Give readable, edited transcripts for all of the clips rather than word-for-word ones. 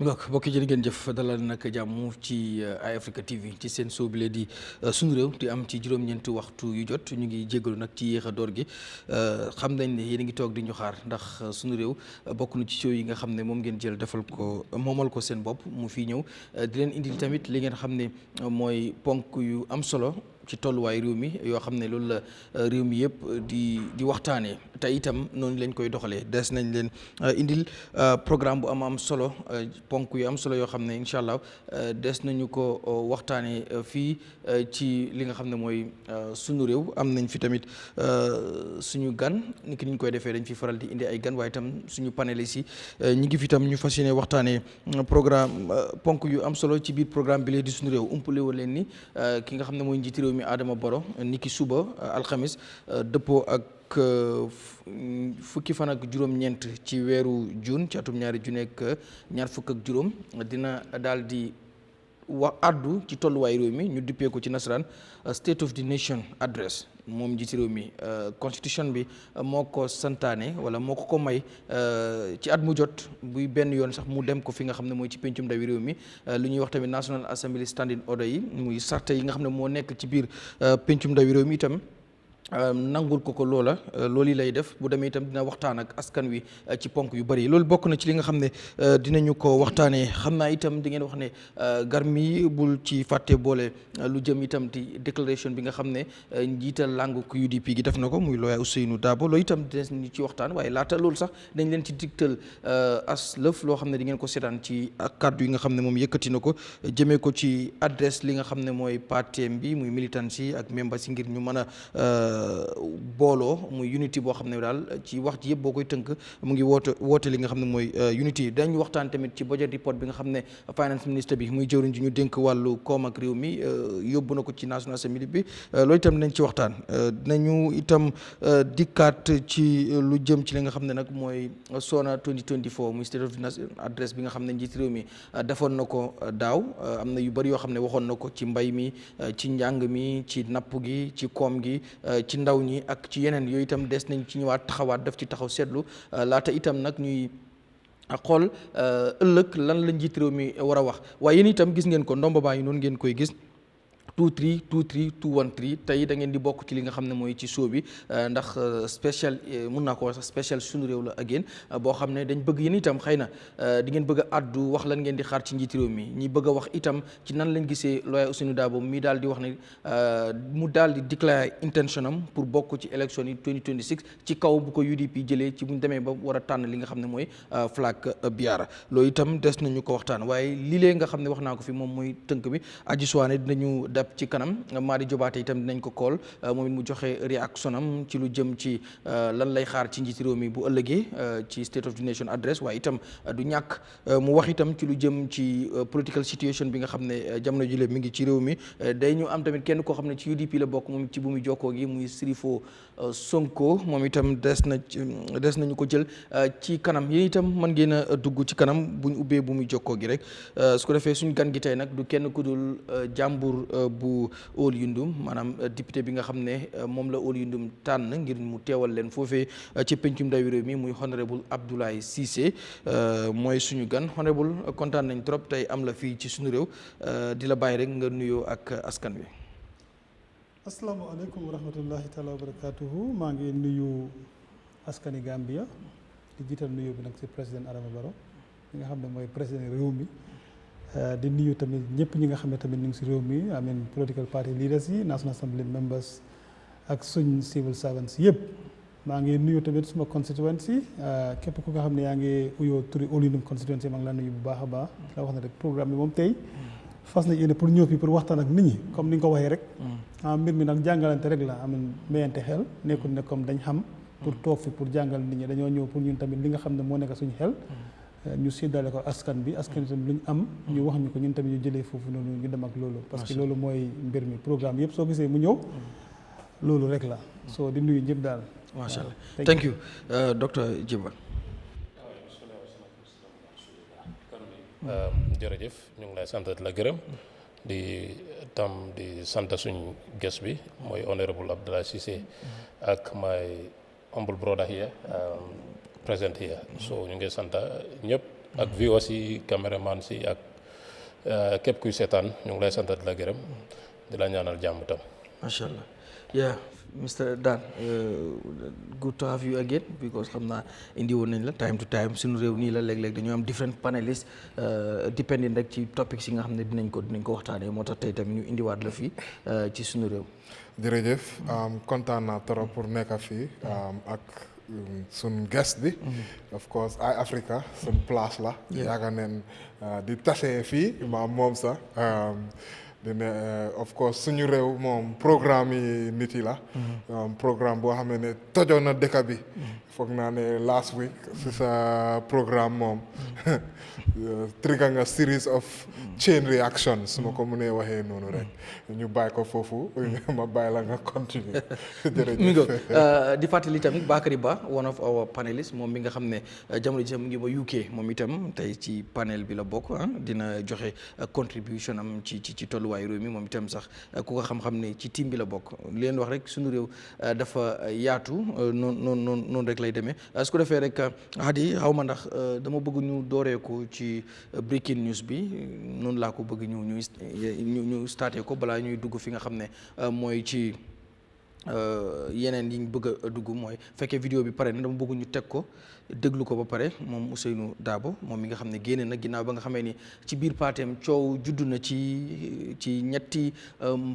mbokk yi jërë ngeen jëf dalal nag jàmm ci Eyeafrica TV ci seen show bi di sunu réew di am ci juróom-ñeenti waxtu yu jot ñu ngi jégalu nag ci yéex a door gi xam nañ ne yéen a ngi toog di ñu xaar ndax sunu réew bokk na ci show yi nga xam ne moom ngeen jël defal ko moomal ko seen bopp mu fii ñëw di leen indil tamit li ngeen xam ne mooy ponk yu am solo ci tolluwaay réew mi yoo xam ne loolu la réew mi yëpp di waxtaanee te itam noonu lañ koy doxalee des nañ leen indil programme bu am solo ponk yu am solo yoo xam ne incha allah des nañu ko waxtaanee fii ci li nga xam ne mooy sunu réew am nañ fi tamit suñu gan ni ki niñ koy defee dañ fi faral di indi ay gan waaye itam suñu panélistes yi ñi ngi fi tam ñu fas yéene waxtaanee programme ponk yu am solo ci biir programme bi lee di sunu réew umpale woon leen ni ki nga xam ne mooy njiiti réew mi Adama Barrow niki suba alxamis dëppoo ak fukki fan ak juróom-ñeent ci weeru juin ci atum ñaari junni ak ñaar fukk ak juróom dina daal di wax addu ci tolluwaay réew mi ñu dippee ko ci nasaraan State of the Nation address moom njiiti réew mi constitution bi moo ko santaane wala moo ko may ci at mu jot buy benn yoon sax mu dem ko fi nga xam ne mooy ci pencum ndawi réew mi lu ñuy wax tamit National Assembly Standing Order yi muy sarte yi nga xam ne moo nekk ci biir pencum ndawi réew mi itam nangul ko loola loolu lay def bu demee itam dina waxtaan ak askan wi ci ponk yu bari loolu bokk na ci li nga xam ne dinañu ko waxtaanee xam naa itam di ngeen wax ne garmi bul ci fàtte boole lu jëm itam di déclaration bi nga xam ne njiital langu UDP gi def na ko muy lawyer Ousainou Darboe loolu itam dinañu ci waxtaan waaye laata loolu sax dañ leen ci digtal as lëf loo xam ne di ngeen ko seetaan ci kàddu yi nga xam ne moom yëkkati na ko jëmee ko ci adresse li nga xam ne mooy partem bi muy militants yi ak membres yi ngir ñu mën a booloo muy unity boo xam ne daal ci wax ji yëpp boo koy tënk mu ngi woote li nga xam ne mooy unity dañu waxtaan tamit ci budget report bi nga xam ne finance ministre bi muy jëwriñ ji ñu dénk wàllu koom ak réew mi yóbbu na ko ci National Assembly bi loolu itam dinañ ci waxtaan dinañu itam dikkaat ci lu jëm ci li nga xam ne nag mooy SONA 2024 muy State of the Nation address bi nga xam ne njiit réew mi defoon na ko daaw am na yu bari yoo xam ne waxoon na ko ci mbay mi ci njàng mi ci napp gi ci koom gi ci ndaw ñi ak ci yeneen yooyu itam des nañ ci ñëwaat taxawaat def ci taxaw seetlu laata itam nag ñuy xool ëllëg lan la njiit réew mi war a wax waaye yéen itam gis ngeen ko ndomba baa ngi noonu ngeen koy gis 2323213 tey da ngeen di bokk ci li nga xam ne mooy ci show bi ndax spécial mun naa ko wax sax spécial sunu réew la ak yéen boo xam ne dañ bëgg yéen itam xëy na di ngeen bëgg a addu wax lan ngeen di xaar ci njiiti réew mi ñi bëgg a wax itam ci nan lañ gisee lawyer Ousainou Darboe mi daal di wax ne mu daal di déclare intention am pour bokk ci élection yi 2026 ci kaw bu ko UDP jëlee ci buñ demee ba war a tànn li nga xam ne mooy flag biara loolu itam des nañu ko waxtaan waaye lii lee nga xam ne wax naa ko fi moom mooy tënk bi aji suwaane dinañu dab ci kanam Madi Jobaate itam dinañ ko kool moom it mu joxe réaction am ci lu jëm ci lan lay xaar ci njiiti réew mi bu ëllëgee ci State of the Nation address waaye itam du ñàkk mu wax itam ci lu jëm ci political situation bi nga xam ne jamono jile mi ngi ci réew mi day ñu am tamit kenn koo xam ne ci UDP la bokk moom ci bu muy jokkoo gi muy Sirifo Sonko moom itam des nañu ko jël ci kanam yéen itam mën ngeen a dugg ci kanam bu ñu ubbee bu muy jokkoo gi rek su ko defee suñu gan gi tey nag du kenn ku dul jàmbur bu Old Yundum maanaam député bi nga xam ne moom la Old Yundum tànn ngir mu teewal leen foofee ci pencum ndawi réew mi muy honorable Abdoulie Ceesay mooy suñu gan honorable kontaan nañ trop tey am la fii ci suñu réew di la bàyyi rek nga nuyoo ak askan wi. asalaamaaleykum wa rahmatullahi taala wa barakatuhu maa ngi nuyu askani Gambia di jiital nuyoo bi nag si président Adama Barrow mi nga xam ne mooy président réew mi. di nuyu tamit ñëpp ñi nga xam ne tamit ñu ngi si réew mi amin political party leaders yi National Assembly members ak suñ civil servants yëpp maa ngi nuyu tamit suma constituency képp ku nga xam ne yaa ngi uyoo turi Old Yundum constituency maa ngi la nuyu bu baax a baax la wax ne rek programme bi moom tey fas na yéene pour ñëw fi pour waxtaan ak nit ñi comme ni nga ko waxee rek mbir mi nag jàngalante rek la amin mayante xel nekkul ne comme dañ xam pour toog fi pour jàngal nit ñi dañoo ñëw pour ñun tamit li nga xam ne moo nekk suñu xel ñu séddale ko askan bi askan itam lu ñu am ñu wax ñu ko ñun tamit ñu jëlee foofu noonu ñu dem ak loolu parce que loolu mooy mbir mi programme yëpp soo gisee mu ñëw loolu rek la soo di nuyu ñëpp daal macha allah thank you docteur Djiba jërëjëf ñu ngi lay sant la gërëm di sant suñ guest bi mooy honorable Abdoulie Ceesay ak my humble brother here present here so ñu ngi sant ñëpp ak viewers yi caméraman si ak képp kuy seetaan ñu ngi lay sant di la gërëm di la ñaanal jàmm tam. macha allah yeah Mr. Dan good to have you again because xam naa indi woon nañ la time to time suñu réew nii la léeg-léeg dañoo am different panelists depending rek ci topics yi nga xam ne dinañ ko waxtaanee moo tax tey tamit ñu indiwaat la fii ci suñu réew. jërëjëf kontaan naa trop pour nekk fii ak sun guest bi. of course Eyeafrica sun place la. yaakaar neen di tase fii moom sax. dina of course suñu réew moom programme yi nit yi la. programme boo xam ne tojoon na dëkk bi. foog naa ne last week si sa programme moom trigger nga series of chain reactions su ma ko mënee waxee noonu rek ñu bàyyi ko foofu ma bàyyi la nga continuer. jërëjëf di fàttali tamit Bakary Ba one of our panelists moom mi nga xam ne jamono ji mu ngi ba UK moom itam tey ci panel bi la bokk dina joxe contribution am ci tolluwaayu réew mi moom itam sax ku ko xam-xam ne ci team bi la bokk leen wax rek suñu réew dafa yaatu noonu rek lay demee su ko defee rek Hadi xaw ma ndax dama bëgg ñu dooree ko ci breaking news bi noonu laa ko bëgg ñu starté ko balaa ñuy dugg fi nga xam ne mooy ci yeneen yi ñu bëgg a dugg mooy fekkee vidéo bi pare na dama bëgg ñu teg ko déglu ko ba pare moom Ousseynou Dabo moom mi nga xam ne génne na ginnaaw ba nga xamee ni ci biir parteem coow juddu na ci ñetti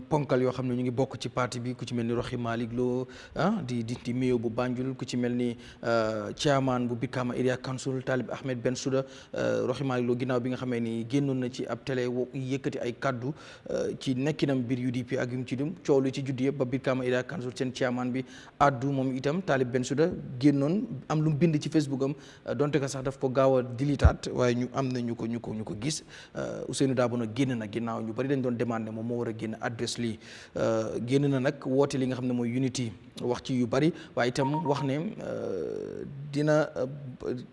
ponkal yoo xam ne ñu ngi bokk ci parti bi ku ci mel ni Roxi Malick Lo di mayor bu Banjul ku ci mel ni chairman bu Brikama Area Council Talib Ahmed Bensouda Roxi Malick Lo ginnaaw bi nga xamee ni génnoon na ci ab télé yëkkati ay kaddu ci nekkinam biir UDP ak yu mu ci dum coow lu ci judd yëpp ba Brikama Area Council seen chairman bi addu moom itam Talib Bensouda génnoon am lu mu bind ci Facebook am donte ko sax daf ko gaaw a dilitaat waaye ñu am na ñu ko gis Ousseynou Dabo nag génn na ginnaaw ñu bari dañ doon demandé moom moo war a génn adresse lii génn na nag woote li nga xam ne mooy unity wax ci yu bari waaye itam wax ne dina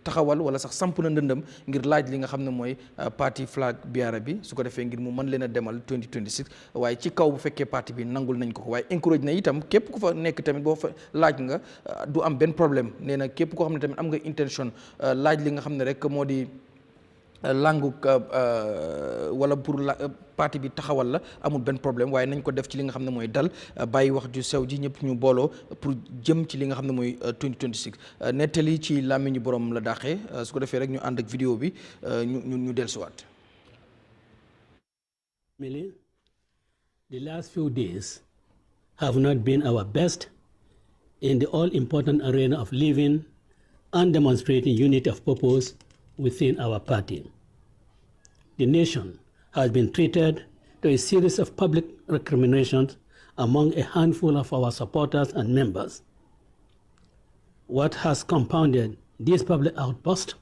taxawal wala sax samp na ndëndam ngir laaj li nga xam ne mooy parti flag biara bi su ko defee ngir mu mën leen a demal 2026 waaye ci kaw bu fekkee parti bi nangul nañ ko waaye encourage na itam képp ku fa nekk tamit boo fa laaj nga du am benn problème nee na képp koo xam ne tamit am nga intention laaj li nga xam ne rek moo di langu wala pour parti bi taxawal la amul benn problème waaye nañ ko def ci li nga xam ne mooy dal bàyyi wax ju sew ji ñëpp ñu booloo pour jëm ci li nga xam ne mooy 2026 nettali ci làmmiñu borom la dàqee su ko defee rek ñu ànd ak vidéo bi ñu dellusiwaat. The last few days have not been our best in the all-important arena of living and demonstrating unity of purpose within our party. The nation has been treated to a series of public recriminations among a handful of our supporters and members. What has compounded this public outburst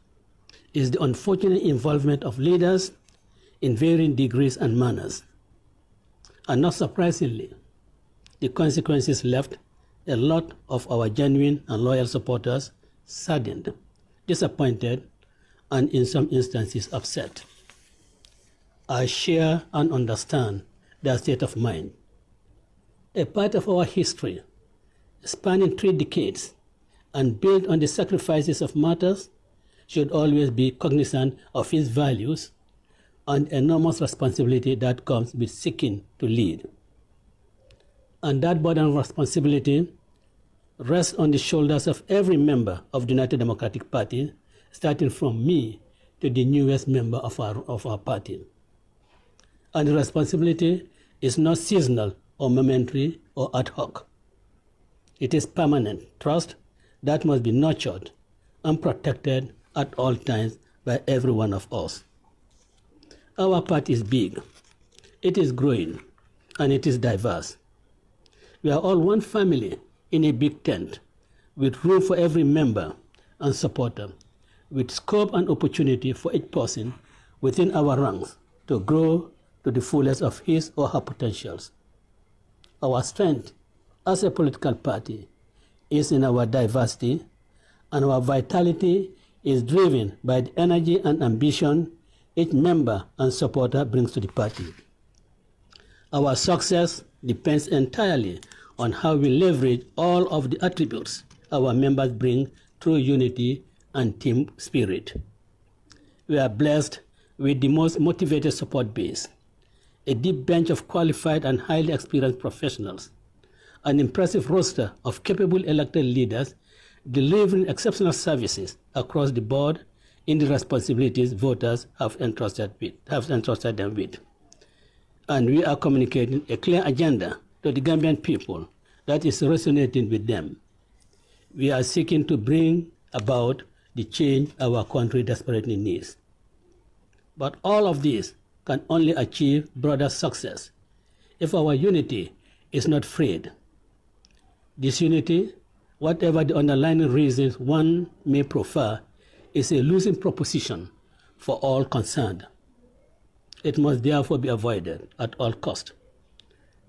is the unfortunate involvement of leaders in varying degrees and manners. And not surprisingly, the consequences left a lot of our genuine and loyal supporters saddened, disappointed, and in some instances upset. I share and understand their state of mind. A part of our history, spanning 3 decades and built on the sacrifices of martyrs, should always be cognizant of its values and enormous responsibility that comes with seeking to lead. And that burden of responsibility rests on the shoulders of every member of the United Democratic Party, starting from me to the newest member of our party. And the responsibility is not seasonal or momentary or ad hoc. It is permanent trust that must be nurtured and protected at all times by every one of us. Our party is big, it is growing, and it is diverse. We are all one family in a big tent, with room for every member and supporter, with scope and opportunity for each person within our ranks to grow to the fullest of his or her potentials. Our strength as a political party is in our diversity, and our vitality is driven by the energy and ambition each member and supporter brings to the party. Our success depends entirely on how we leverage all of the attributes our members bring through unity and team spirit. we are blessed with the most motivated support base, a deep bench of qualified and highly experienced professionals, an impressive roster of capable elected leaders delivering exceptional services across the board in the responsibilities voters have entrusted them with. And we are communicating a clear agenda to the Gambian people that is resonating with them. We are seeking to bring about the change our country desperately needs. But all of this can only achieve broader success if our unity is not frayed. This unity, whatever the underlying reasons one may prefer, is a losing proposition for all concerned. It must therefore be avoided at all costs.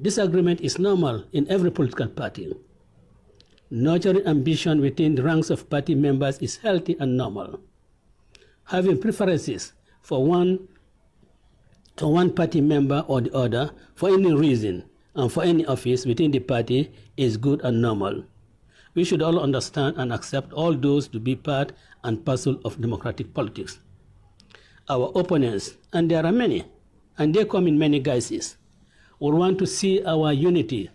Disagreement is normal in every political party. Nurturing ambition within the ranks of party members is healthy and normal. Having preferences for one party member or the other for any reason and for any office within the party is good and normal. We should all understand and accept all those to be part and parcel of democratic politics. Our opponents, and there are many, and they come in many guises, will want to see our unity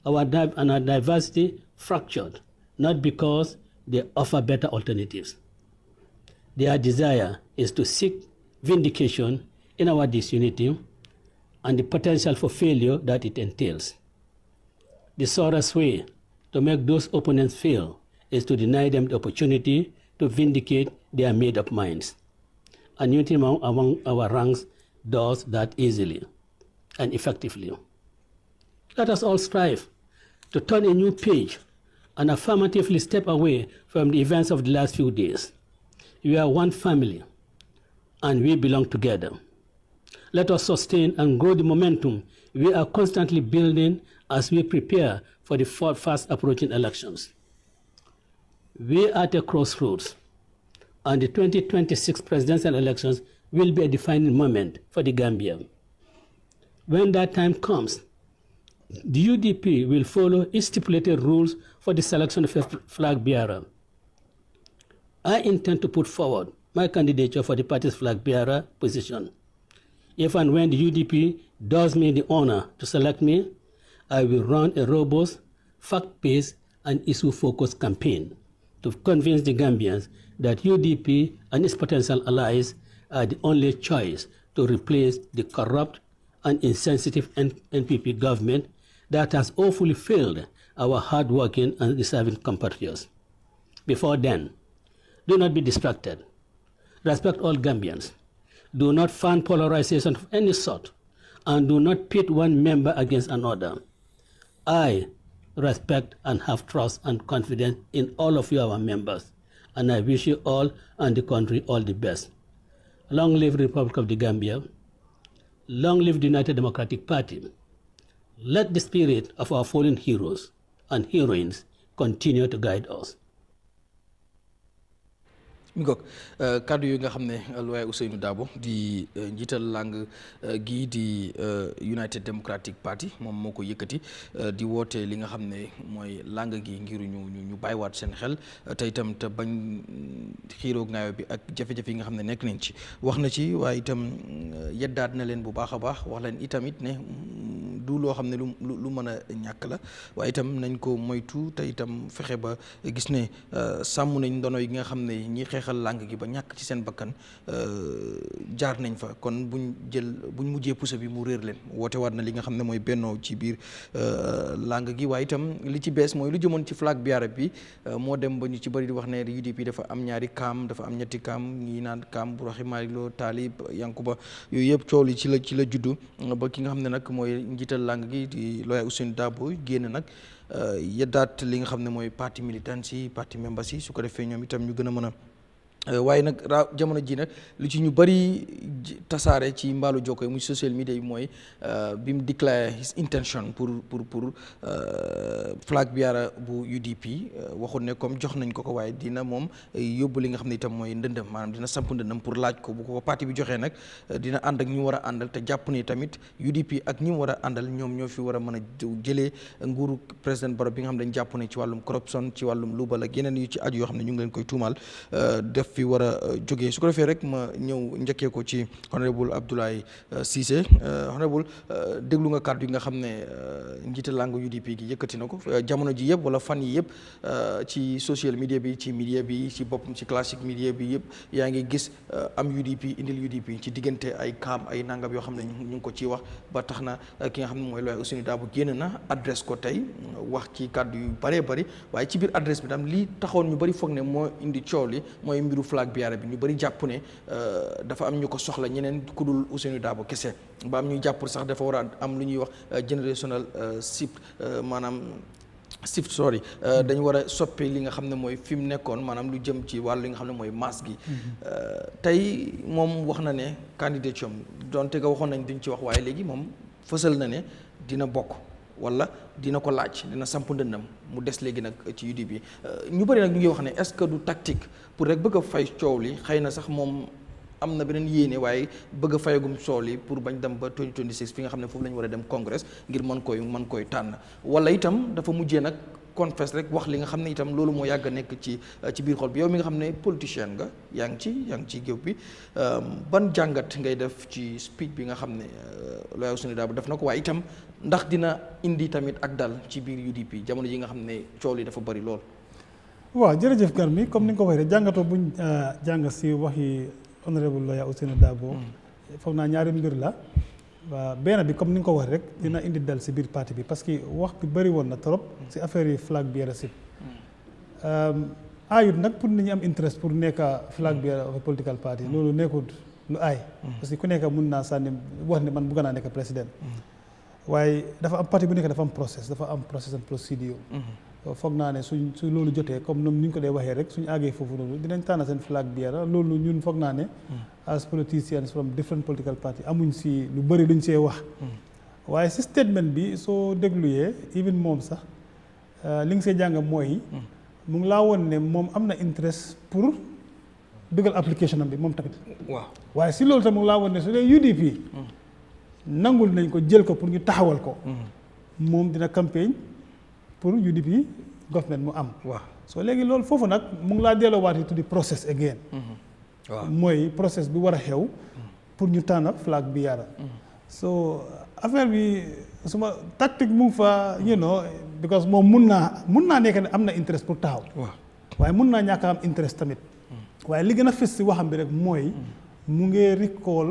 and our diversity fractured, not because they offer better alternatives. Their desire is to seek vindication in our disunity and the potential for failure that it entails. The surest way to make those opponents fail is to deny them the opportunity to vindicate their made-up minds. And unity among our ranks does that easily and effectively. Let us all strive to turn a new page and affirmatively step away from the events of the last few days. We are one family, and we belong together. Let us sustain and grow the momentum we are constantly building as we prepare for the fast approaching elections. We are at a crossroads, and the 2026 presidential elections will be a defining moment for the Gambia. When that time comes, the UDP will follow its stipulated rules for the selection of a flag bearer. I intend to put forward my candidature for the party's flag bearer position. If and when the UDP does me the honor to select me, I will run a robust, fact-based, and issue-focused campaign to convince the Gambians that UDP and its potential allies are the only choice to replace the corrupt and insensitive NPP government that has awfully failed our hard-working and deserving compatriots. Before then, do not be distracted. Respect all Gambians. Do not fan polarization of any sort, and do not pit one member against another. I respect and have trust and confidence in all of you, our members, and I wish you all and the country all the best. Long live the Republic of the Gambia. Long live the United Democratic Party. Let the spirit of our fallen heroes and heroines continue to guide us. mi ngoog kàddu yi nga xam ne lawyer Ousseynou Dabo di njiital langue gii di United Democratic Party moom moo ko yëkkati di woote li nga xam ne mooy langue gi ngir ñu bàyyiwaat seen xel te itam te bañ xiiroo ngaayo bi ak jafe-jafe yi nga xam ne nekk nañ ci wax na ci waaye itam yeddaat na leen bu baax a baax wax leen itamit ne du loo xam ne lu mën a ñàkk la waaye itam nañ ko moytu te itam fexe ba gis ne sàmm nañ ndono yi nga xam ne ñi xeexal langue gi ba ñàkk ci seen bakkan jaar nañ fa kon buñ mujjee puso bi mu réer leen woote waat na li nga xam ne mooy bennoo ci biir langue gi waaye itam li ci bees mooy lu jëmoon ci flag bi arab bi moo dem ba ñu ci bëri di wax ne UDP dafa am ñaari kaam dafa am ñetti kaam ñi naan kaam bu raxi Malick Lo Talib Yankuba yooyu yëpp coow li ci la juddu ba ki nga xam ne nag mooy njiital langue gi di lawyer Ousseynou Dabo génn nag yeddaat li nga xam ne mooy parti militant si parti membres yi su ko defee ñoom itam ñu gën a mën a waaye nag jamono ji nag lu ci ñu bëri tasaare ci mbaalu jokko yi muy social media yi mooy bi mu declare his intention pour flag bearer bu UDP waxul ne comme jox nañ ko waaye dina moom yóbbu li nga xam ne itam mooy ndëndëm maanaam dina samp ndëndëm pour laaj ko bu ko parti bi joxee nag dina ànd ak ñu war a àndal te jàpp ni tamit UDP ak ñi mu war a àndal ñoom ñoo fi war a mën a jëlee nguuru président Barrow bi nga xam ne dañ jàpp ne ci wàllum corruption ci wàllum luubal ak yeneen yu ci aju yoo xam ne ñu ngi leen koy tuumaal def fi war a jógee su ko defee rek ma ñëw njëkkee ko ci honorable Abdoulie Ceesay honorable déglu nga kàddu yi nga xam ne njiite langue UDP gi yëkkati na ko jamono ji yëpp wala fan yi yëpp ci social media bi ci media bi ci boppam ci classique media bi yëpp yaa ngi gis am UDP indil UDP ci diggante ay kaam ay nangam yoo xam ne ñu ngi ko ciy wax ba tax na ki nga xam ne mooy lawyer Ousainou Darboe génn na adresse ko tey wax ci kàddu yu bëree bëri waaye ci biir adresse bi tam lii taxoon ñu bëri foog ne moo indi coow li mooy mbiru flag bearer bi ñu bëri jàpp ne dafa am ñu ko soxla ñeneen ku dul Ousainou Darboe kese ba am ñuy jàpp sax dafa war a am lu ñuy wax generational shift maanaam shift sorry dañu war a soppi li nga xam ne mooy fi mu nekkoon maanaam lu jëm ci wàllu li nga xam ne mooy masse gi tey moom wax na ne candidature am donte nga waxoon nañ duñ ci wax waaye léegi moom fësal na ne dina bokk wala dina ko laaj dina samp ndëndam mu des léegi nag ci UDP ñu bëri nag ñu ngi wax ne est-ce que du tactique pour rek bëgg a fay coow li xëy na sax moom am na beneen yéene waaye bëgg a fayagum coow li pour bañ dem ba 2026 fi nga xam ne foofu la ñu war a dem congrès ngir mën koy tànn wala itam dafa mujjee nag confesse rek wax li nga xam ne itam loolu moo yàgg a nekk ci biir xol bi yow mi nga xam ne politicien nga yaa ngi ci géew bi ban jàngat ngay def ci speech bi nga xam ne lawyer Ousainou Darboe def na ko waaye itam ndax dina indi tamit ak dal ci biir UDP jamono ji nga xam ne coow li dafa bari lool. waaw jërëjëf Garmi comme ni nga ko waxee rek jàngatoo buñ jàng si waxi honorable lawyer Ousainou Darboe foog naa ñaari mbir la waa benn bi comme ni nga ko waxee rek dina indi dal si biir parti bi parce que wax bi bëri woon na trop si affaire yi flag bearership aayut nag pour nit ñi am interest pour nekk flag bearer of a political party loolu nekkul lu aay parce que ku nekk mun naa sànni wax ne man bëgg naa nekk président waaye dafa am parti bu nekk dafa am process and procedure foog naa ne su loolu jotee comme ñoom ni ñu ko dee waxee rek suñu àggee foofu noonu dinañ tànn seen flag bearer loolu ñun foog naa ne as politicians from different political party amuñ si lu bëri luñ see wax waaye si statement bi soo dégluyee even moom sax li nga see jàng mooy mu ngi laa woon ne moom am na interest pour dugal application am bi moom tamit waaw waaye si loolu tam mu ngi laa woon ne su dee UDP nangul nañ ko jël ko pour ñu taxawal ko moom dina campagne pour UDP government mu am waaw so léegi loolu foofu nag mu ngi laa delloowaat to the process again waaw mooy process bi war a xew pour ñu tànn flag bi yara so affaire bi suma tactique mu ngi fa because moom mun naa nekk ne am na interest pour taxaw waaye mun naa ñàkk am interest tamit waaye li gën a fës si waxam bi rek mooy mu ngi recall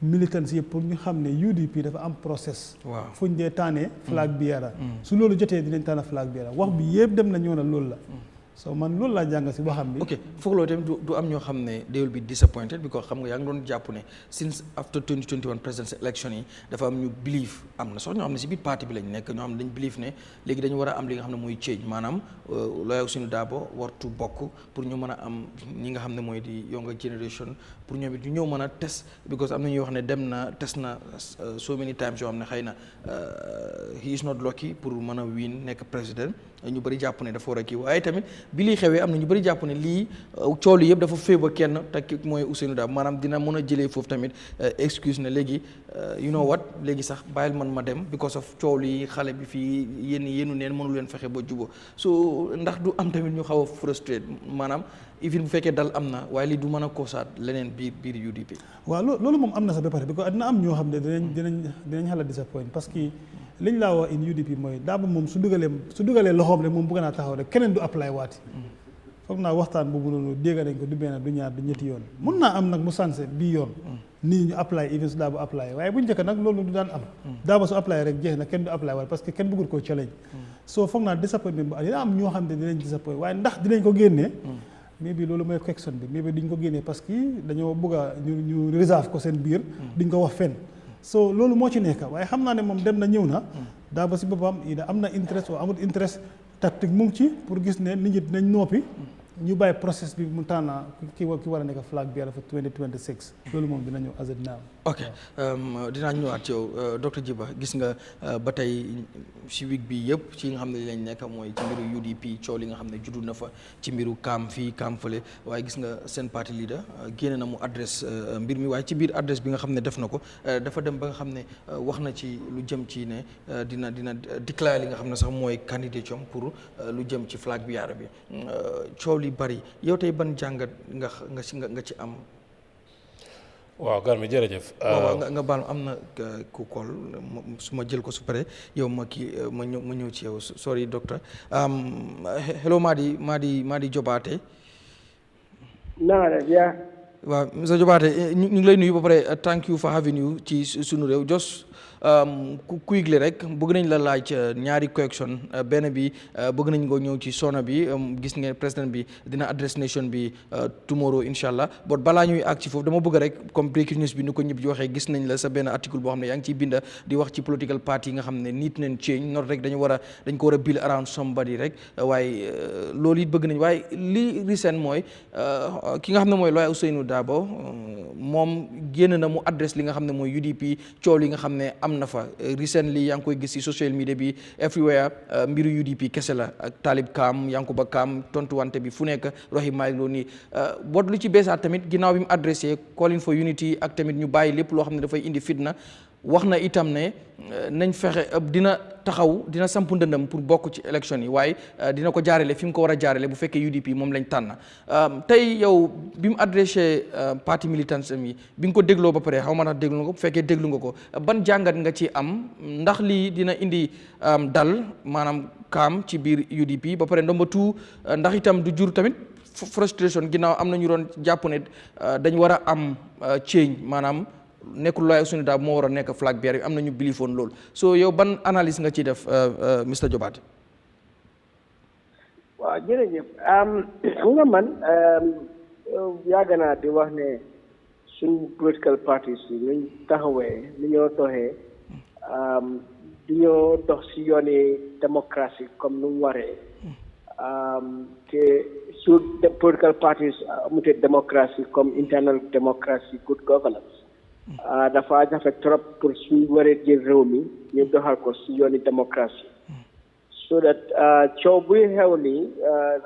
militants yëpp pour ñu xam ne UDP dafa am process fu ñu dee tànnee flag bi yara su loolu jotee dinañ tànn flag bi yara wax bi yëpp dem na ñëw na loolu la so man loolu laa jàng si waxam bi. ok foog loolu tamit du am ñoo xam ne they will be disappointed because xam nga yaa ngi doon jàpp ne since after 2021 presidential election yi dafa am ñu believe am na sax ñoo xam ne si biir parti bi lañ nekk ñoo xam ne dañ believe ne léegi dañu war a am li nga xam ne mooy change maanaam lawyer Ousainou Darboe wartu bokk pour ñu mën a am ñi nga xam ne mooy di younger generation pour ñoom it ñu ñëw mën a test because am na ñuy wax ne dem na test na so many times yoo xam ne xëy na he is not lucky pour mën a win nekk président ñu bëri jàpp ne dafa war a kii waaye tamit bi lii xewee am na ñu bëri jàpp ne lii coow li yëpp dafa féeba kenn te mooy Ousainou Darboe maanaam dina mën a jëlee foofu tamit excuse ne léegi you know what léegi sax bàyyil man ma dem because of coow li xale bi fii yéenu neen mënu leen fexe ba jubóo so ndax du am tamit ñu xaw a frustré maanaam even bu fekkee dal am na waaye lii du mën a koosaat leneen biir UDP. waaw loolu moom am na sax ba pare because dina am ñoo xam ne dinañ xala disappoint parce que liñ laa wax in UDP mooy Darboe moom su dugalee loxoom rek moom bëgg naa taxaw rek keneen du apply waati foog naa waxtaan boobu noonu dégg nañ ko du benn du ñaar du ñetti yoon mun naa am nag mu sanse bii yoon nii ñu apply even su Darboe apply waaye bu njëkk nag loolu du daan am Darboe su apply rek jeex na kenn du apply waat parce que kenn bëggul koo challenge soo foog naa disappointment bu dina am ñoo xam ne dinañ disappoint waaye ndax dinañ ko génnee mais bi loolu mooy question bi mais bi duñ ko génnee parce que dañoo bëgg a ñu réserve ko seen biir duñ ko wax fenn so loolu moo ci nekk waaye xam naa ne moom dem na ñëw na Darboe si boppam am na interest oo amul interest tactique mu ngi ci pour gis ne nit ñi dinañ noppi ñu bàyyi process bi mu tànn ki war a nekk flag bearer for 2026 loolu moom dina ñëw as it now. ok dinaa ñëwaat ci yow docteur Djiba gis nga ba tey ci week bi yëpp ci nga xam ne li lañ nekk mooy ci mbiru UDP coow li nga xam ne juddu na fa ci mbiru kaam fii kaam fële waaye gis nga seen parti leader génne na mu adresse mbir mi waaye ci biir adresse bi nga xam ne def na ko dafa dem ba nga xam ne wax na ci lu jëm ci ne dina déclarer li nga xam ne sax mooy candidature pour lu jëm ci flag bearer bi coow li bari yow tey ban jàngat nga ci am. waaw Garmi jërëjëf. waaw nga baal am na ku kool su ma jël ko su pare yow ma ñëw ci yow sorry docteur hello Madi Jobaate. waaw monsieur Jobaate ñu ngi lay nuyu ba pare thank you for having you ci sunu réew just quickly rek bëgg nañ la laaj ñaari question benn bi bëgg nañ ko ñëw ci sona bi gis ngeen président bi dina address nation bi tomorrow incha allah but balaa ñuy àgg ci foofu dama bëgg rek comme breaking news bi ni ko ñëpp di waxee gis nañ la sa benn article boo xam ne yaa ngi ciy binda di wax ci political party yi nga xam ne need nañ change not rek dañ ko war a build around somebody rek waaye loolu it bëgg nañ waaye li recent mooy ki nga xam ne mooy lawyer Ousainou Darboe moom génn na mu address li nga xam ne mooy UDP coow li nga xam ne am na fa recently yaa ngi koy gis ci social media bi everywhere mbiru UDP kese la ak Talib Kam Yankuba Kam tontuwante bi fu nekk roxi Malick Lo nii bot lu ci beesaat tamit ginnaaw bi mu adressé calling for unity ak tamit ñu bàyyi lépp loo xam ne dafay indi fitna wax na itam ne nañ fexe dina samp ndëndam pour bokk ci élection yi waaye dina ko jaarale fi mu ko war a jaarale bu fekkee UDP moom lañ tànn tey yow bi mu adressé parti militants yi bi nga ko dégloo ba pare xaw ma ndax déglu nga ko bu fekkee déglu nga ko ban jàngat nga ci am ndax lii dina indi dal maanaam kaam ci biir UDP ba pare ndomba tout ndax itam du jur tamit frustration ginnaaw am na ñu doon jàpp ne dañ war a am change maanaam nekkul lawyer Ousainou Darboe moo war a nekk flag bearer am na ñu bilifoon loolu so yow ban analyse nga ciy def Mr Jobaate. waaw jërëjëf xam nga man yàgg naa di wax ne suñ political parties yi ñu taxawee ni ñoo doxee di ñoo dox si yooni démocratie comme nu mu waree te su political parties amutee démocratie comme internal democracy good governance dafa jafe trop pour suñ waree jël réew mi ñu doxal ko si yooni démocratie so that coow buy xew nii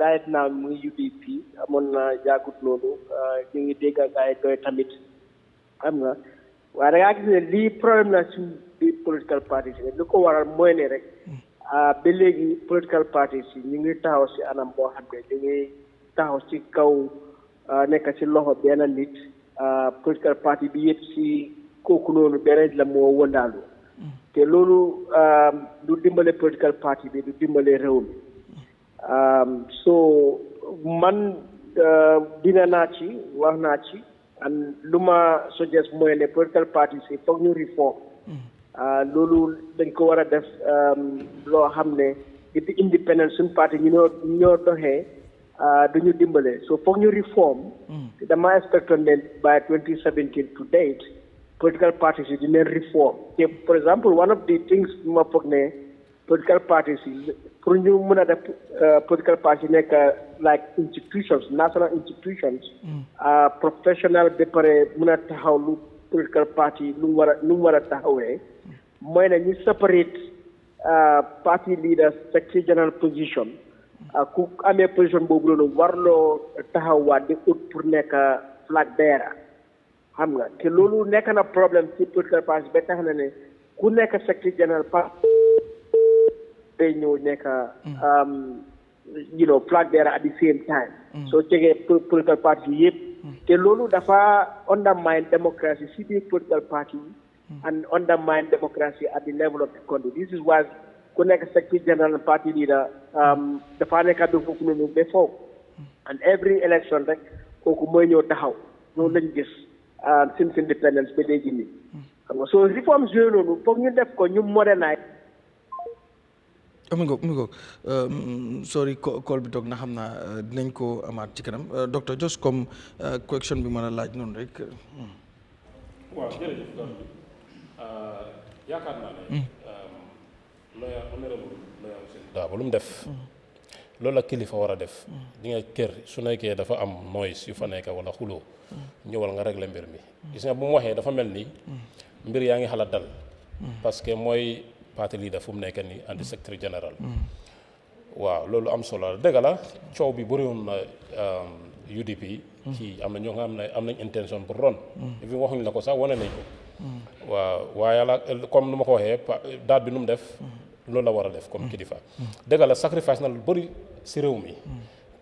right now muy UDP amoon na jaagut loolu ñu ngi dégg gaay doy tamit xam nga waaye da ngaa gis ne lii problème la suñ biir political parties yi li ko waral mooy ne rek ba léegi political parties yi ñu ngi taxaw si anam boo xam ne ñu ngi taxaw si kaw nekk si loxo benn nit political party bi yëpp si kooku noonu benn la moo wëndaalu te loolu du dimbale political party bi du dimbale réew mi so man dina naa ci wax naa ci and lu ma suggest mooy ne political parties yi foog ñu reform loolu dañ ko war a def loo xam ne depuis independence suñu parti ñoo doxee duñu dimbale so foog ñu reform dama expect ne by 2017 to date political parties yi dinañ reform te for example one of the things ma foog ne political parties yi pour ñu mën a def political parties nekk like institutions national institutions professional ba pare mën a taxaw lu political party lu mu war a taxawee mooy ne ñu separate party leaders secretary general position ku amee position boobu loolu warloo taxawaat di ut pour nekk flag bearer xam nga te loolu nekk na problème ci political party ba tax na ne ku nekk secretary general party day ñëw nekk flag bearer at the same time soo jegee political party yi yëpp te loolu dafa undermine democracy ci biir political party and undermine democracy at the level of the country. This is why ku nekk secretary general and party leader dafa nekk bi foofu noonu ba foofu and every election rek kooku mooy ñëw taxaw loolu lañ gis since independence ba léegi nii xam nga so reforms yooyu noonu foog ñu def ko ñu modernize. mi ngoog sorry call bi toog na xam naa dinañ ko amaat ci kanam docteur just comme question bi mën a laaj noonu rek. waaw jërëjëf yaakaar naa ne lawyer honorable lawyer Ousainou Darboe lu mu def loolu la kilifa war a def di nga kër su nekkee dafa am noise yu fa nekk wala xuloo ñëwal nga régler mbir mi gis nga bu mu waxee dafa mel ni mbir yaa ngi xalaat dal parce que mooy parti leader fu mu nekk nii andi secrétaire général waaw loolu am solo la dëgg la coow bi bëriwoon na UDP kii am na ñoo xam ne am nañ intention pour ron fi waxuñ la ko sax wane nañ ko waaw waaye la comme nu ma ko waxee daat bi nu mu def loolu la war a def comme kilifa dëgg la sacrifice na lu bëri si réew mi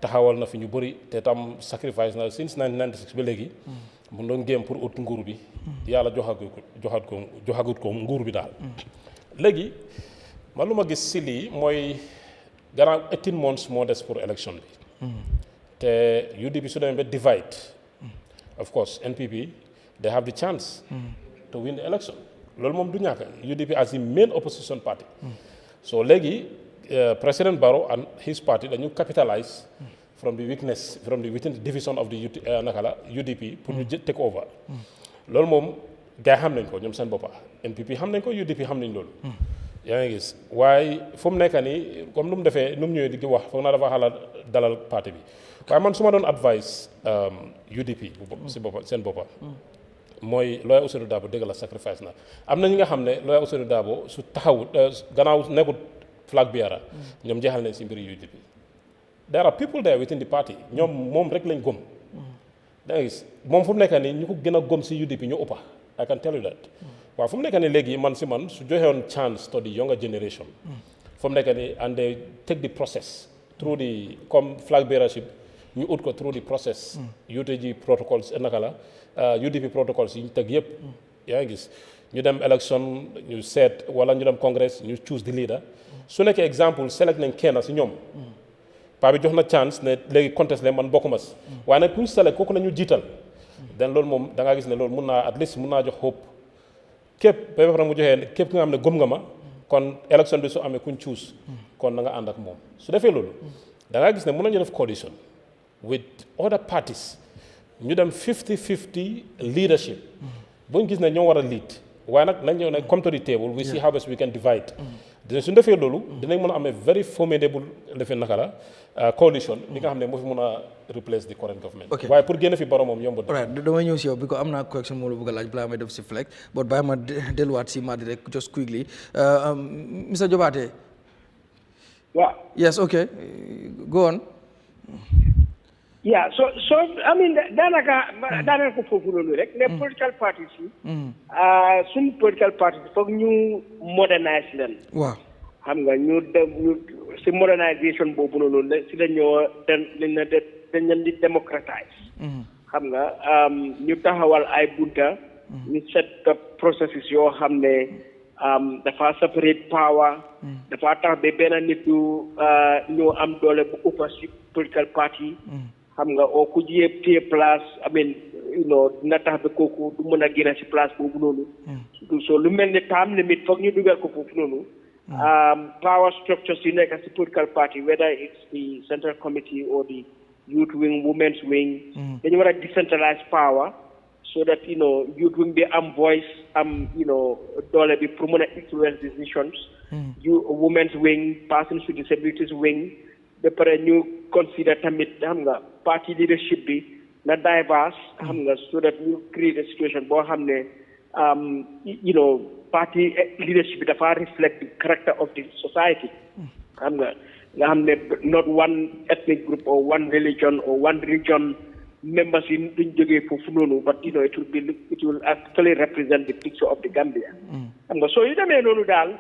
taxawal na fi ñu bëri te tam sacrifice na since 1996 ba léegi mu doon géem pour ut nguur bi yàlla joxagut ko nguur bi daal léegi man lu ma gis si lii mooy gannaaw 18 months moo des pour élection bi te UDP su demee ba divide of course NPP they have the chance to win the election loolu moom du ñàkk UDP as the main opposition party so léegi President Barrow and his party dañu capitalize from the weakness from the within the division of the UDP pour ñu take over loolu moom gars yi xam nañ ko ñoom seen boppa NPP xam nañ ko UDP xam nañ loolu yaa ngi gis waaye fu mu nekk nii comme nu mu defee nu mu ñëwee di wax foog naa dafa xalaat dalal parti bi waaye man su ma doon advice UDP si boppa seen boppa mooy Lawyer Ousainou Darboe dëgg la sacrifice na am na ñi nga xam ne Lawyer Ousainou Darboe su taxawut gannaaw nekkut flag bearer ñoom jeexal nañ si mbiri UDP there are people there within the party ñoom moom rek lañ gëm da nga gis moom fu mu nekk nii ñu ko gën a gëm si UDP ñu ëppa I can tell you that waaw fu mu nekk nii léegi man su joxewoon chance to the younger generation fu mu nekk nii and they take the process through the comme flag bearership ñu ut ko through the process UTG protocols naka la UDP protocols yi ñu teg yëpp yaa ngi gis ñu dem election ñu seet wala ñu dem congress ñu choose the leader su nekkee exemple select nañ kenn si ñoom paa bi jox na chance ne léegi contest leen man bokkuma si waaye nag kuñ select kooku la ñu jiital den loolu moom da ngaa gis ne loolu mun naa at least mun naa jox hope képp ba pare mu joxee képp ki nga xam ne gëm nga ma kon election bi su amee kuñ choose kon na nga ànd ak moom su defee loolu da ngaa gis ne mën nañu def coalition with other parties ñu dem 50-50 leadership buñ gis ne ñoo war a lead waaye nag nañ ñëw ne come to the table we see how best we can divide dina suñu defee loolu dinañ mën a amee very formidable defe naka la coalition bi nga xam ne moo fi mën a replace the current government waaye pour génn fi borom moom yomb damay ñëw si yow bi ko am naa correction moo la bëgg a laaj balaa may def si flex but bàyyi ma delluwaat si Madi rek just quickly Mr. Jobaate yes okay go on yeah so I mean daanaka ko foofu loolu rek les political parties yi suñu political parties foog ñu modernize leen waaw xam nga ñu si modernisation boobu noonu si dañoo dañ leen di démocratise xam nga ñu taxawal ay bunta ñu set up processus yoo xam ne dafa separate power dafa tax ba benn nit du ñoo am doole bu ëpp si political party xam nga oo ku jiyee téye place I mean dina tax ba kooku du mën a génn si place boobu noonu so lu mel ni time limit foog ñu dugal ko foofu noonu power structures yi nekk si political party whether it's the central committee or the youth wing women's wing dañu war a decentralize power so that youth wing bi am voice am doole bi pour mën a influence decisions women's wing persons with disabilities wing ba pare ñu consider tamit xam nga party leadership bi na diverse xam nga so that ñu create a situation boo xam ne party leadership bi dafa reflect the character of the society xam nga xam ne not one ethnic group or one religion or one region members yi duñ jógee foofu noonu but it will actually represent the picture of the Gambia xam nga so yu demee noonu daal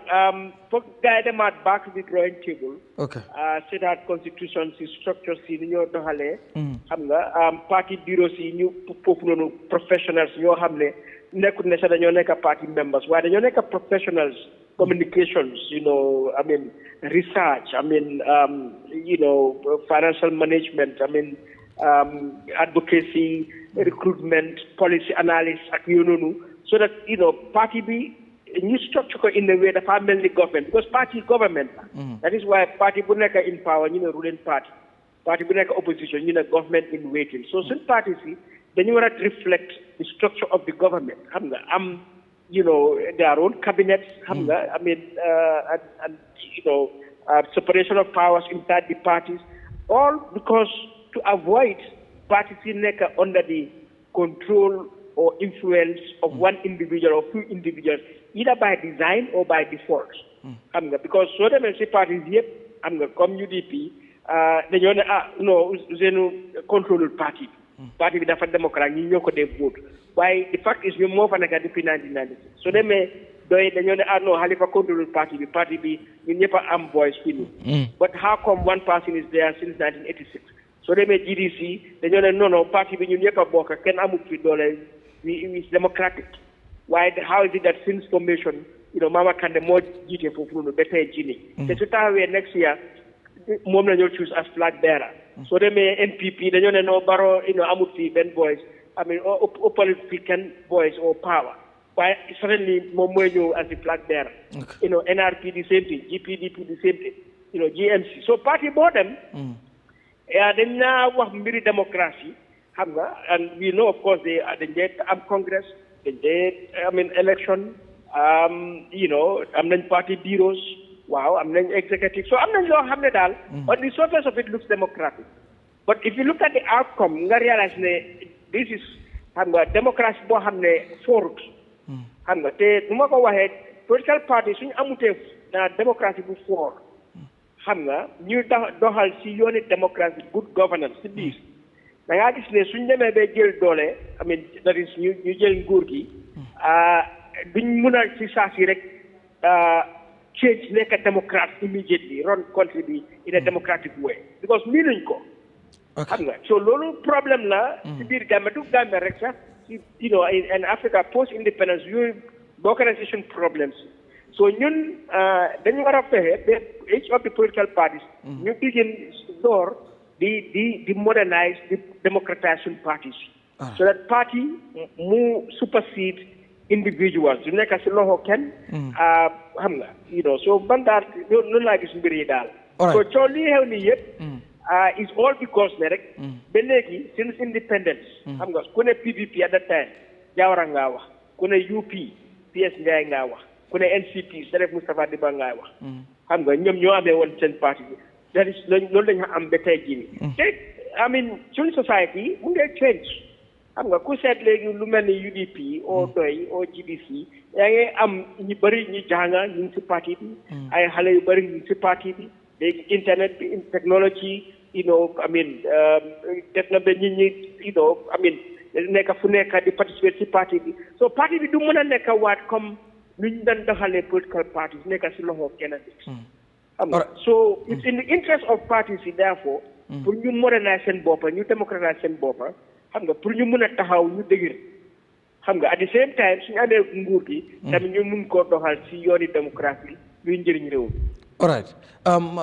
foog gars yi demaat back to the drawing table set out constitution si structure si ni ñoo doxalee xam nga party bureaus yi ñu foofu noonu professionals ñoo xam ne nekkul ne sax dañoo nekk party members waaye dañoo nekk professionals communications I mean research I mean financial management I mean advocacy recruitment policy analysis ak yooyu noonu so that party bi ñu structure ko in a way dafa mel ni government because party government that is why party bu nekk in power ñu ne ruling party bu nekk opposition ñu ne government in waiting so suñ party si dañu war a reflect the structure of the government xam nga am their own cabinets xam nga I mean and separation of powers inside the parties all because to avoid parties in under the control or influence of one individual or few individuals, either by design or by default. Because so many parties yet, comme UDP, they no, control party. Party with the Democrat, you know, they vote. Why the fact is we more than a 1996. So they may no Halifa control party, the party be you never am voice with But how come one person is there since 1986? soo demee GDC dañoo ne non non parti bi ñun ñëpp a bokk kenn amul fi doole is democratic waaye how is it that since formation Mama Kandeh moo jiite foofu noonu ba tey jii nii te su taxawee next year moom la ñoo choose as flag bearer soo demee NPP dañoo ne no Barrow amul fi benn voice ëppal fi kenn voice or power waaye suddenly moom mooy ñëw as the flag bearer NRP the same thing GPDP the same thing GMC so parti boo dem dañ naa wax mbiri démocratie xam nga and we know of course dañ dee am congress dañ dee election am nañ party bureaus waaw am nañ executive so am nañ loo xam ne daal on the surface of it looks democratic but if you look at the outcome nga realize ne this is xam nga démocratie boo xam ne forut xam nga te nu ma ko waxee political party suñu amutee démocratie bu fort xam nga ñuy doxal ci yooni démocratie good governance ci biir da ngaa gis ne suñ demee ba jël doole that is ñu jël nguur gi duñ mun a ci saa si rek change nekk démocrate immediately run country bi in a democratic way because mii nuñ ko xam nga so loolu problème la ci biir Gambia du Gambia rek sax ci in Africa post independence yooyu bokk na ci suñ problems so ñun dañu war a fexe ba each of the political parties ñu begin door di modernize di democratize suñ parties so that party mu supersede individuals du nekk si loxo kenn xam nga so man daal loolu laa gis mbir yi daal so coow lii xew nii yëpp is all because ne rek ba léegi since independence xam nga ku ne PDP at that time Jawara ngaa wax ku ne UP PS Ndiaye ngaa wax ku ne NCP Serif Moustapha Diba ngaa wax xam nga ñoom ñoo amee woon seen parti bi that is loolu lañu am ba tey jii nii te suñ society mu ngi change xam nga ku seet léegi lu mel ni UDP oo doy oo GDC yaa ngi am ñu bëri ñu jànga ñu ngi si parti bi ay xale yu bëri ñu ngi si parti bi léegi internet bi technology def na ba nit ñi nekk fu nekk di participer si parti bi so parti bi du mën a nekk waat comme nu ñu daan doxalee political parties nekk si loxo kenn bi xam nga so it's in the interest of parties yi therefore pour ñu moderniser seen boppa ñu démocratiser seen boppa xam nga pour ñu mën a taxaw ñu dëgër xam nga at the same time suñu amee nguur gi tamit ñu mun koo doxal si yooni démocratie luy njëriñ réew mi all right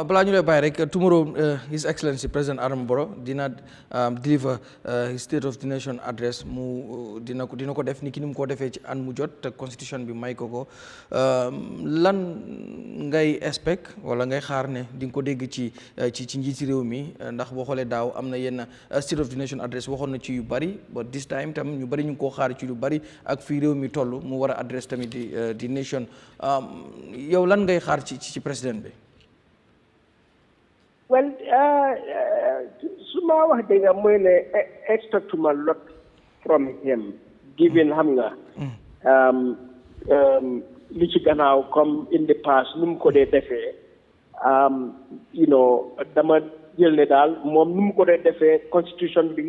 balaa ñu lay bàyyi rek tomorrow His Excellency President Adama Barrow dina deliver his State of the Nation address mu dina ko def ni ki ni mu ko defee ci an mu jot te constitution bi may ko lan ngay expect wala ngay xaar ne di nga ko dégg ci njiiti réew mi ndax boo xoolee daaw am na yenn State of the Nation address waxoon na ci yu bari but this time tam ñu bari ñu ngi koo xaar ci lu bari ak fii réew mi toll mu war a address tamit di nation yow lan ngay xaar ci président bi well su ma wax dëgg mooy ne expectuma lot from him given xam nga li ci gannaaw comme in the past nu mu ko dee defee dama jël ne daal moom nu mu ko dee defee constitution bi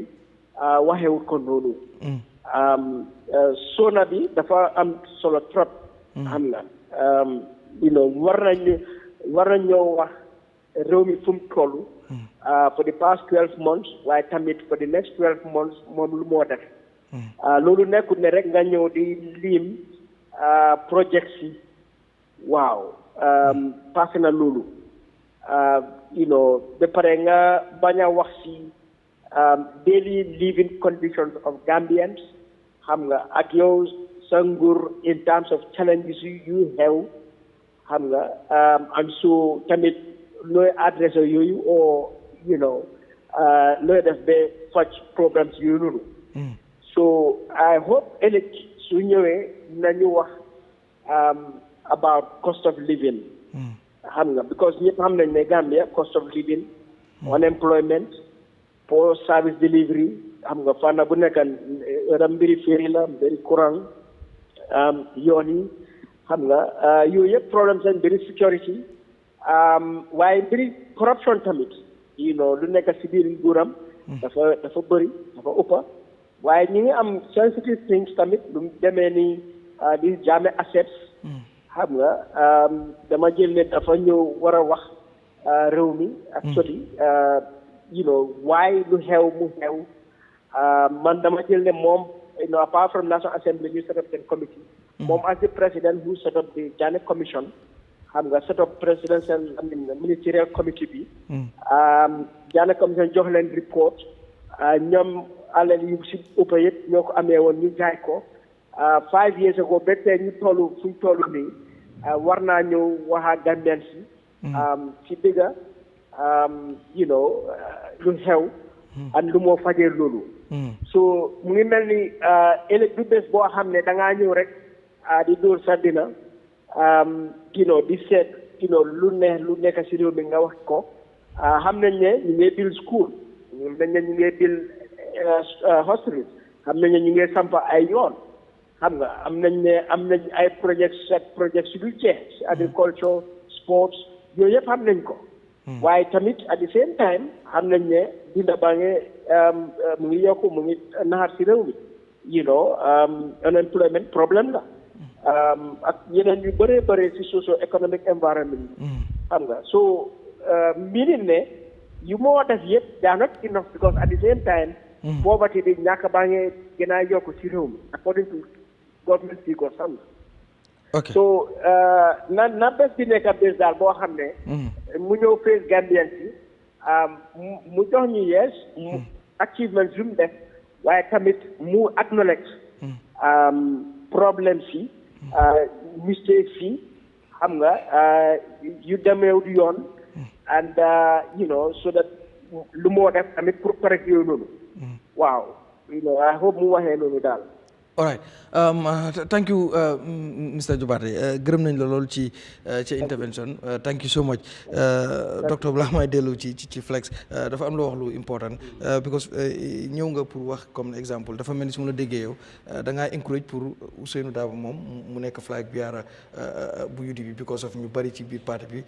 waxewut ko noonu sona bi dafa am solo trop xam nga war nañoo wax réew mi fu mu toll for the past 12 months waaye tamit for the next 12 months moom lu moo def loolu nekkul ne rek nga ñëw di lim project si waaw passé na loolu ba pare nga bañ a wax si daily living conditions of Gambians xam nga ak yow sa nguur in terms of challenges yu xew xam nga and so tamit looy adressé yooyu or looy def ba faj problems yooyu noonu so I hope ëllëg su ñëwee nañu wax about cost of living xam nga because ñëpp xam nañ ne Gambia cost of living unemployment poor service delivery xam nga fànn bu nekk mbiri féeri la mbiri courant yoon yi xam nga yooyu yëpp problème seen mbiri security waaye mbiri corruption tamit lu nekk si biir nguuram dafa bëri dafa ëppa waaye ñi ngi am sensitive things tamit lu demee ni di Jammeh assets xam nga dama jël ne dafa ñëw war a wax réew mi actually why lu xew mu xew man dama jël ne moom apart from National Assembly ñu set up seen committee moom as the president who set up the Jammeh Commission xam nga set up presidential ministerial committee bi Jammeh Commission jox leen report ñoom alal yu si ëpp yëpp ñoo ko amee woon ñu jaay ko 5 years ago ba tey ñu fuñ toll nii war naa ñëw wax ak Gambian si ci dëgga lu xew ak lu moo fajee loolu so mu ngi mel ni ëllëg du bés boo xam ne da ngaa ñëw rek di dóor sa dina di seet lu nekk si réew mi nga wax ko xam nañ ne ñu ngi build school xam nañ ne ñu ngi build hospitals xam nañ ne ñu ngi sampa ay yoon xam nga am nañ ay projets yu dul jeex si agriculture sports yooyu yëpp xam nañ ko waaye tamit at the same time xam nañ ne dina baa ngi mu ngi yokku mu ngi naxar si réew mi unemployment problème la ak yeneen yu bëree bëri si socio economic environment xam nga so meaning ne yu moo def yëpp they are not enough because at the same time poverty bi ñàkk baa ngi gën a yokku si réew mi according to government figures xam nga so na bés bi nekk bés daal boo xam ne mu ñëw face Gambian si mu jox ñu yees achievements yu mu def waaye tamit mu acknowledge problème si mistake si xam nga yu demeewut yoon and so that lu moo def tamit pour correct yooyu noonu waaw I hope mu waxee noonu daal. all right thank you Mr Jobaate gërëm nañ la lool ci intervention thank you so much docteur balaa may dellu ci flex dafa am loo wax lu important because ñëw nga pour wax comme exemple dafa mel ni su ma la déggee yow da ngaa encourage pour Ousainou Darboe moom mu nekk flag bearer bu UDP because of ñu bari ci biir parti bi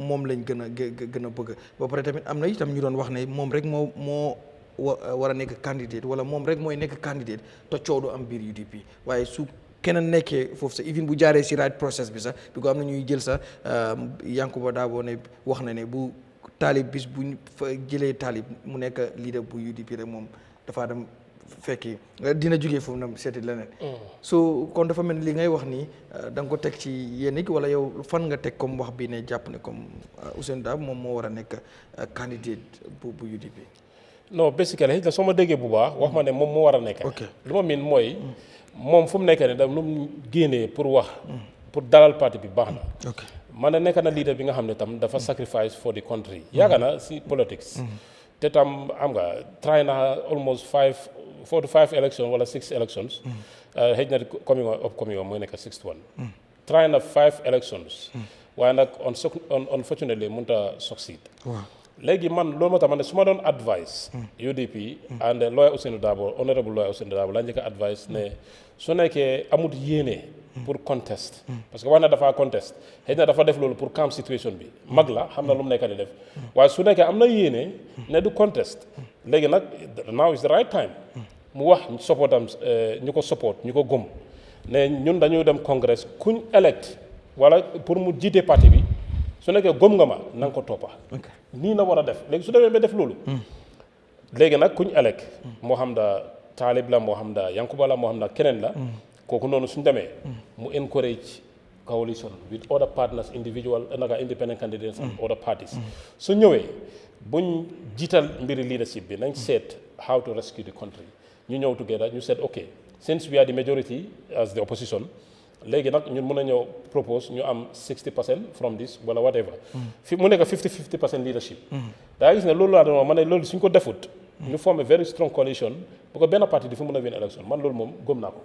moom lañ gën a bëgg ba pare tamit am na itam ñu doon wax ne moom rek moo war a nekk candidate wala moom rek mooy nekk candidate te coow du am biir UDP waaye su keneen nekkee foofu sax even bu jaaree si right process bi sax bi ko am na ñuy jël sax Yankuba Darboe ne wax na ne bu taalib bis bu fa jëlee taalib mu nekk leader bu UDP rek moom dafa dem fekki dina jógee foofu na seeti leneen so kon dafa mel ni li ngay wax nii da nga ko teg ci yéen wala yow fan nga teg comme wax bi ne jàpp ne comme Ousainou Darboe moom moo war a nekk candidate bu UDP non basically soo ma déggee bu baax wax ma ne moom moo war a nekk lu ma miin mooy moom fu mu nekk ne da lu mu génnee pour wax pour dalal parti bi baax na man ne nekk na leader bi nga xam ne tam dafa sacrifice for the country yàgg na si politics te tam am nga try na almost 4 to 5 elections wala 6 elections xëj na upcoming mooy nekk 6th one try na 5 elections waaye nag unfortunately mënut a succeed léegi man loolu moo tax ma ne su ma doon advice UDP and lawyer Ousainou Darboe honorable lawyer Ousainou Darboe laa njëkk a advice ne su nekkee amut yéene pour contest parce que wax na dafa contest xëy na dafa def loolu pour calm situation bi mag la xam na lu mu nekk di def waaye su nekkee am na yéene ne du contest léegi nag now is the right time mu wax supportam ñu ko support ñu ko gëm ne ñun dañuy dem congress kuñ elect wala pour mu jiite parti bi su nekkee gëm nga ma na nga ko toppa nii la war a def léegi su demee ba def loolu léegi nag kuñ elect moo xam da taalib la moo xam da Yankuba la moo xam da keneen la kooku noonu suñ demee mu encourage coalition with other partners individual naka independent candidates and other parties su ñëwee buñ jiital mbiri leadership bi nañ seet how to rescue the country ñu ñëw together ñu seet ok since we are the majority as the opposition léegi nag ñun mën a ñëw propose ñu am 60% from this wala whatever fi mu nekk 50% leadership daa gis ne loolu laa doon ma ne loolu suñ ko defut ñu form a very strong coalition bu ko benn parti di fi mën a win election man loolu moom gëm naa ko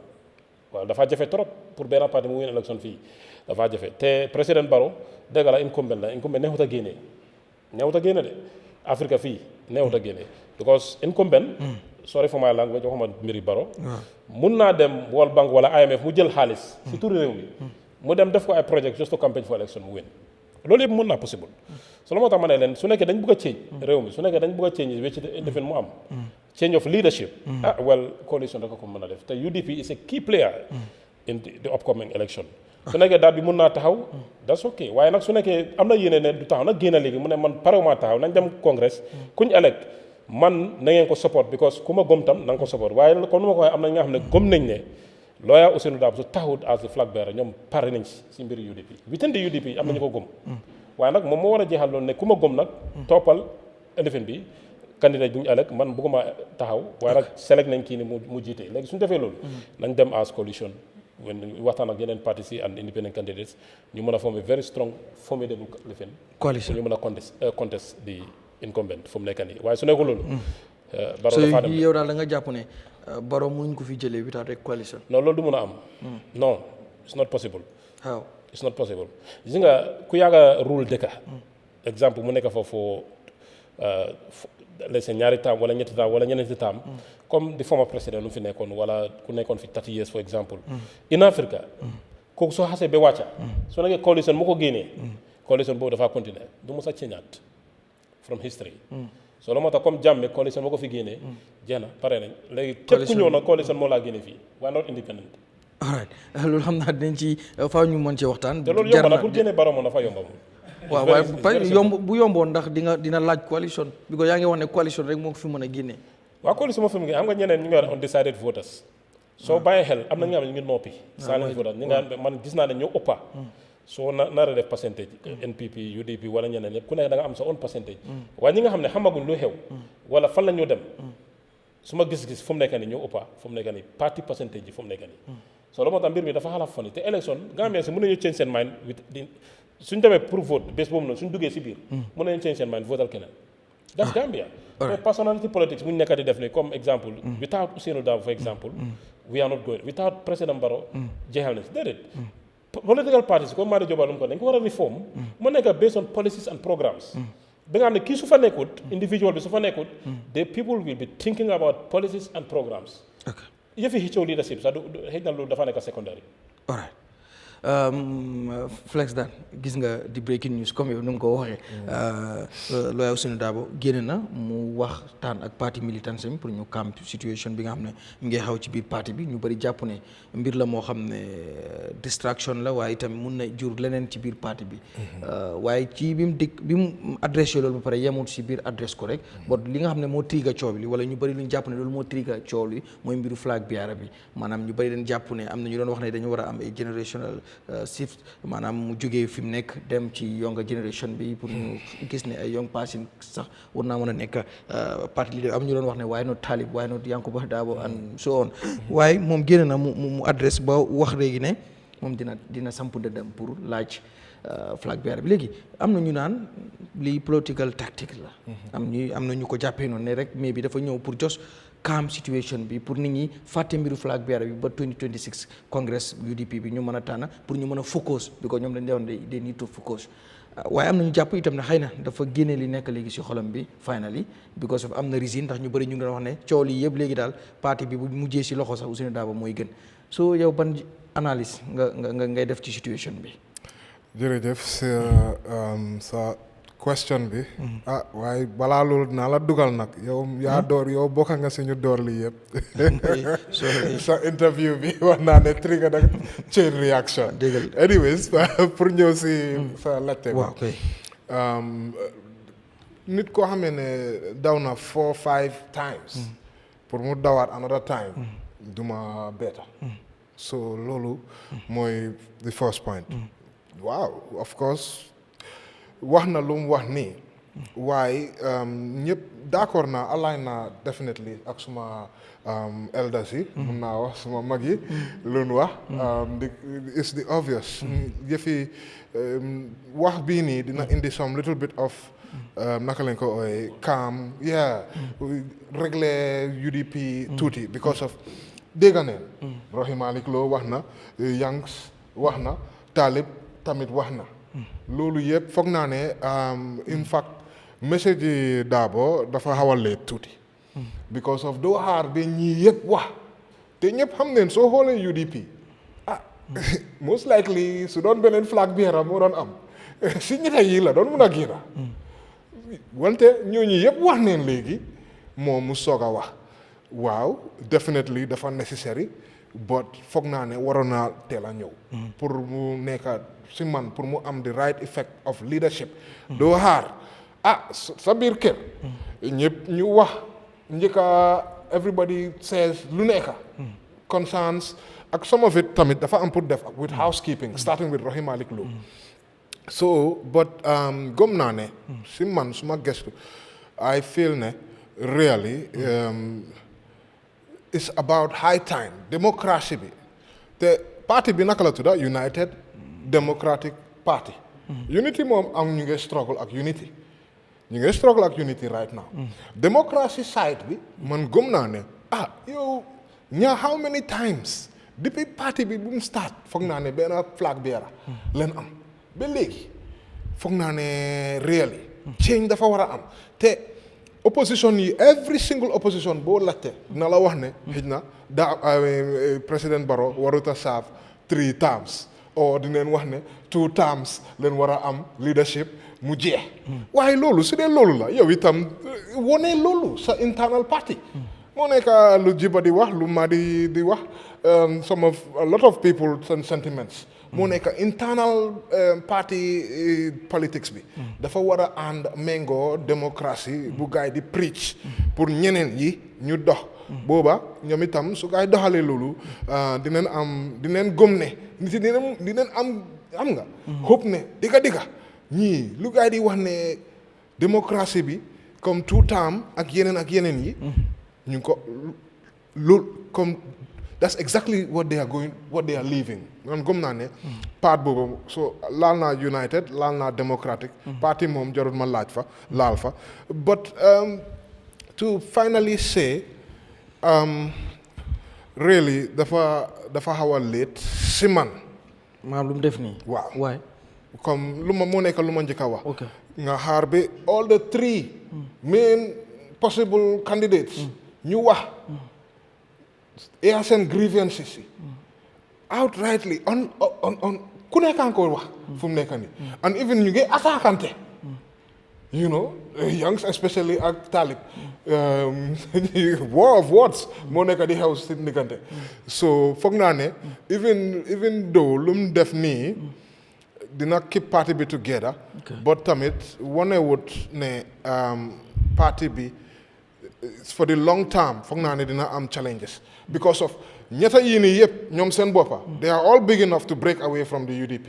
waaw dafa jafe trop pour benn parti mu win election fii dafa jafe te président Barrow dëgg la incumbent neexut a génne de Afrique fii neexut a génne because incumbent sorry for my language waxuma mbiri Barrow mun naa dem World Bank wala IMF mu jël xaalis si turu réew mi mu dem def ko ay project just to campaign for election mu win loolu yëpp mun naa possible so la moo tax ma ne leen su nekkee dañ bëgg a change réew mi su nekkee dañ bëgg a change wecc defin mu am change of leadership well coalition rek ko mën a def te UDP is a key player in the upcoming election su nekkee date bi mun naa taxaw that's okay waaye nag su nekkee am na yéene ne du taxaw nag génn léegi mu ne man parewuma taxaw nañ dem congrès kuñ elect man na ngeen ko support because ku ma gëm tam na nga ko support waaye comme ni ma ko waxee am na ñi nga xam ne gëm nañ ne lawyer Ousainou Darboe su taxawut as the flag bearer ñoom pare nañ si mbiri UDP within the UDP am na ñu ko gëm waaye nag moom moo war a jeexal loolu ne ku ma gëm nag toppal élection bi candidat bu ñu elect man bëgguma taxaw waaye nag select nañ kii ni mu jiite léegi suñu defee loolu nañ dem as coalition waxtaan ak yeneen partis yi and independent candidates ñu mën a former very strong formidable coalition ñu mën a contest di incumbent fu mu nekk nii waaye su nekkul loolu Barrow dafa dem yow daal da nga jàpp ne Barrow muñ ko fi jëlee without a coalition non loolu du mën a am non it's not possible how it's not possible gis nga ku yàgga rule dëkka exemple mu nekk foofu les ñaari taam wala ñetti taam wala ñeneenti taam comme di former président nu fi nekkoon wala ku nekkoon fi 30 years for example in Africa kooku soo xasee ba wàcca soo nekkee coalition mu ko génnee coalition boobu dafa continuer du mos a ceñaat from history so loolu moo tax comme Jammeh coalition moo ko fi génnee jeex na pare nañ léegi képp ku ñëw na coalition moo laa génne fii waaye not independent alright loolu xam naa dinañ ci faaw ñu mën ci waxtaan te loolu yomb na pour génne Barrow moom dafa yomba moom waaw waaye bu yomboon ndax dina laaj coalition bi ko yaa ngi wax ne coalition rek moo ko fi mën a génne waaw coalition moo fi mu ngi xam nga ñeneen ñu ngi wax undecided voters soo bàyyi xel am na ñi nga xam ne ñu ngi noppi silent voters ñi nga man gis naa ne ñoo ëppa soo nar a def percentage NPP UDP wala ñeneen yëpp ku nekk da nga am sa own percentage waaye ñi nga xam ne xamaguñ lu xew wala fan la ñu dem su ma gis-gis fu mu nekk nii ñoo ëppa fu mu nekk nii party percentage yi fu mu nekk nii soo loolu moo tax mbir mi dafa xalaat fani te élection Gambien si mën nañu change seen mind suñ demee pour vote bés boobu noonu suñ duggee si biir mën nañu change seen mind votal keneen that's Gambia so personality politics bu ñu nekk di def ni comme exemple without Ousainou Darboe for example we are not going without President Barrow jeexal na si déedéet political parties comme Madi Joba lu mu ko dañ ko war a reform mu nekk based on policies and programmes ba nga xam ne kii su fa nekkut individual bi su fa nekkut the people will be thinking about policies and programmes yëfi xëccoo leadership sax xëy na loolu dafa nekk secondary alright Flex daan gis nga di breaking news comme yow ni nga ko waxee lawyer Ousainou Darboe génn na mu waxtaan ak parti militant sami pour ñu calm situation bi nga xam ne mu ngi xaw ci biir parti bi ñu bëri jàpp ne mbir la moo xam ne distraction la waaye itam mun na jur leneen ci biir parti bi waaye ci bi mu adressé loolu ba pare yemul si biir adresse ko rek bon li nga xam ne moo triga coow li wala ñu bëri lu ñu jàpp ne loolu moo triga coow li mooy mbiru flag bearer bi maanaam ñu bëri leen jàpp ne am na ñu doon wax ne dañu war a am ay generational shift maanaam mu jógee fi mu nekk dem ci younger generation bi pour ñu gis ne ay young person sax war naa mën a nekk parti leader am ñu doon wax ne why not Talib why not Yankuba Darboe and so on waaye moom génn na mu adresse ba wax léegi ne moom dina samp dëddam pour laaj flag bearer bi léegi am na ñu naan lii political tactique la am na ñu ko jàppee noonu ne rek mais bi dafa ñëw pour just calm situation bi pour nit ñi fàtte mbiru flag bearer bi ba 2026 congress UDP bi ñu mën a tànn pour ñu mën a focus because ñoom dañ doon they need to focus waaye am na ñu jàpp itam ne xëy na dafa génne li nekk léegi si xolam bi finally because of am na reason ndax ñu bëri ñu ngi doon wax ne coow lii yëpp léegi daal parti bi bu mujjee si loxo sax Ousainou Darboe mooy gën so yow ban analyse nga ngay def ci situation bi. jërëjëf sa question bi waaye balaa loolu dinaa la dugal nag yow yaa door yow bokka nga suñu door li yëpp sa interview bi wax naa ne trigger nag chain reaction anyways pour ñëw si sa laajte bi waaw kay nit koo xamee ne daw na 4-5 times pour mu dawaat another time duma beeta so loolu mooy the first point waaw of course wax na lu mu wax nii waaye ñëpp d'accord naa align naa definitely ak suma elders yi mun naa wax suma mag yi lu nu wax it's the obvious yëfi wax bii nii dina indi some little bit of naka lañ ko ooyee calm régler UDP tuuti because of dégg neen Rohey Malick Lowe wax na Yanks wax na Talib tamit wax na loolu yëpp foog naa ne in fact message yi Darboe dafa xaw a leet tuuti because of doo xaar ba ñii yëpp wax te ñëpp xam neen soo xoolee UDP most likely su doon beneen flag bearer moo doon am si ñetta yi la doon mun a génn wante ñooñu yëpp wax neen léegi moom mu soog a wax waaw definitely dafa necessary but foog naa ne waroon naa teel a ñëw pour mu nekk si man pour mu am the right effect of leadership doo xaar sa biir kër ñëpp ñu wax njëkka everybody says lu nekka concerns ak some of it tamit dafa am pour def with housekeeping starting with Rohey Malick Lowe so but gëm naa ne si man suma gestu I feel ne really it's about high time democracy bi te parti bi naka la tudda United Democratic Party unity moom am ñu ngi struggle ak unity right now democracy side bi man gëm naa ne yow how many times depuis parti bi bu mu start foog naa ne benn flag bearer leen am ba léegi foog naa ne really change dafa war a am te opposition yi every single opposition boo laajte dina la wax ne xëj na président Barrow warut a serve 3 terms or dineen wax ne 2 terms leen war a am leadership mu jeex waaye loolu su dee loolu la yow itam wone loolu sa internal party moo nekk lu Jiba di wax lu Madi di wax a lot of people sentiments moo nekk internal party politics bi dafa war a ànd méngoo démocratie bu gaay di preach pour ñeneen yi ñu dox booba ñoom itam su gaay doxalee loolu dineen gëm ne nit yi dineen am nga hope ne digga ñii lu gaay di wax ne démocratie bi comme tout temps ak yeneen yi ñu ko loolu comme that's exactly what they are living man gëm naa ne part boobu so laal naa United laal naa Democratic parti moom jarul ma laal fa but to finally say really dafa xaw a late si man maam lu mu def nii waaw waay comme moo nekk lu ma njëkk a wax nga xaar bi all the 3 main possible candidates ñu wax seen grievances yi outrightly on ku nekkaan ko wax fu mu nekk nii and even ñu ngi attaquante you know youngs especially ak Talib war of words moo nekk di xew si diggante so foog naa ne even though lu mu def nii dina keep party bi together but tamit wonewut ne party bi for the long term foog naa ne dina am challenges because of ñetta yii nii yëpp ñoom seen boppa they are all big enough to break away from the UDP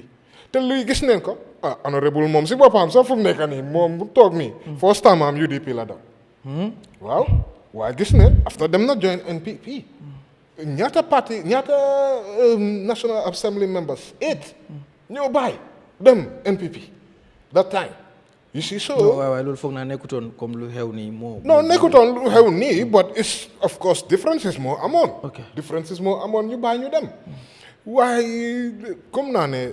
te luy gis neen ko honorable moom si boppam sax fu mu nekk nii moom bu toog nii first time am UDP la daw waaw waaye gis neen after dem na join NPP ñaata parti ñaata National Assembly members 8 ñoo bàyyi dem NPP that time you see so waaw loolu foog naa nekkutoon comme lu xew nii moo non nekkutoon lu xew nii but it's of course differences moo amoon ñu bàyyi ñu dem waaye comme naa ne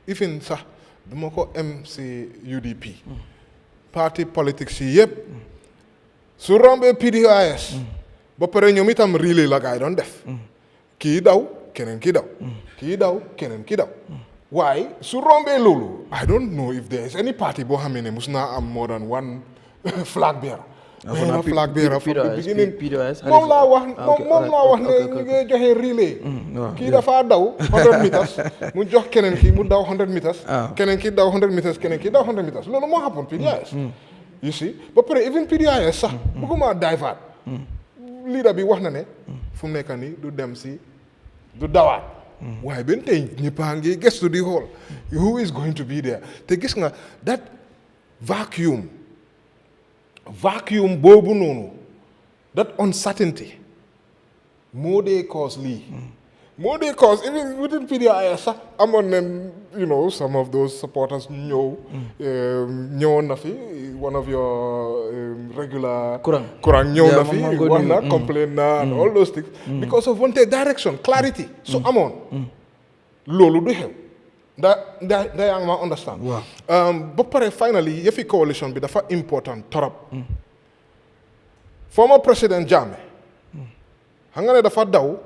even sax duma ko am si UDP parti politics yi yëpp su rombee PDOIS ba pare ñoom itam relay la gaay doon def kii daw keneen kii daw kii daw keneen kii daw waaye su rombee loolu I don't know if there is any party boo xam ne mus naa am more than one flag bearer flag bearer from the beginning moom laa wax ne ñu ngi joxe relay kii dafa daw 100 meters mu jox keneen ki mu daw 100 meters keneen ki daw 100 meters keneen ki daw 100 meters loolu moo happen PDOIS you see ba pare even PDOIS sax bëgguma divert leader bi wax na ne fu mu nekk nii du dem si du dawaat waaye benn tey ñëppaa ngi gëstu di xool who is going to be there te gis nga that vacuum boobu noonu that uncertainty moo dee cause lii moo dee cause even within PDOIS sax amoon nañ some of those supporters ñëwoon na fi one of your regular Kurang ñëw na fi wax na complain na and all those things because of one direction clarity su amoon loolu du xew da yaa ngi ma understand ba pare finally yëfi coalition bi dafa important torop former president Jammeh xam nga ne dafa daw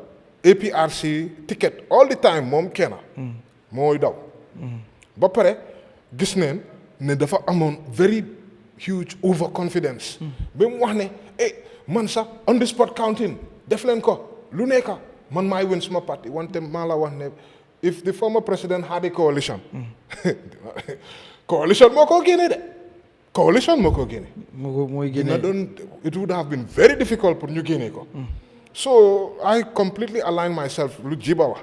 APRC ticket all the time moom kenn mooy daw ba pare gis neen ne dafa amoon very huge overconfidence ba mu wax ne man sax on the spot counting def leen ko lu nekk man maay win suma parti wante maa la wax ne if the former president had a coalition coalition moo ko génne de coalition moo ko génne mooy génne it would have been very difficult pour ñu génne ko so I completely align myself lu Jiba wax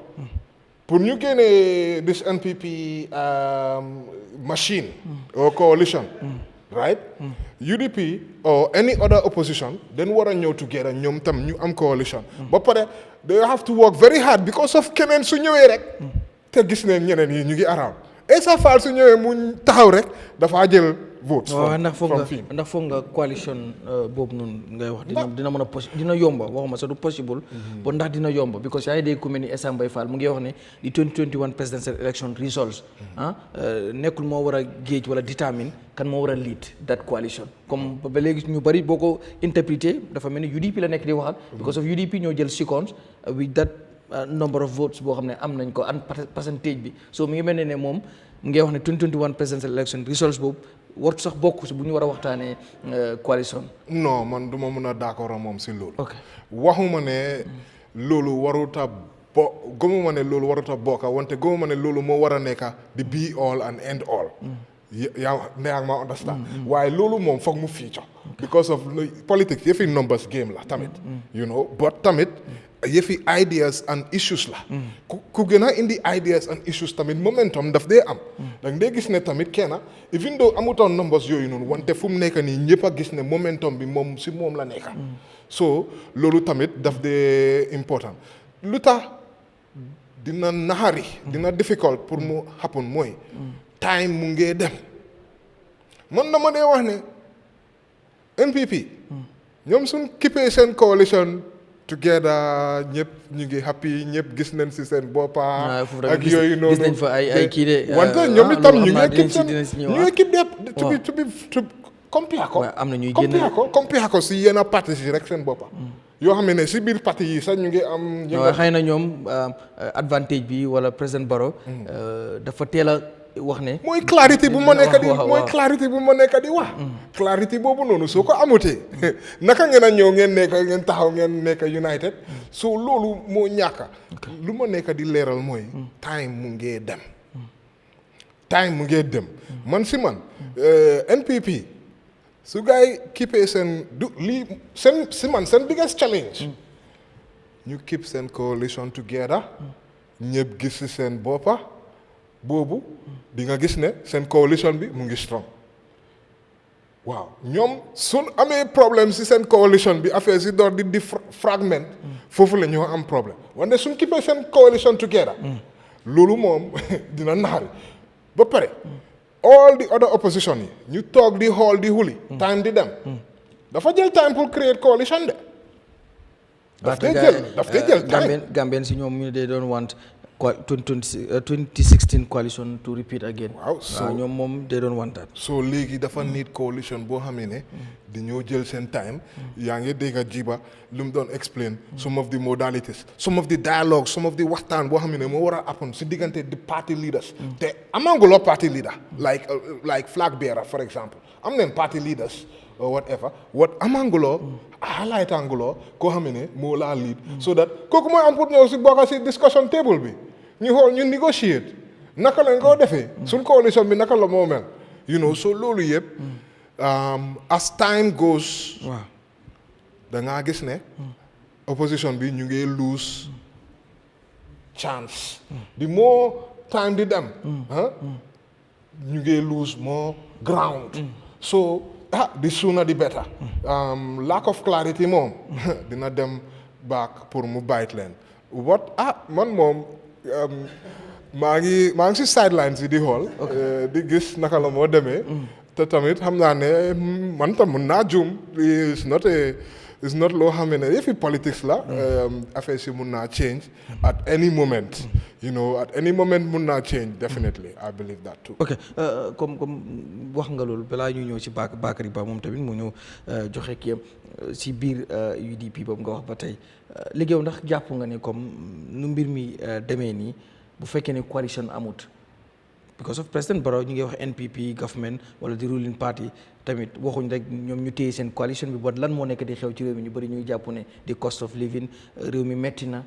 pour ñu génne this NPP machine or coalition right UDP or any other opposition then war a ñëw together ñoom tam ñu am coalition ba pare they have to work very hard because of keneen su ñëwee rek te gis neen ñeneen yi ñu ngi around Essa Faal su ñëwee mu taxaw rek dafa jël votes ndax foog nga coalition boobu noonu ngay wax dina mën a dina yomba waxuma sax du possible bon ndax dina yomba because yaa ngi dégg ku mel ni Essa Mbaye Fall mu ngi wax ne di 2021 presidential election results nekkul moo war a gauge wala determine kan moo war a lead that coalition comme ba léegi ñu bari boo ko interprété dafa mel ni UDP la nekk di waxal because of UDP ñoo jël seconds with that number of votes boo xam ne am nañ ko an percentage bi so mi ngi mel ne moom mu ngi wax ne 2021 presidential election results boobu wartu sax bokk si bu ñu war a waxtaanee coalition. non man du ma mën a d'accord moom si loolu. waxuma ne loolu waruta gëmuma ne loolu waruta bokka wante gëmuma ne loolu moo war a nekka di be all and end all. yaa neex ma understand. waaye loolu moom foog mu feature. because of politics yëfi numbers game la tamit. you know but tamit. yëfi ideas and issues la ku gën a indi ideas and issues tamit momentum daf dee am danga dee gis ne tamit kenn even though amutoon numbers yooyu noonu wante fu mu nekk nii ñëpp a gis ne momentum bi moom si moom la nekka so loolu tamit daf dee important lu tax dina naxari dina difficult pour mu happen mooy time mu ngee dem man dama dee wax ne NPP ñoom suñ kippee seen coalition together ñëpp ñu ngi happy ñëpp gis nañ si seen boppa ak yooyu noonu gis nañ fa ay kii de wante ñoom itam ñu ngi keep to be compare ko am na ñuy génn compare ko si yenn parti yi rek seen boppa yoo xam ne si biir parti yi sax ñu ngi am xëy na ñoom advantage bi wala président Barrow dafa teel a wax ne mooy clarité bu ma nekk di mooy clarité bu ma nekk di wax clarité boobu noonu soo ko amutee naka ngeen a ñëw ngeen taxaw ngeen nekk united so loolu moo ñàkka lu ma nekk di leeral mooy time mu ngee dem man si man NPP su gars yi keepee seen du lii seen si man seen biggest challenge ñu keep seen coalition together ñëpp gis si seen boppa boobu di nga gis ne seen coalition bi mu ngi strong waaw ñoom suñ amee problème si seen coalition bi affaire si door di fragment foofu la ñoo am problème wante suñ kippee seen coalition together loolu moom dina naxari ba pare all the other opposition yi ñu toog di xool di huli time di dem dafa jël time pour créer coalition de daf koy jël time Gambien si ñoom ñu dee doon want 2016 coalition to repeat again. waaw so ñoom moom they don't want that. so léegi dafa need coalition boo xam ne dañoo jël seen time yaa ngi dégg Jiba lu mu doon explain some of the modalities some of the dialogue some of the waxtaan boo xam ne moo war a happen si diggante the party leaders te amanguloo party leader like flag bearer for example am neen party leaders or whatever what amanguloo highlight anguloo koo xam ne moo laa lead so that kooku mooy am pour ñëw si bokk si discussion table bi ñu xool ñu negotiate naka lañ koo defee suñ coalition bi naka la moo mel you know so loolu yëpp as time goes da ngaa gis ne opposition bi ñu ngi lose chance the more time di dem ñu ngi lose more ground so the sooner the better lack of clarity moom dina dem back pour mu bite leen man moom maa ngi si sidelines yi di xool di gis naka la moo demee te tamit xam naa ne man tam mun naa juum it's not loo xam ne yëfi politics la affaire si mun naa change at any moment you know at any moment mun naa change definitely I believe that too. ok comme wax nga loolu balaa ñu ñëw si Bakary Ba moom tamit mu ñëw joxe kiyam si biir UDP boobu nga wax ba tey liggéeyu ndax jàpp nga ne comme nu mbir mi demee nii bu fekkee ne coalition amut because of President Barrow ñu ngi wax NPP government wala the ruling party tamit waxuñ rek ñoom ñu téye seen coalition bi bon lan moo nekk di xew ci réew mi ñu bëri ñuy jàpp ne di cost of living réew mi metti na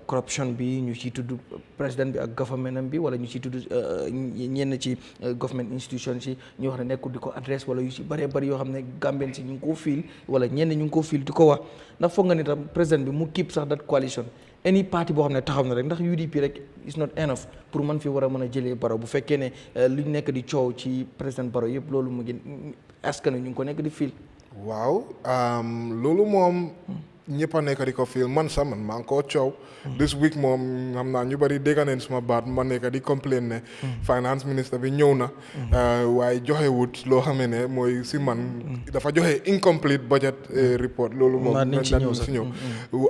corruption bi ñu ciy tudd président bi ak government bi wala ñu ciy tudd ñenn ci government institution si ñu wax ne nekkul di ko adresse wala yu ci bëree bëri yoo xam ne Gambien si ñu ngi koo fiil wala ñenn ñu ngi koo fiil di ko wax ndax foog nga ni tam président bi mu keep sax that coalition any party boo xam ne taxaw na rek ndax UDP rek is not enough pour man fi war a mën a jëlee Barrow bu fekkee ne luñ nekk di coow ci président Barrow yëpp loolu mu ngi askan ñu ngi ko nekk di fiil. waaw loolu moom ñëpp a nekk di ko fiil man sax man maa ngi koo coow. this week moom xam naa ñu bari dégg nañ suma baat ma nekk di complain ne. finance minister bi ñëw na. waaye joxewut loo xam ne mooy si man. dafa joxe incomplete budget report. loolu moom nañ si ñëw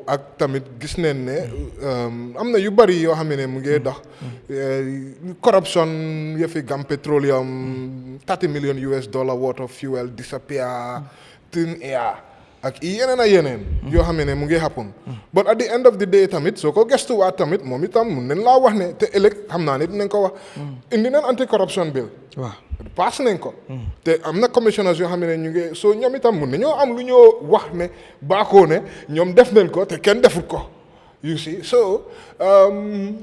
ak tamit gis nañ ne am na yu bari yoo xam ne mu ngi dox. corruption yëfi Gam Petroleum $30 million worth of fuel disappear thin air. ak yeneen yoo xam ne mu ngi happen but at the end of the day tamit soo ko gestuwaat tamit moom itam mun nañ laa wax ne te ëllëg xam naa ne dinañ ko wax indi nañ anti corruption bill waaw pass nañ ko te am na commissioners yoo xam ne ñu ngi soo ñoom itam mun nañoo am lu ñoo wax ne baakoo ne ñoom def nañ ko te kenn defut ko you see so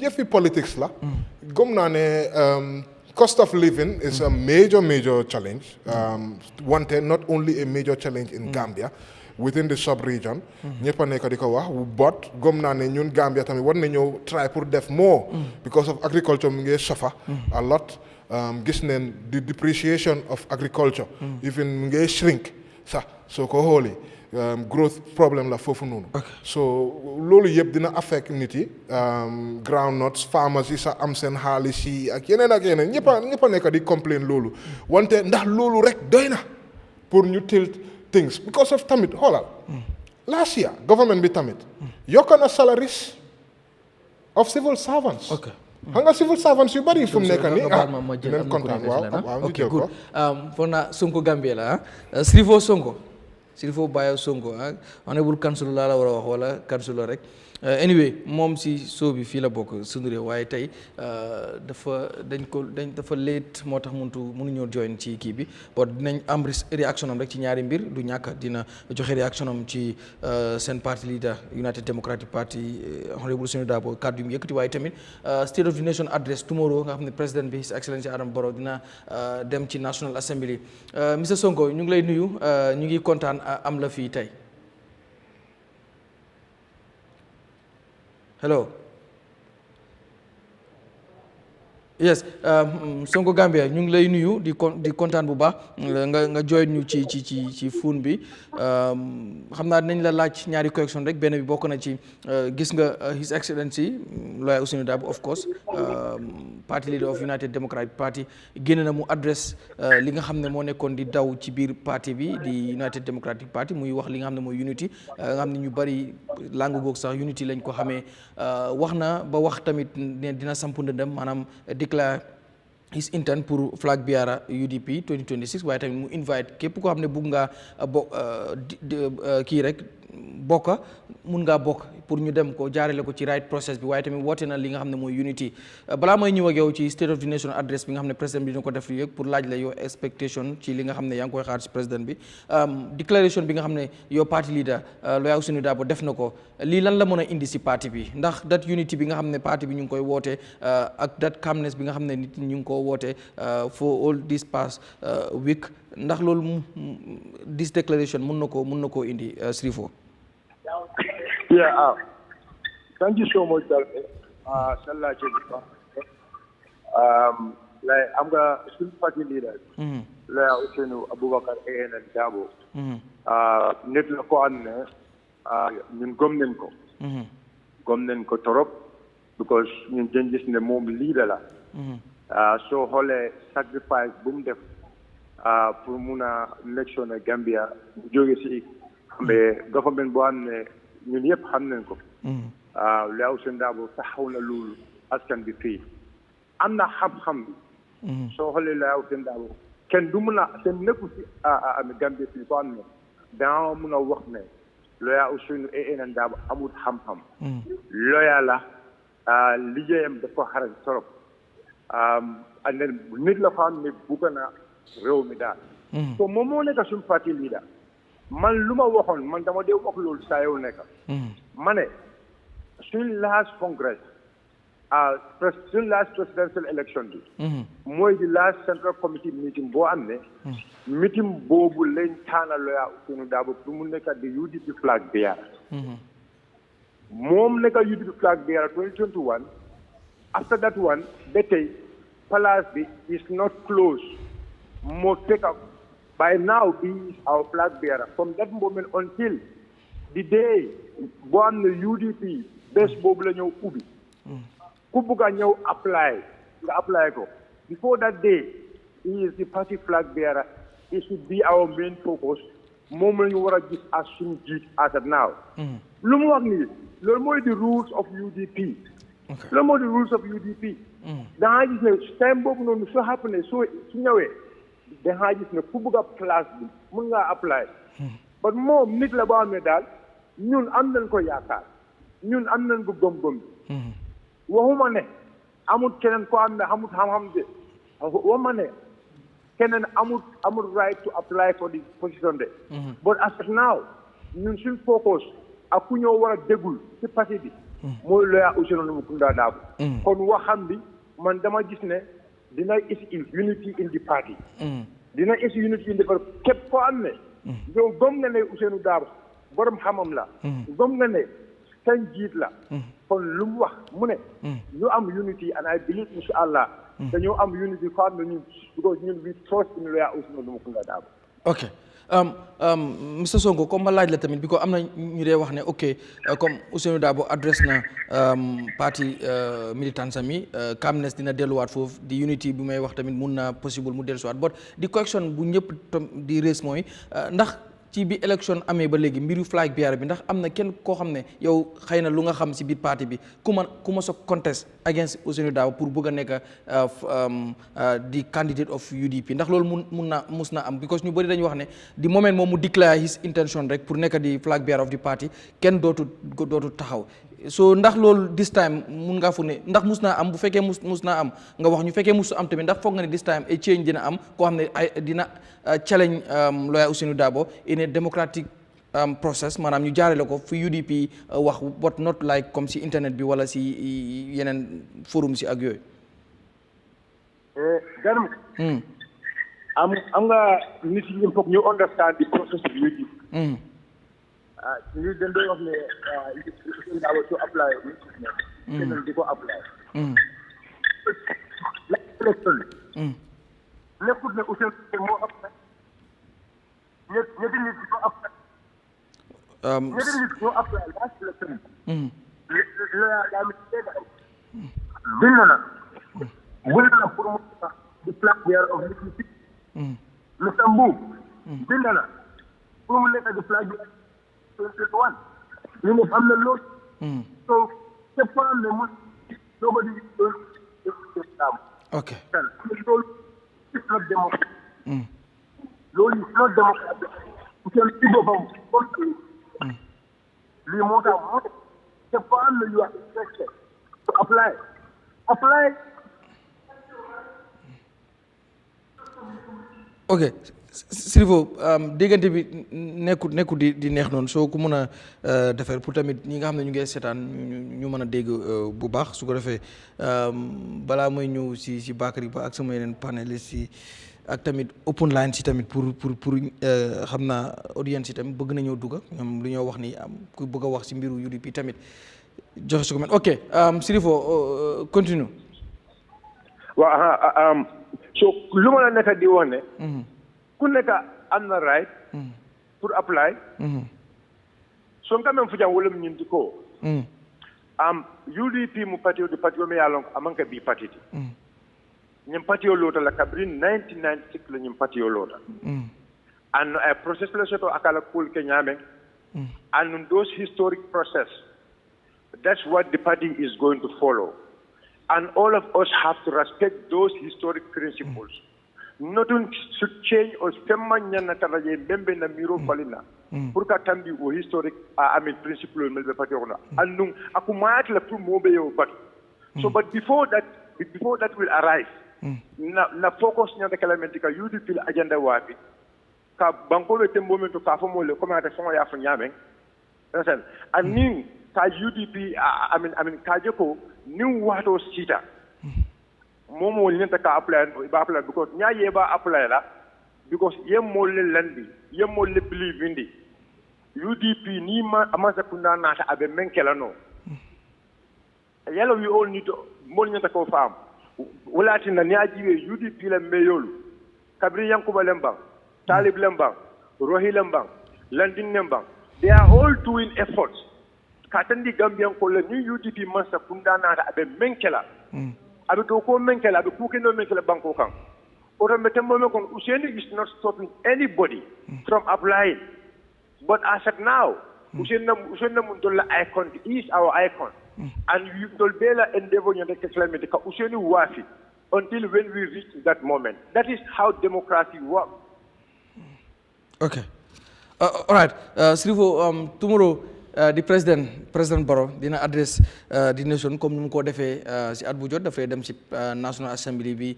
yëfi politics la gëm naa ne cost of living is a major challenge wante not only a major challenge in Gambia within the sub-region ñëpp a nekk di ko wax but gëm naa ne ñun Gambia tamit war nañoo try pour def more because of agriculture mu ngi suffer a lot gis neen the depreciation of agriculture even mu ngi shrink sax soo ko xoolee growth problem la foofu noonu so loolu yëpp dina affect nit yi groundnuts farmers yi sax am seen xaalis yi ak yeneen ñëpp a nekk di complain loolu wante ndax loolu rek doy na pour ñu tilt things because of tamit xoolal last year government bi tamit yokk na salaries of civil servants xam nga civil servants yu bari fu mu nekk nii dinañ kontaan waaw ñu jël ko foog naa Sonko Gambie la Sirifo Sonko Sirifo Bayo Sonko honorable councilor laa la war a wax wala councilor rek anyway moom si soo bi fii la bokk Sunu Reew waaye tey dafa late moo tax mënuñoo join ci kii bi bon dinañ am réaction am rek ci ñaari mbir du ñàkk dina joxe réaction am ci seen parti leader United Democratic Party honorable Sunu Dabo kàddu yu mu yëkkati waaye tamit State of the Nation address tomorrow nga xam ne président bi His Excellency Adama Barrow dina dem ci National Assembly monsieur Sonko ñu ngi lay nuyu ñu ngi kontaan am la fii tey. Hello. Yes, Sonko Gambia ñu ngi lay nuyu di kontaan bu baax nga join ñu ci phone bi xam naa dinañ la laaj ñaari correction rek benn bi bokk na ci gis nga His Excellency Lawyer Ousainou Darboe of course party leader of United Democratic Party génn na mu adresse li nga xam ne moo nekkoon di daw ci biir parti bi di United Democratic Party muy wax li nga xam ne mooy unity nga xam ne ñu bari langue goog sax unity lañ ko xamee wax na ba wax tamit ne dina samp ndëndam maanaam declare his intent pour flag biara UDP 2026 waaye tamit mu invite képp koo xam ne bugg ngaa kii rek bokka mun ngaa bokk pour ñu dem ko jaarale ko ci right process bi waaye tamit woote na li nga xam ne mooy unity balaa may ñëw ak yow ci State of the Nation address bi nga xam ne président bi dina ko def yëg pour laaj la yow expectation ci li nga xam ne yaa ngi koy xaar ci président bi declaration bi nga xam ne yow party leader Lawyer Ousainou Darboe def na ko lii lan la mën a indi si parti bi ndax that unity bi nga xam ne parti bi ñu ngi koy woote ak that calmness bi nga xam ne nit ñu ngi ko woote for all this past week ndax loolu this declaration mun na koo indi Sirifo. Yeah, thank you so much, Dalme. Sallah Chedika. Like, I'm the student party leader. Lawyer Ousainou Abubakar and Darboe. Net la ko amne ñun gëm nañ ko. Gëm nañ ko torop because ñun dañ gis ne moom leader la. So xoolee sacrifice bu mu def pour mun a make sure ne Gambia jóge si mais government boo xam ne ñun yëpp xam nañ ko. Lawyer Ousainou Darboe taxaw na loolu askan bi fii am na xam-xam bi. soo xoolee Lawyer Ousainou Darboe kenn du mun a kenn nekku si Gambie fii boo xam ne danga mun a wax ne Lawyer Ousainou Darboe amul xam-xam. lawyer la liggéeyam dafa xarañ torop. nit la ko xam ne bugg na réew mi daal so moom moo nekk suñu parti leader man lu ma waxoon man dama dee wax loolu saa yoo nekk ma ne suñ last congress suñ last presidential election bi mooy di last central committee meeting boo am ne meeting boobu lañ taana Lawyer Ousainou Darboe pour mu nekk di UDP flag bearer moom nekk UDP flag bearer 2021 after that one ba tey palace bi is not closed moo take up by now he is our flag bearer from that moment until the day boo am ne UDP bés boobu la ñëw ubbi ku bugg a ñëw apply ko before that day he is the party flag bearer. It should be our main focus moom la ñu war a gis as suñu jiit as of now lu mu wax nii loolu mooy the rules of UDP loolu mooy the rules of UDP da nga gis ne time boobu noonu soo happen soo su ñëwee da nga gis ne ku bugg a place bi mun ngaa apply but moom nit la boo xam ne daal ñun am nañ ko yaakaar ñun am nañ ko gëm-gëm bi waxuma ne amul keneen ko am ne amul xam-xam de waxuma ne keneen amul right to apply for the position de but as of now ñun suñ focus ak ku ñoo war a dégul ci parti bi mooy Lawyer Ousainou Darboe kon waxam bi man dama gis ne dina is unity in the party dina is unity in the party képp ko am ne yow gëm nga ne Ousainou Darboe borom xamam la gëm nga ne seen jiit la kon lu mu wax mu ne ñu am unity and I believe insha Allah dañoo am unity ko am ne ñun because ñun we trust in Lawyer Ousainou Darboe. ok Mr Sonko comme ma laaj la tamit bi ko am na ñu dee wax ne ok comme Ousainou Darboe adresse na parti militant sami calmness dina delluwaat foofu di unity bi may wax tamit mun na possible mu dellusiwaat but di question bu ñëpp di raise mooy ndax ci bi élection amee ba léegi mbiru flag bearer bi ndax am na kenn koo xam ne yow xëy na lu nga xam si biir parti bi ku ma sa contest against Ousainou Darboe pour bëgg a nekk di candidate of UDP ndax loolu mus na am because ñu bëri dañu wax ne di moment moom mu declare his intention rek pour nekk di flag bearer of the party kenn dootu taxaw so ndax loolu this time mun ngaa foog ne ndax mus naa am bu fekkee mus naa am nga wax ñu fekkee musu am tamit ndax foog nga ne this time a change dina am koo xam ne dina challenge Lawyer Ousainou Darboe in a democratic process maanaam ñu jaarale ko fu UDP wax but not like comme si internet bi wala si yeneen forum si ak yooyu. Ganum am nga nit ñi foog ñu understand the process of UDP. Ñu dañ doon wax ne Ousainou Darboe to apply keneen di ko apply. La élection nekkul ne Ousainou moo apply ñetti nit di ko apply. ñetti nit ñoo apply last election. Lawyer Jammeh bind na pour mu di flag bearer of UDP. Mr Mbow bind na pour mu nekk di flag bearer 2021 ñu ne am na loolu so c'est pas le mot nobody ok loolu it's not democratic loolu is not democratic kenn ci boppam lii moo tax c'est pas le you are interested to apply ok Sirifo déggante bi nekku di neex noonu soo ko mën a defar pour tamit ñi nga xam ne ñu ngi seetaan ñu mën a dégg bu baax su ko defee balaa mooy ñëw si Bakary Ba ak sama yeneen panélistes yi ak tamit open line si tamit pour xam naa audience yi tamit bëgg nañoo dugg ñoom lu ñoo wax ni am ku bëgg a wax si mbiru UDP tamit joxe si ko mel ok Sirifo continue. waaw so lu ma la nekk di woon ne ku nekk am na right pour apply so nga même fu jam wala ñun di ko UDP mu patio di patio mi yalon amanka bi patiti ñim patio lota la kabrin 1996 la ñim patio lota and a process la soto akala kul ke ñame and those historic process that's what the party is going to follow and all of us have to respect those historic principles. Nothing should change or femanya na taraje bembe na miro falina. Purka tambi o historic principle melbe pationa. Anung akumat la pour mobe yo but. So but before that will arise. Na focus nya de kalametika UDP agenda wapi. ka banko be tembo men to ka fo mo le comme ata fon ya fo nyame understand and nin ka UDP I mean ka je ko nin wato sita momo nyenta ka apply ba apply because nya ye ba apply la because yem mo le landi yem mo le believe indi UDP ni ma amasa kunda nata abe menkela no yellow we all need to mo nyenta ko fam wala tin na nyaaji we UDP la meyolu kabri yankuba lembang talib lembang rohi lembang landing lembang they are all doing efforts katandi gambian ko le ni UDP masa kunda nata abe menkela abe to ko menkela abe kukendo menkela banko kan or metembo me kon Useni is not stopping anybody from applying but as at now Useni mundola icon is our icon and we will be endeavor to climate ka Useni wafi until when we reach that moment. That is how democracy works. Okay. All right. Sirifo, tomorrow the President Barrow dina address the nation comme nu ko defee si at bu jot dafay dem si National Assembly bi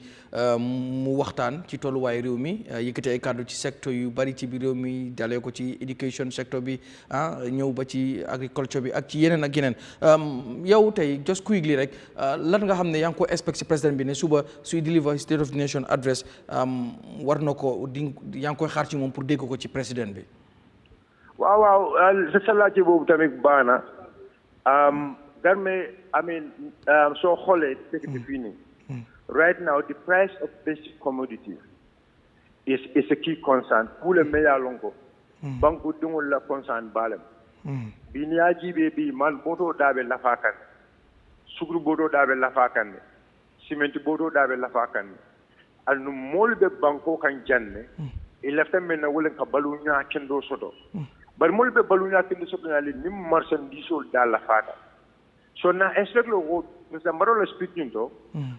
mu waxtaan ci tolluwaay réew mi yëkkati ay kàddu ci secteur yu bari ci biir réew mi dalee ko ci education sector bi ñëw ba ci agriculture bi ak ci yeneen ak yeneen yow tey just quickly rek lan nga xam ne yaa ngi ko expect si président bi ne suba suy deliver State of the Nation address war na ko yaa ngi koy xaar ci moom pour dégg ko ci président bi. Wow, sa laajte boobu tamit baax na Garme I mean soo xoolee dëkk bi fii nii right now the price of basic commodities is a key concern pour le meilleur longo banku dungul la concern balem bi ni ajibe bi man boto dabe lafakan sugru boto dabe lafakan cement boto dabe lafakan anu molbe banko kan janne ilafta men na wolen ka balunya kendo soto but molbe balunya kendo soto ali nim marchandise dal la fata so na expect lo Mr. Marola speaking to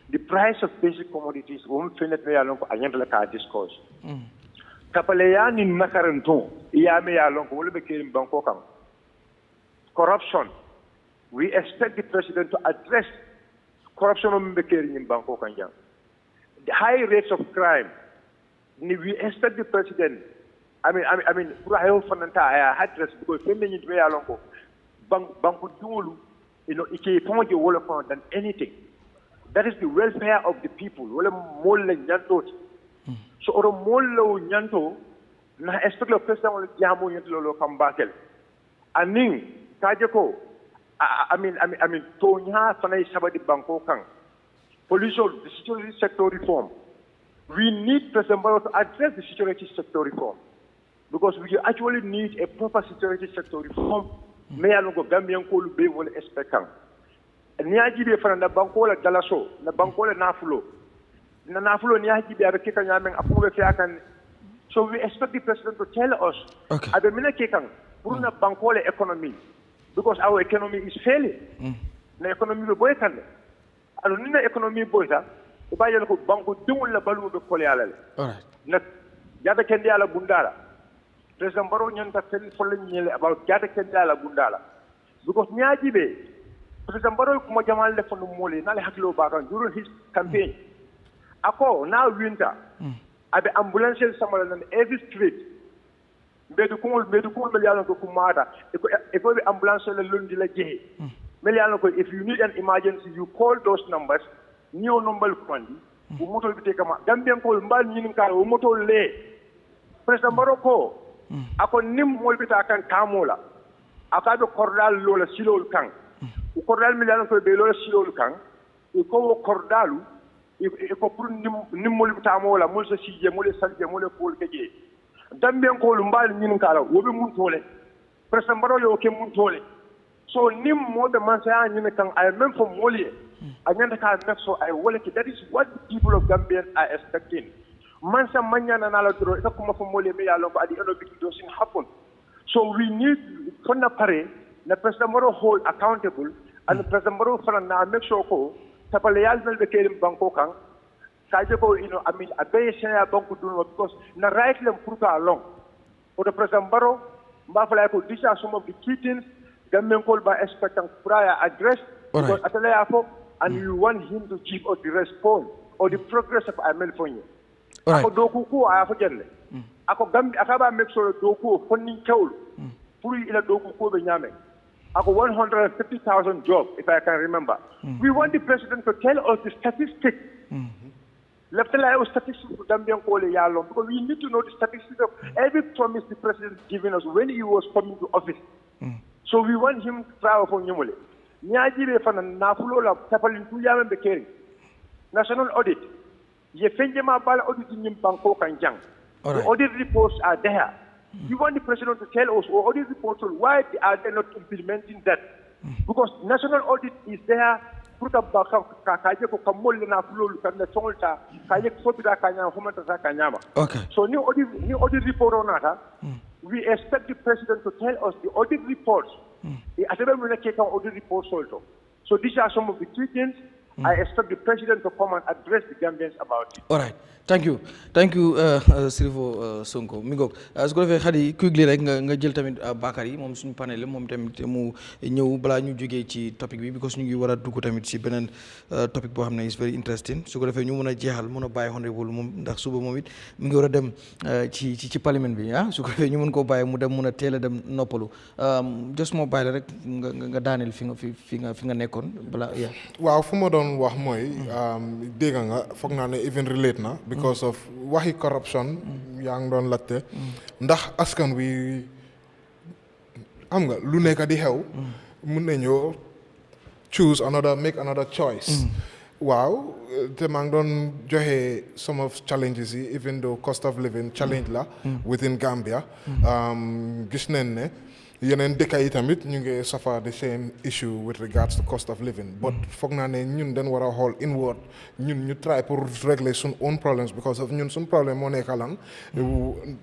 the price of basic commodities won't finish me along anyant la ka discourse kapale ya ni nakaranto ya me ya lon ko wolbe kerim banko kan corruption we expect the president to address corruption on be kerim in banko kan jang the high rates of crime we expect the president I mean pour ayo fananta address because femme ni be ya lon ko banko dulu you know it is more development than anything that is the welfare of the people wala mol la nyanto so oro mol lo nyanto na expect le president wala jamo nyanto lo kambakel aning kaje ko I mean to nya fanay sabadi banko kan police the security sector reform we need President Barrow to address the security sector reform because we actually need a proper security sector reform mais yàlla ko Gambian ko lu be wala expectant ni aji be fana na banko la dalaso na banko la nafulo ni aji be avec kan yamen apu be fiakan so we expect the president to tell us abe mina ke kan pour na banko la economy because our economy is failing na economy be boy kan alors ni na economy boy ta o ba yalla ko banko dumul la balu be ko yalla alright na jada ken yalla bundala President Barrow nyanta tel folle nyele about jada kendala gundala because nyaaji be President Barrow ko jamal le fonu mole na le haklo bakan during his campaign ako now winter abe ambulance samala nan every street bedu ko mel yalla ko kumada e ko be ambulance le lundi la jehe mel yalla ko if you need an emergency you call those numbers niyo number kwandi bu moto bi te kama Gambian ko mbal nyin ka o moto le President Barrow ko ako nim molbita kan kamola akabe kordal lola silol kan o kordal mi lan ko be lola silol kan e ko kordalu e ko pour nim molbita mola mol so sije mol salje mol pol keje damben ko lu mbal nyin kala wobe mun tole President Barrow yo ke mun tole so nim mo be man sa nyin kan ay même fo molie anyanda ka nexo ay wala ki that is what the people of Gambia are expecting man sa manyana na la dro ita kuma fo mole me ya lonko adi eno big dosin happen so we need fonna pare na President Barrow hold accountable and President Barrow fana na make sure ko tapale yal mel be kelim banko kan kaje ko I mean abe share banko duno because na right lem pour ka long for the President Barrow mba fala ko these are some of the key things Gambian call by expecting prior address because atale afo and you want him to give us the response or the progress of Amel for you. All right. ako gambi akaba make sure do ko fonni kewlu pour ila do ko be nyame ako 150,000 jobs if I can remember. We want the president to tell us the statistics. Left line statistics to Gambian call yalo because we need to know the statistics of every promise the president given us when he was coming to office. So we want him to try for Nyumole. Nyajire fana nafulo la tapalin tuyama bekeri. National audit. Ye fenjema bala audit nyim banko kanjang. The audit reports are there. We want the president to tell us or audit reports why are they not implementing that? Because national audit is there. Okay. So new audit report on that. We expect the president to tell us the audit reports. The audit reports also. So these are some of the key things. I expect the president to come and address the Gambians about it. All right. Thank you Sirifo Sonko mi ngoog su ko defee xadi quickly rek nga jël tamit Bakary moom suñu panel moom tamit mu ñëw balaa ñu jógee ci topic bi because ñu ngi war a dugg tamit ci beneen topic boo xam ne is very interesting su ko defee ñu mën a jeexal mën a bàyyi honorable moom ndax suba moom it mi ngi war a dem ci parlement bi su ko defee ñu mën koo bàyyi mu dem mën a teel a dem noppalu just moo bàyyi la rek nga daaneel fi nga nekkoon balaa waaw fu ma doon wax mooy dégg nga foog naa ne even relate na because of waxi corruption yaa ngi doon latte ndax askan wi am nga lu nekk di xew mun nañoo make another choice waaw te maa ngi doon joxe some of challenges yi even though cost of living challenge la within Gambia gis nañ ne yeneen dëkk yi tamit ñu ngi suffer the same issue with regards to cost of living but foog naa ne ñun dañ war a xool inward ñun ñu try pour régler suñ own problems because of ñun suñ problème moo nekk lan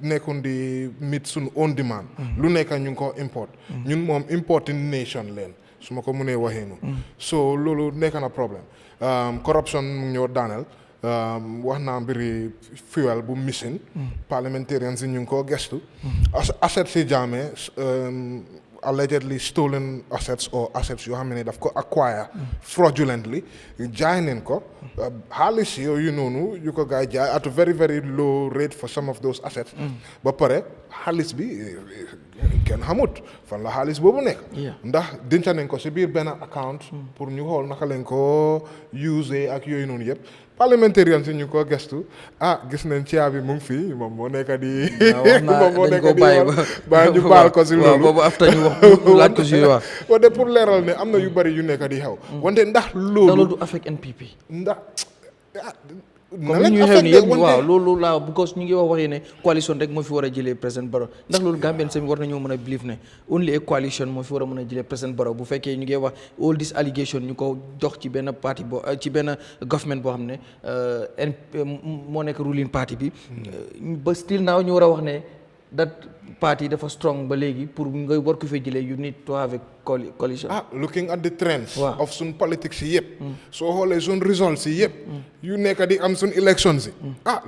nekkun di meet suñ own demand lu nekk ñu ngi ko import ñun moom importing nation leen su ma ko mënee waxee noonu so loolu nekk na problème corruption mu ngi ñoo daaneel wax naa mbiri fuel bu missing parliamentarians yi ñu ngi koo gestu assets yi Jammeh allegedly stolen assets or assets yoo xam ne daf ko acquire fraudulently jaay neen ko xaalis yooyu noonu yu ko gaay jaay at a very very low rate for some of those assets ba pare xaalis bi kenn xamut fan la xaalis boobu nekk ndax denca nañ ko si biir benn account pour ñu xool naka lañ ko use ak yooyu noonu yëpp parliamentarian si ñu ko gestu gis nañ caabi mu ngi fii moom moo nekk di moom moo nekk di bàyyi ñu baal ko si loolu boobu after ñu wax laaj ko si wax wante pour leeral ne am na yu bari yu nekk di xew wante ndax loolu du affect NPP ndax comme ñu xew ni yëpp waaw loolu laa because ñu ngi waxee ne coalition rek moo fi war a jëlee président Barrow ndax loolu Gambien sami war nañoo mën a believe ne only a coalition moo fi war a mën a jëlee président Barrow bu fekkee ñu ngi wax all this allegation ñu ko dox ci benn parti ci benn government boo xam ne moo nekk ruling party bi ba still now ñu war a wax ne that party dafa strong ba léegi pour nga war ko fee jëlee you need to have a coalition looking at the trends of sun politics yi yëpp soo xoolee sun results yi yëpp yu nekk di am sun elections yi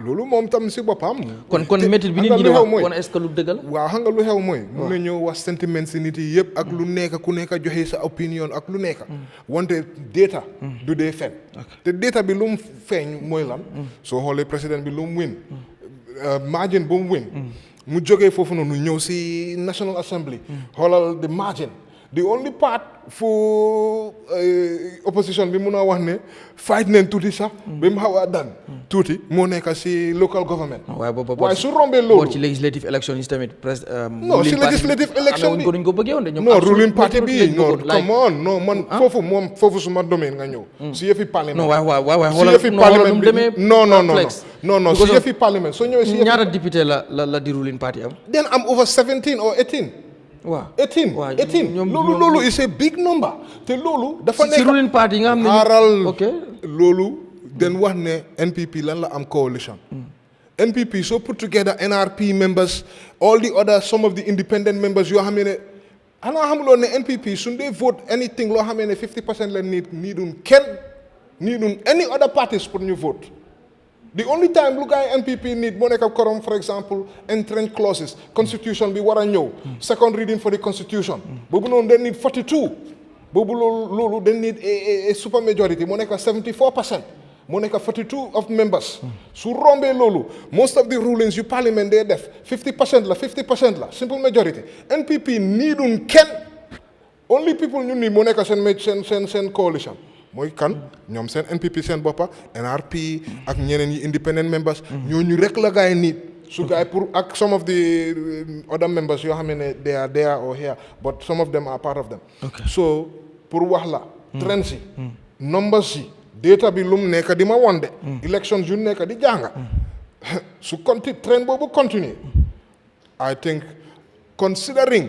loolu moom tam si boppam kon métit bi nit ñi di wax kon est-ce que lu dëgg la waaw xam nga lu xew mooy mun na ñëw wax sentiment si nit yi yëpp ak lu nekk ku nekk joxe sa opinion ak lu nekk wante data du dee fen te data bi lu mu feeñ mooy lan soo xoolee président bi lu mu win margin bu mu win mu jógee foofu noonu ñëw si National Assembly xoolal the margin the only part fu opposition bi mun a wax ne fight neen tuuti sax ba mu xaw a daan tuuti moo nekk si local government waaye su rombee loolu ci legislative election yi tamit non si legislative election bi duñ ko bëggee woon de non ruling party bi non come on non man foofu suma domaine nga ñëw si yëfi parlement si yëfi parlement bi non si yëfi parlement soo ñëwee si yëfi ñaata député la di ruling party am den am over 17 or 18 18 loolu is a big number te loolu dafa nekk ci ruling party yi nga xam ne xaaral loolu den wax ne NPP lan la am coalition NPP so put together NRP members all the other some of the independent members yoo xam ne xanaa xamuloon ne NPP suñ dee vote anything loo xam ne 50% la needun any other parties pour ñu vote the only time lu gaay NPP need moo nekk quorum for example entrenched clauses constitution bi war a ñëw second reading for the constitution boobu noonu they need 42 boobu loolu they need a super majority moo nekk 74% moo nekk 42 of members su rombee loolu most of the rulings yu parliament day def 50% la 50% la simple majority NPP needun kenn only people ñu nii moo nekk seen coalition mooy kan ñoom seen NPP seen boppa NRP ak ñeneen yi independent members ñooñu rek la gaay nit su gaay pour ak some of the other members yoo xam ne they are there or here but some of them are part of them so pour wax la trends yi numbers yi data bi lu mu nekk di ma wonde elections yu nekk di jànga su trend boobu continue I think considering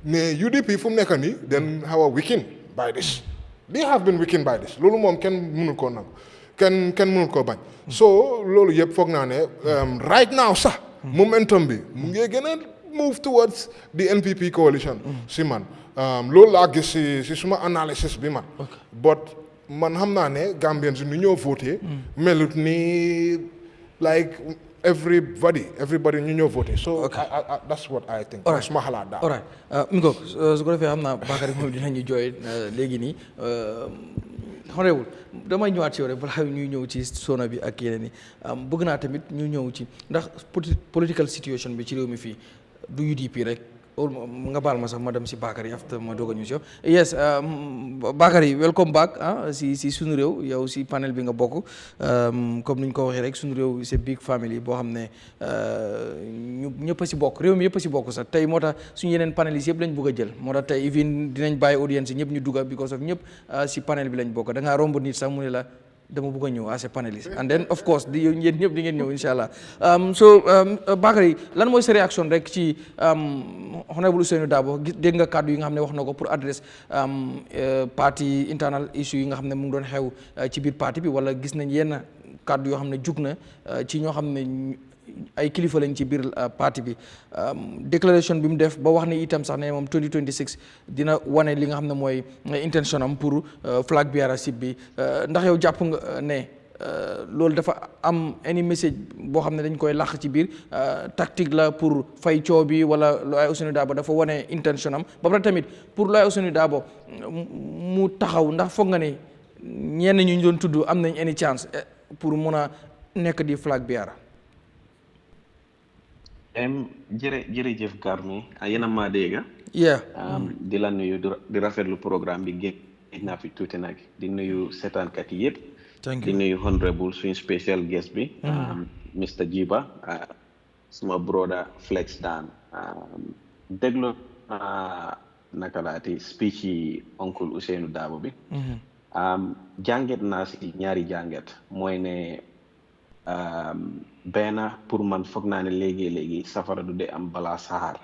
ne UDP fu mu nekk nii then how are weakened by this they have been weakened by this loolu moom kenn mënul koo nangu kenn mënul koo bañ so loolu yëpp foog naa ne right now sax momentum bi mu ngi gën a move towards the NPP coalition si man loolu laa gis si suma analysis bi man but man xam naa ne Gambians ni ñoo voté melut ni like everybody ñu ñoo voté so that's what I think suma xalaat daal alright mi ko su ko defee xam naa Bakary moom dinañu jooy léegi nii honorable damay ñëwaat ci yow rek balaa ñuy ñëw ci sona bi ak yeneen yi bëgg naa tamit ñu ñëw ci ndax political situation bi ci réew mi fii du UDP rek nga baal ma sax ma dem si Bakary after ma doog a ñu si yow yes Bakary welcome back si Sunu Reew yow si panel bi nga bokk comme ni ñu ko waxee rek Sunu Reew c'est big family boo xam ne ñu ñëpp a si bokk réew mi yëpp a si bokk sax tey moo tax suñu yeneen panélistes yëpp lañ bëgg a jël moo tax tey even dinañ bàyyi audience yi ñëpp ñu dugga because of ñëpp si panel bi lañ bokk da ngaa romb nit sax mu ne la dama bëgg a ñëw as a panelist and then of course di yéen ñëpp di ngeen ñëw insha allah so Bakary lan mooy sa réaction rek ci honorable Ousainou Darboe dégg nga kàddu yi nga xam ne wax na ko pour adresse parti internal issue yi nga xam ne mu ngi doon xew ci biir parti bi wala gis nañ yenn kàddu yoo xam ne jug na ci ñoo xam ne ay kilifa lañ ci biir parti bi déclaration bi mu def ba wax ne itam sax ne moom 2026 dina wane li nga xam ne mooy intention am pour flag bearership bi ndax yow jàpp nga ne loolu dafa am any message boo xam ne dañ koy làq ci biir tactique la pour fay coow bi wala Lawyer Ousainou Darboe dafa wane intention am ba pare tamit pour Lawyer Ousainou Darboe mu taxaw ndax foog nga ne ñenn ñu doon tudd am nañ any chance pour mun a nekk di flag bearer. jërëjëf Garmi yéen a maa dégg di la nuyu di rafetlu programme bi géej naa fi tuuti nag di nuyu seetaankat yi yëpp di nuyu honorable suñu special guest bi Mr Jiba suma broda Flex Dan déglu naka laati speech yi oncle Ousainou Darboe bi jànget naa si ñaari jànget mooy ne benn pour man foog naa ne léegi safara du dee am balaa saxaar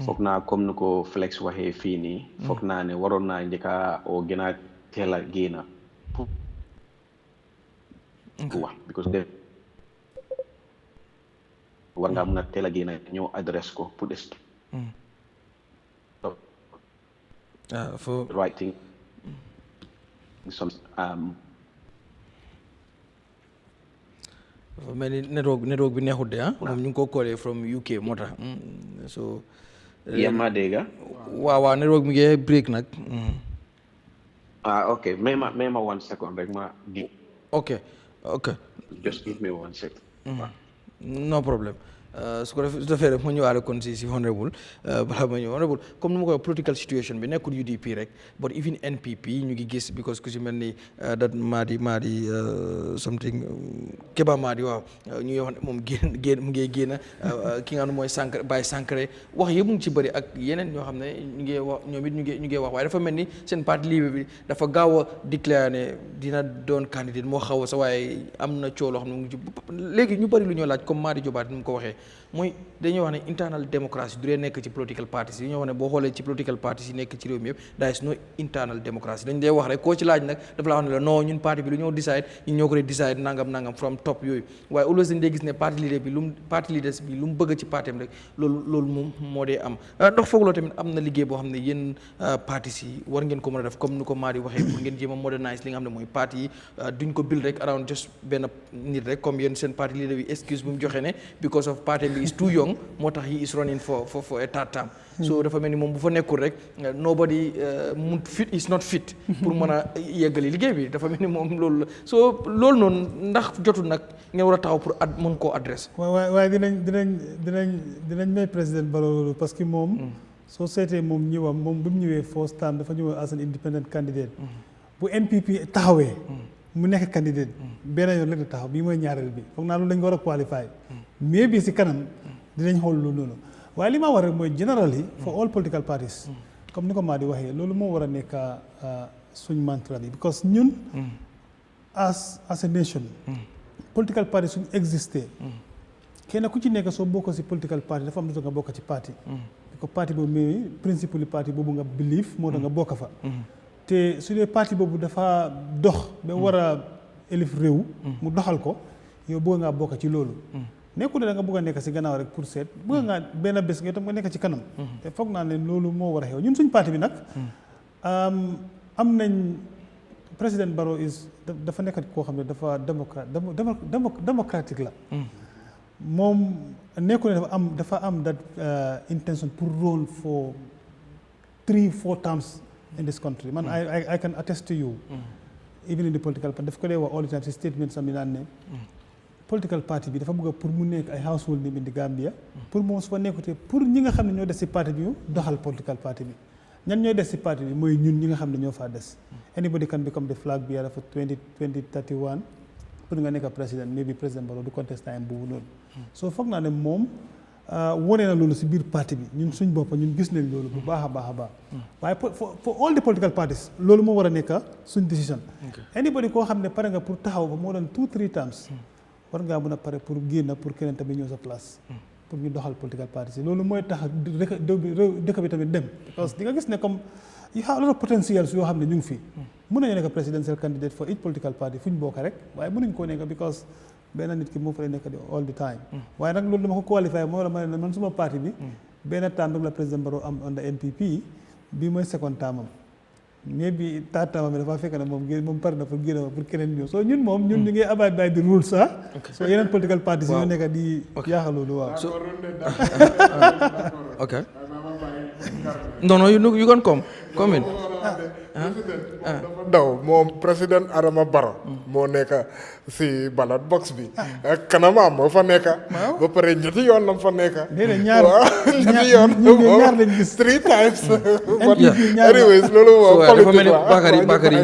foog naa comme ni ko Flex waxee fii nii foog naa ne waroon naa njëkka oo gën a teel a génna pour wax because de war ngaa mun a teel a génna ñëw adresse ko pour des writing some mel ni network bi neexut de moom ñu ngi ko callee from UK moo tax so ma dégga waaw network mi ngi break nag ok may ma 1 second rek ma ok just give me 1 second no problem su ko defee rek ma ñëwaale kon si honorable balaa ma ñëw honorable comme ni ma koy political situation bi nekkul UDP rek but even NPP ñu ngi gis because ku si mel ni dat Madi something Keba Madi waaw ñu ngi wax ne moom mu ngi génn ki nga xam ne mooy Baye Sankare wax yëpp mu ngi ci bëri ak yeneen ñoo xam ne ñu ngi wax ñoom it ñu ngi wax waaye dafa mel ni seen parti libre bi dafa gaaw a déclaré ne dina doon candidat moo xaw a sa waaye am na coow loo xam ne mu ngi ci léegi ñu bëri lu ñoo laaj comme Madi Jobaat ni mu ko waxee mooy dañuy wax ne internal démocratie du dee nekk ci political parties yi ñoo wax ne boo xoolee ci political parties yi nekk ci réew mi yëpp there is no internal démocratie dañ dee wax rek koo ci laaj nag dafa la wax ne la non ñun parti bi lu ñoo decide ñun ñoo ko dee decide nangam from top yooyu waaye always dañ dee gis ne parti leader bi lu mu bëgg ci parti rek loolu moom moo dee am ndax foog loo tamit am na liggéey boo xam ne yéen partis yi war ngeen ko mën a def comme ni ko Madi waxee pour ngeen jéem a modernize li nga xam ne mooy parti yi duñ ko build rek around just benn nit rek comme yéen seen parti leader bi excuse bu mu joxee ne because of party bi is too young moo tax he is running for a third term. So dafa mel ni moom bu fa nekkul rek nobody is not fit pour mën a yeggali liggéey bi dafa mel ni moom loolu la so loolu noonu ndax jotul nag ngeen war a taxaw pour mën koo adresse. waaye dinañ may président Barrow loolu parce que moom soo seetee moom ñëwam moom bu mu ñëwee first time dafa ñëw as an independent candidate bu NPP taxawee mu nekk candidate benn yoon la di taxaw bii mooy ñaareel bi foog naa loolu dañ ko war a qualifier mais bi si kanam dinañ xool loolu noonu waaye li ma war rek mooy generally for all political parties comme ni ko maa di waxee loolu moo war a nekk suñ mantra bi because ñun as a nation political party suñ existé kenn ku ci nekk soo bokk si political party dafa am lu tax nga bokk ci parti ko parti boobu mais principal parti boobu nga believe moo tax nga bokk fa te su dee parti boobu dafa dox ba war a élif réew mu doxal ko yow bëgg ngaa bokk ci loolu nekkul ne da nga bëgg a nekk si gannaaw rek pour seet bëgg ngaa benn bés nga tam nga nekk ci kanam te foog naa ne loolu moo war a xew ñun suñ parti bi nag am nañ président Barrow dafa nekk koo xam ne dafa démocratique la moom nekkul ne dafa am that intention pour run for 3-4 terms in this country man I can attest to you even in the political party daf ko dee wax all the time si statement sami naan ne political party bi dafa bëgg pour mu nekk ay household name in the Gambia pour moom su fa nekkutee pour ñi nga xam ne ñoo des si parti bi doxal political party bi ñan ñooy des si parti bi mooy ñun ñi nga xam ne ñoo faa des anybody can become the flag bearer for 2031 pour nga nekk président maybe président Barrow du contest time boobu noonu soo foog naa ne moom wone na loolu si biir parti bi ñun suñ bopp ñun gis nañ loolu bu baax a baax a baax waaye for all the political parties loolu moo war a nekk suñ décision anybody koo xam ne pare nga pour taxaw ba moo doon 2-3 times war ngaa mën a pare pour génn pour keneen tamit ñëw sa place pour ñu doxal political parties yi loolu mooy tax dëkk bi tamit dem parce que di nga gis ne comme you have a lot of potentials yoo xam ne ñu ngi fi mën nañu nekk presidential candidate for each political party fu ñu bokk rek waaye mënuñ koo nekk because benn nit ki moo fa nekk di all the time waaye nag loolu dama ko qualifié moo la ma ne man suma parti bi benn terme rek la président Barrow am under NPP bii mooy second terme am mais bi third terme am dafa fekk ne moom pare na pour génn pour keneen ñëw soo ñun moom ñun ñu ngi abide by the rules sax soo yeneen political parties yi ñoo nekk di yaaxal loolu waaw ok non you can come in daw moom président Adama Barrow moo nekk si ballot box bi kanamam moo fa nekk ba pare ñetti yoon lam fa nekk ñetti yoon ñaar lañ gis 3 times anyways loolu moom politique la Bakary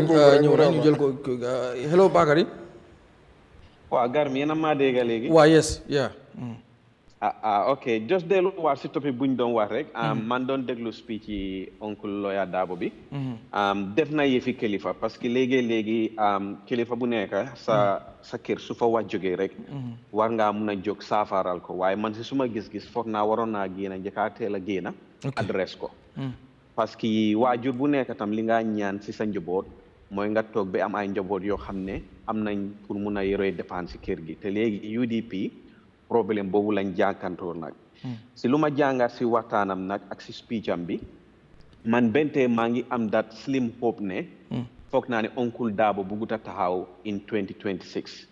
ñëw na ñu jël ko hello Bakary waaw Garmi yéen a maa dégg léegi waaw yes yeah ok just dellu waat si topic bu ñu doon wax rek man doon déglu speech yi oncle Lawyer Darboe bi def na yëfi kilifa parce que léegi kilifa bu nekk sa kër su fa wax jógee rek war ngaa mun a jóg saafaral ko waaye man si suma gis-gis foog naa waroon naa génn njëkkaa teel a génn adresse ko parce que waajur bu nekk tam li nga ñaan si sa njaboot mooy nga toog ba am ay njaboot yoo xam ne am nañ pour mun a yoree dépense si kër gi te léegi UDP problème boobu lañ jànkantoor nag si lu ma jàngat si waxtaanam nag ak si speech am bi man bente maa ngi am that slim hope ne foog naa ne oncle Darboe buggut a taxaw in 2026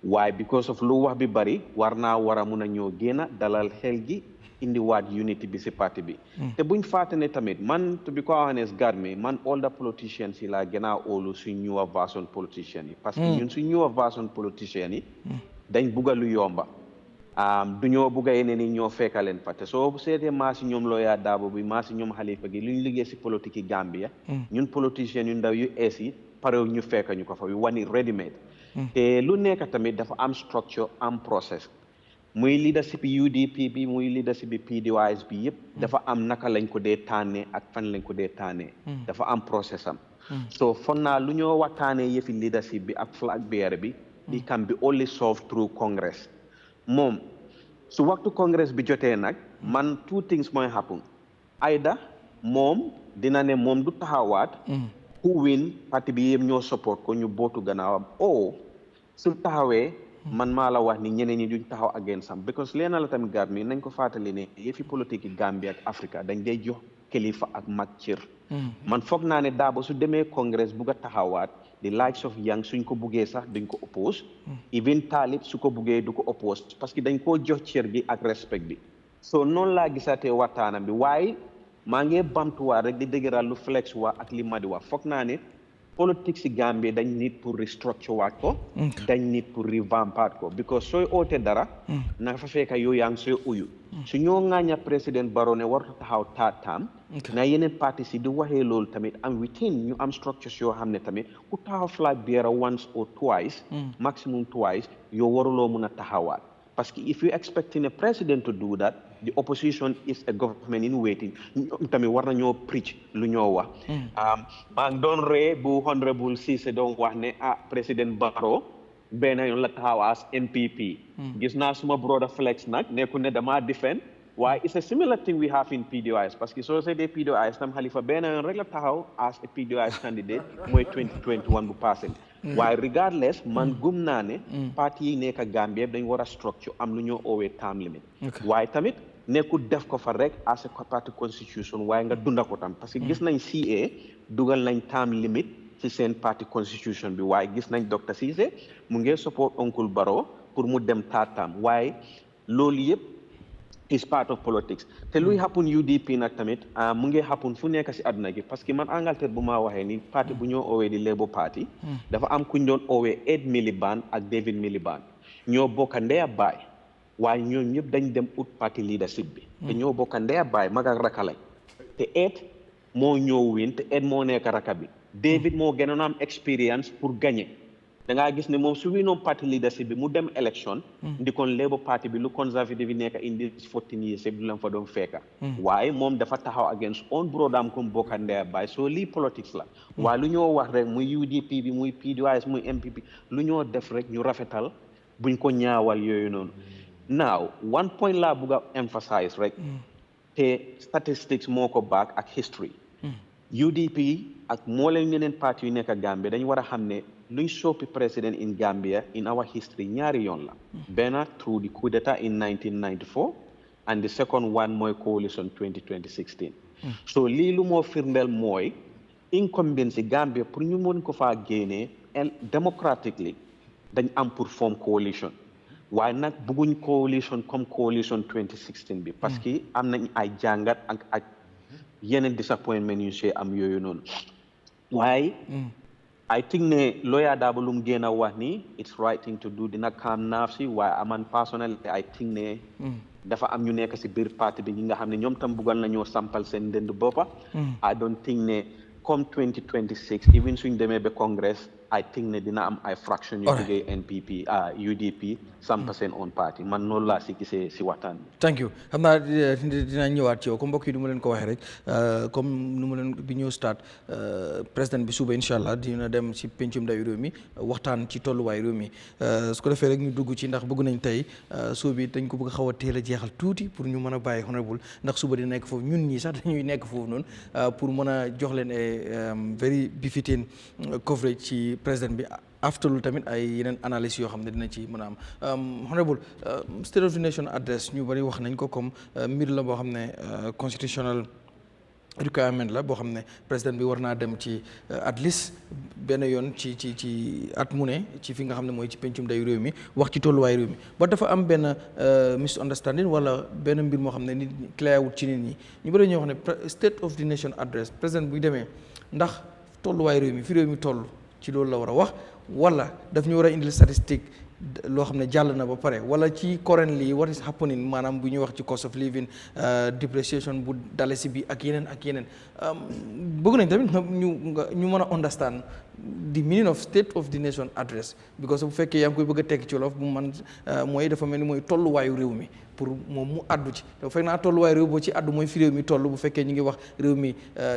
waaye because of lu wax bi bari war a mun a ñëw génn dalal xel gi indiwaat unity bi si parti bi te buñ fàtte ne tamit man to be quite honest Garmi man all the politicians yi laa gën a óolu suñ ñëwa version politicians yi parce que ñun suñ ñëwa version politicians yi dañ bugga lu yomba du ñoo bugga yeneen yi ñoo fekkaleen fa te soo seetee maa si ñoom Lawyer Darboe bi maa si ñoom Halifa gi lu ñu liggéey si politique yi Gambia ñun politiciens yu ndaw yu ees yi parew ñu fekka ñu ko fa wi wani ready made te lu nekk tamit dafa am structure am process muy leadership UDP bi muy leadership bi PDOIS bi yëpp dafa am naka lañ ko dee tànnee ak fan lañ ko dee tànnee dafa am process am so foog naa lu ñoo waxtaanee yëfi leadership bi ak flag bearer bi it can be only solved through Congress moom su waxtu Congress bi jotee nag man 2 things mooy happen either moom dina ne moom du taxawaat who win parti bi yëpp ñoo support ko ñu bootu gannaawam su taxawee man maa la wax ni ñeneen ñi duñ taxaw against am because leena la tamit gaat mi nañ ko fàttali ne yëfi politique yi Gambie ak Africa dañ day jox kilifa ak mag cër man foog naa ne Darboe su demee Congress bugg a taxawaat the likes of Yang suñ ko buggee sax duñ ko oppose even Talib su ko buggee du ko oppose parce que dañ koo jox cër gi ak respect bi so noonu laa gisaatee waxtaanam bi waaye maa ngi bamtuwaat rek di dëgëral lu flex waa ak li ma di wax foog naa ne politique si Gambie dañ nit pour restructure waat ko dañ nit pour revampaat ko because sooy oote dara na fa fekk yow yaa ngi sooy uyu su ñoo ŋaaña président Barrow ne warta taxaw taataam na yeneen parti si di waxee loolu tamit am within ñu am structures yoo xam ne tamit ku taxaw flag bearer once or twice maximum twice yow waruloo mun a taxawaat parce que if you expecting a president to do that the opposition is a government in waiting tamit war nañoo preach lu ñoo wax maa ngi doon ree bu honorable Ceesay doon wax ne président Barrow benn yoon la taxaw as NPP gis naa suma brother Flex nag nekku ne dama defend waaye it's a similar thing we have in PDOIS parce que soo seetee PDOIS tam Halifa benn yoon rek la taxaw as a PDOIS candidate mooy 2021 bu passé waaye regardless man gum naa ne parti yi nekk Gambie dañ war a structure am lu ñoo oowee term limit waaye tamit nekkul def ko fa rek as a party constitution waaye nga dunda ko tam parce que gis nañ CA dugal nañ term limit ci seen party constitution bi waaye gis nañ Dr. Ceesay mu ngi support Uncle Barrow pour mu dem taataam waaye loolu yëpp is part of politics te luy happen UDP nag tamit mu ngi happen fu nekk si àdduna gi parce que man Angleterre bu maa waxee ni parti bu ñoo oowee di Labour Party dafa am kuñ doon oowee Ed Miliband ak David Miliband ñoo bokka ndeya baay waaye ñoo ñëpp dañ dem ut party leadership bi te ñoo bokka ndeya baay mag ak raka lañ te Ed moo ñëw win te Ed moo nekk raka bi David moo gënoon am experience pour gagner da ngaa gis ne moom su winoon party leadership bi mu dem election ndikoon Labour Party bi lu conservative bi nekk indi 14 years yëpp du leen fa doon fekka waaye moom dafa taxaw against own brodaam comme bokka ndeya baay soo lii politics la waaye lu ñoo wax rek muy UDP bi muy PDOIS muy MPP lu ñoo def rek ñu rafetal buñ ko ñaawal yooyu noonu now one point laa bugg a emphasize rek te statistics moo ko back ak history UDP ak moo leen ñeneen parti yu nekk Gambia dañu war a xam ne luy soppi president in Gambia in our history ñaari yoon la benn through the coup d'etat in 1994 and the second one mooy coalition 2016 so lii lu moo firndeel mooy incumbency Gambia pour ñu mën ko faa génnee democratically dañ am pour form coalition waaye nag bëgguñ coalition comme coalition 2016 bi parce que am nañ ay jàngat ak yeneen disappointment yu see am yooyu noonu waaye I think ne lawyer Darboe lu mu génn a wax ni it's right thing to do dina calm nerves si waaye man personally I think ne dafa am ñu nekk si biir parti bi ñi nga xam ne ñoom tam buggal nañoo sampal seen ndënd boppa I don't think ne comme 2026 even suñ demee ba congress I think ne dina am ay fraction yu jógee NPP UDP sampa seen own party man noonu laa si gisee si waxtaan bi thank you xam naa dinaa ñëwaat ci yow comme mbokk yi du ma leen ko waxee rek comme nu ma leen bi ñëw start président bi suba incha allah dina dem si pencum ndawi réew mi waxtaan ci tolluwaay réew mi su ko defee rek ñu dugg ci ndax bëgg nañ tey soo bi dañ ko bëgg a xaw a teel a jeexal tuuti pour ñu mën a bàyyi honorable ndax suba di nekk foofu ñun ñii sax dañuy nekk foofu noonu pour mën a jox leen very befitting coverage ci président bi after lu tamit ay yeneen analyse yoo xam ne dina ci mën a am honorable State of the Nation address ñu bari wax nañ ko comme mbir la boo xam ne constitutional requirement la boo xam ne président bi war naa dem ci at least benn yoon ci at mu ne ci fi nga xam ne mooy ci pencum ndawi réew mi wax ci tolluwaay réew mi ba dafa am benn misunderstanding wala benn mbir moo xam ne nit ñi clair wut ci nit ñi ñu bari ñoo wax ne State of the Nation address président buy demee ndax tolluwaay réew mi fi réew mi toll ci loolu la war a wax wala daf ñu war a indil statistique loo xam ne jàll na ba pare wala ci currently what is happening maanaam bu ñuy wax ci cost of living depreciation bu dalasi bi ak yeneen bëgg nañ tamit ñu mën a understand the meaning of State of the Nation address because bu fekkee yaa ngi koy bëgg a tekki ci wolof bu man mooy dafa mel ni mooy tolluwaayu réew mi pour moom mu addu ci dafa fekk naa tolluwaayu réew boo ci addu mooy fi réew mi toll bu fekkee ñu ngi wax réew mi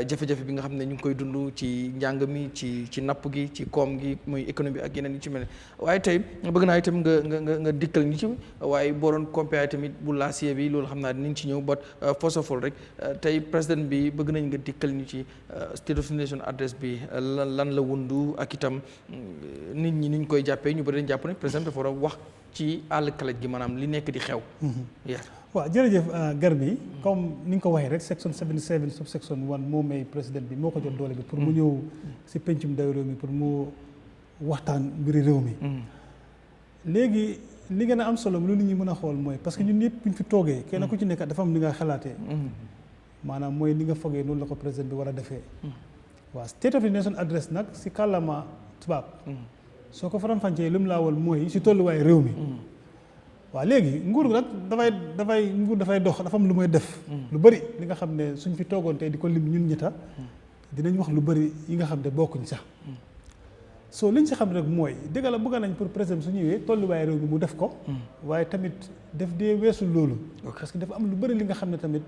jafe-jafe bi nga xam ne ñu ngi koy dund ci njàng mi ci napp gi ci koom gi mooy économie ak yeneen yu ci mel waaye tey bëgg naa itam nga dikkal ñu ci waaye boo doon compare tamit bu laasiye bi loolu xam naa dinañ ci ñëw but first of all rek tey président bi bëgg nañ nga dikkal ñu ci State of the Nation address bi lan la wundu ak itam nit ñi niñ koy jàppee ñu bëri dañ jàpp ne président dafa war a wax ci àll kalaj gi maanaam li nekk di xew. waaw jërëjëf Garmi comme ni nga ko waxee rek section 77 subsection 1 moo may président bi moo ko jot doole bi pour mu ñëw si pencum ndawi réew mi pour mu waxtaan mbiri réew mi léegi li gën a am solo lu nit ñi mën a xool mooy parce que ñun ñëpp buñ fi toogee kenn ku ci nekk dafa am li nga xalaatee maanaam mooy ni nga fogee noonu la ko président bi war a defee waaw State of the Nation address nag si kàllaama tubaab soo ko faram-fàccee li mu laa wal mooy si tolluwaay réew mi waaw léegi nguur nag dafay dox dafa am lu muy def lu bëri li nga xam ne suñ fi toogoon tey di ko lim ñun ñetta dinañ wax lu bëri yi nga xam ne bokkuñ sax soo liñ si xam rek mooy dëgg la bëgg nañ pour président su ñëwee tolluwaay réew mi mu def ko waaye tamit def dee weesu loolu parce que dafa am lu bëri li nga xam ne tamit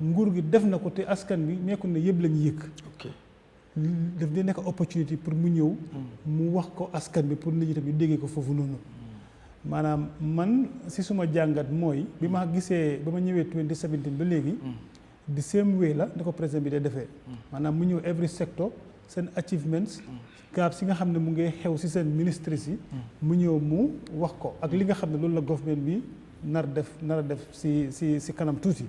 nguur gi def na ko te askan bi nekkul ne yëpp lañu yëg daf dee nekk opportunité pour mu ñëw mu wax ko askan bi pour nit ñi tamit déggee ko foofu noonu maanaam man si suma jàngat mooy bi ma gisee ba ma ñëwee 2017 ba léegi the same way la da ko président bi day defee maanaam mu ñëw every sector seen achievements gaab si nga xam ne mu ngi xew si seen ministres yi mu ñëw mu wax ko ak li nga xam ne loolu la government bi nar a def si kanam tuuti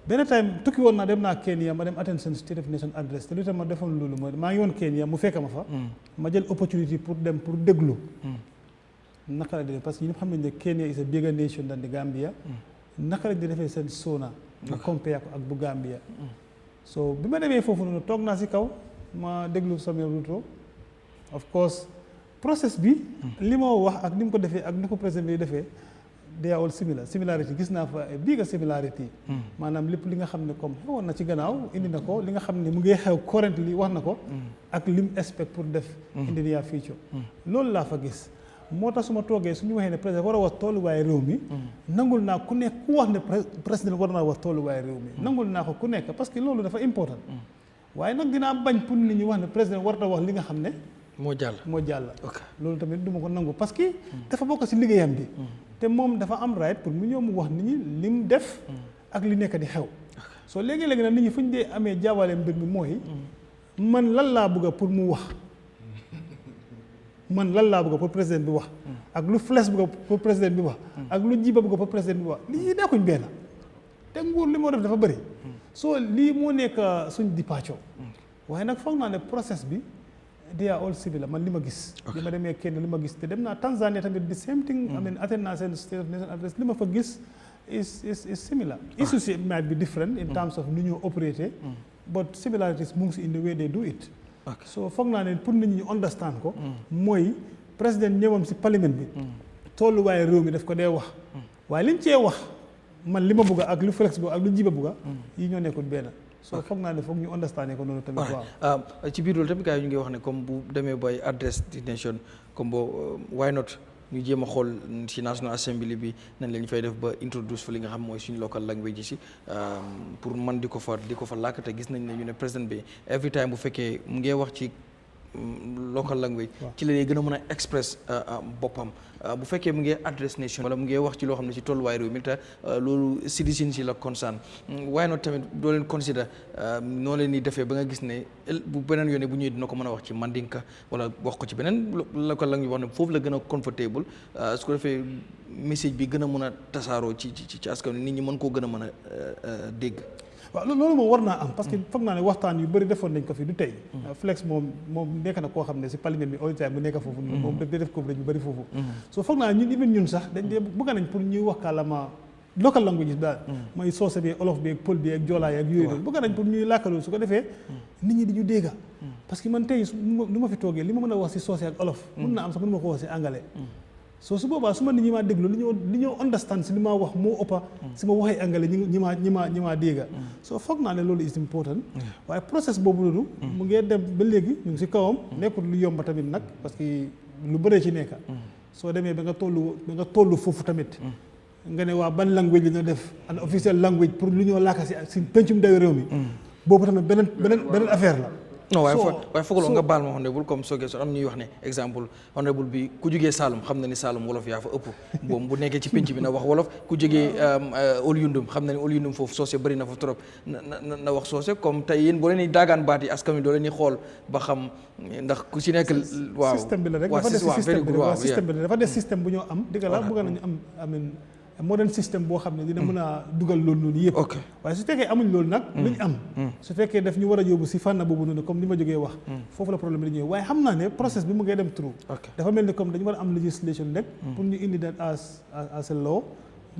benn time tukki woon naa dem naa Kenya ma dem attend seen State of the Nation address te lu tax ma defoon loolu mooy maa ngi woon Kenya mu fekk ma fa ma jël opportunité pour dem pour déglu naka la di def parce que ñëpp xam nañ ne Kenya is a bigger nation than the Gambia naka la di defee seen sona ma compare ko ak bu Gambia so bi ma demee foofu noonu toog naa si kaw ma déglu Samuel Ruto of course process bi li ma wax ak ni mu ko defee ak ni ko président bi defee they are all similarity gis naa fa bigger similarity maanaam lépp li nga xam ne comme xewoon na ci gannaaw indi na ko li nga xam ne mu ngi xew currently wax na ko ak lim expect pour def in the near future loolu laa fa gis moo tax su ma toogee suñu waxee ne président war a wax tolluwaay réew mi nangul naa ku nekk ku wax ne président war naa wax tolluwaay réew mi nangul naa ko ku nekk parce que loolu dafa important waaye nag dinaa bañ pour nit ñi wax ne président war na wax li nga xam ne moo jàll loolu tamit du ma ko nangu parce que dafa bokk si liggéeyam bi te moom dafa am right pour mu ñëw mu wax nit ñi li mu def ak li nekk di xew soo léegi-léegi nag nit ñi fu ñu dee amee jaawale mbir mi mooy man lan laa bëgg pour mu wax man lan laa bëgg pour président bi wax ak lu fles bëgg pour président bi wax ak lu jiba bëgg pour président bi wax lii nekkuñ benn te nguur li moo def dafa bëri soo lii moo nekk suñ dipaaco waaye nag foog naa ne process bi they are all similar man li ma gis li ma demee kenn li ma gis te dem naa Tanzania tamit the same thing I mean attend naa seen State of the Nation address li ma fa gis is similar issues might be different in terms of nu ñu operaté but similarities mu ngi si in the way they do it so foog naa ne pour nit ñi understand ko mooy président ñëwam si parlement bi tolluwaaye réew mi daf ko dee wax waaye liñ cee wax man li ma bëgg ak lu flex ak lu jiba bëgg yi ñoo nekkul benn so foog naa ne foog ñu understand ko noonu tamit waaw ci biir loolu tamit gars yi ñu ngi wax ne comme bu demee bay address the nation comme boo why not ñu jéem a xool ci National Assembly bi nañ lañ fay def ba introduce fa li nga xam mooy suñu local language si pour man di ko fa làkk te gis nañ ne ñu ne président bi every time bu fekkee mu ngi wax ci local language ci la gën a mën a express boppam bu fekkee mu ngi address nation wala mu ngi wax ci loo xam ne ci tolluwaay réew mi te loolu citizen si la concerne waaye nag tamit doo leen consider noo leen di defee ba nga gis ne bu beneen yoone bu ñëwee dina ko mën a wax ci mandinka wala wax ko ci beneen local language wax ne foofu la gën a comfortable su ko defee message bi gën a mën a tasaaroo ci askan nit ñi mën koo gën a mën a dégg. waaw loolu moom war naa am parce que foog naa ne waxtaan yu bëri defoon nañ ko fi du tey flex moom nekk na koo xam ne si parlement bi all time bu nekk foofu moom daf dee def coverage yu bëri foofu so foog naa ñun even ñun sax dañ dee bëgg nañ pour ñuy wax kàllaama local language daal mooy soose bi olof bi ak pël bi ak joolaay ak yooyu noonu bëgg nañ pour ñuy làkkaloo su ko defee nit ñi di ñu dégga parce que man tey lu ma fi toogee li ma mën a wax si soose ak olof mun naa am sax mën ma ko wax si anglais so su boobaa su ma nit ñi maa déglu li ñoo understand si li maa wax moo ëppa si ma waxee anglais ñi maa dégga so foog naa ne loolu is important waaye process boobu loolu mu ngee dem ba léegi ñu ngi si kawam nekkul lu yomba tamit nag parce que lu bëree ci nekka soo demee ba nga tollu foofu tamit nga ne waa ban language li nga def an official language pour lu ñoo laaka si pencum ndawi réew mi boobu tamit beneen affaire la non waaye fooguloo nga baal ma honorable comme soo geesoo am ñuy wax ne exemple honorable bi ku jógee Saalum xam na ni Saalum wolof yaa fa ëpp boobu bu nekkee ci penc bi na wax wolof ku jógee Ol Yundum xam na ni Ol Yundum foofu soose bëri na fa trop na wax soose comme tey yéen boo leen di daagaan baat yi askan wi doo leen di xool ba xam ndax ku ci nekk waaw système bi la rek dafa des système bi dafa des système bu ñoo am dëgg la bëgg nañu am modern system boo xam ne dina mën a dugal loolu noonu yëpp waaye su fekkee amuñ loolu nag luñ am su fekkee daf ñu war a yóbbu si fànn boobu noonu comme ni ma jógee wax foofu la problème bi di ñëw waaye xam naa ne process bi mu ngay dem through dafa mel ni comme dañu war a am legislation rek pour ñu indi that as a law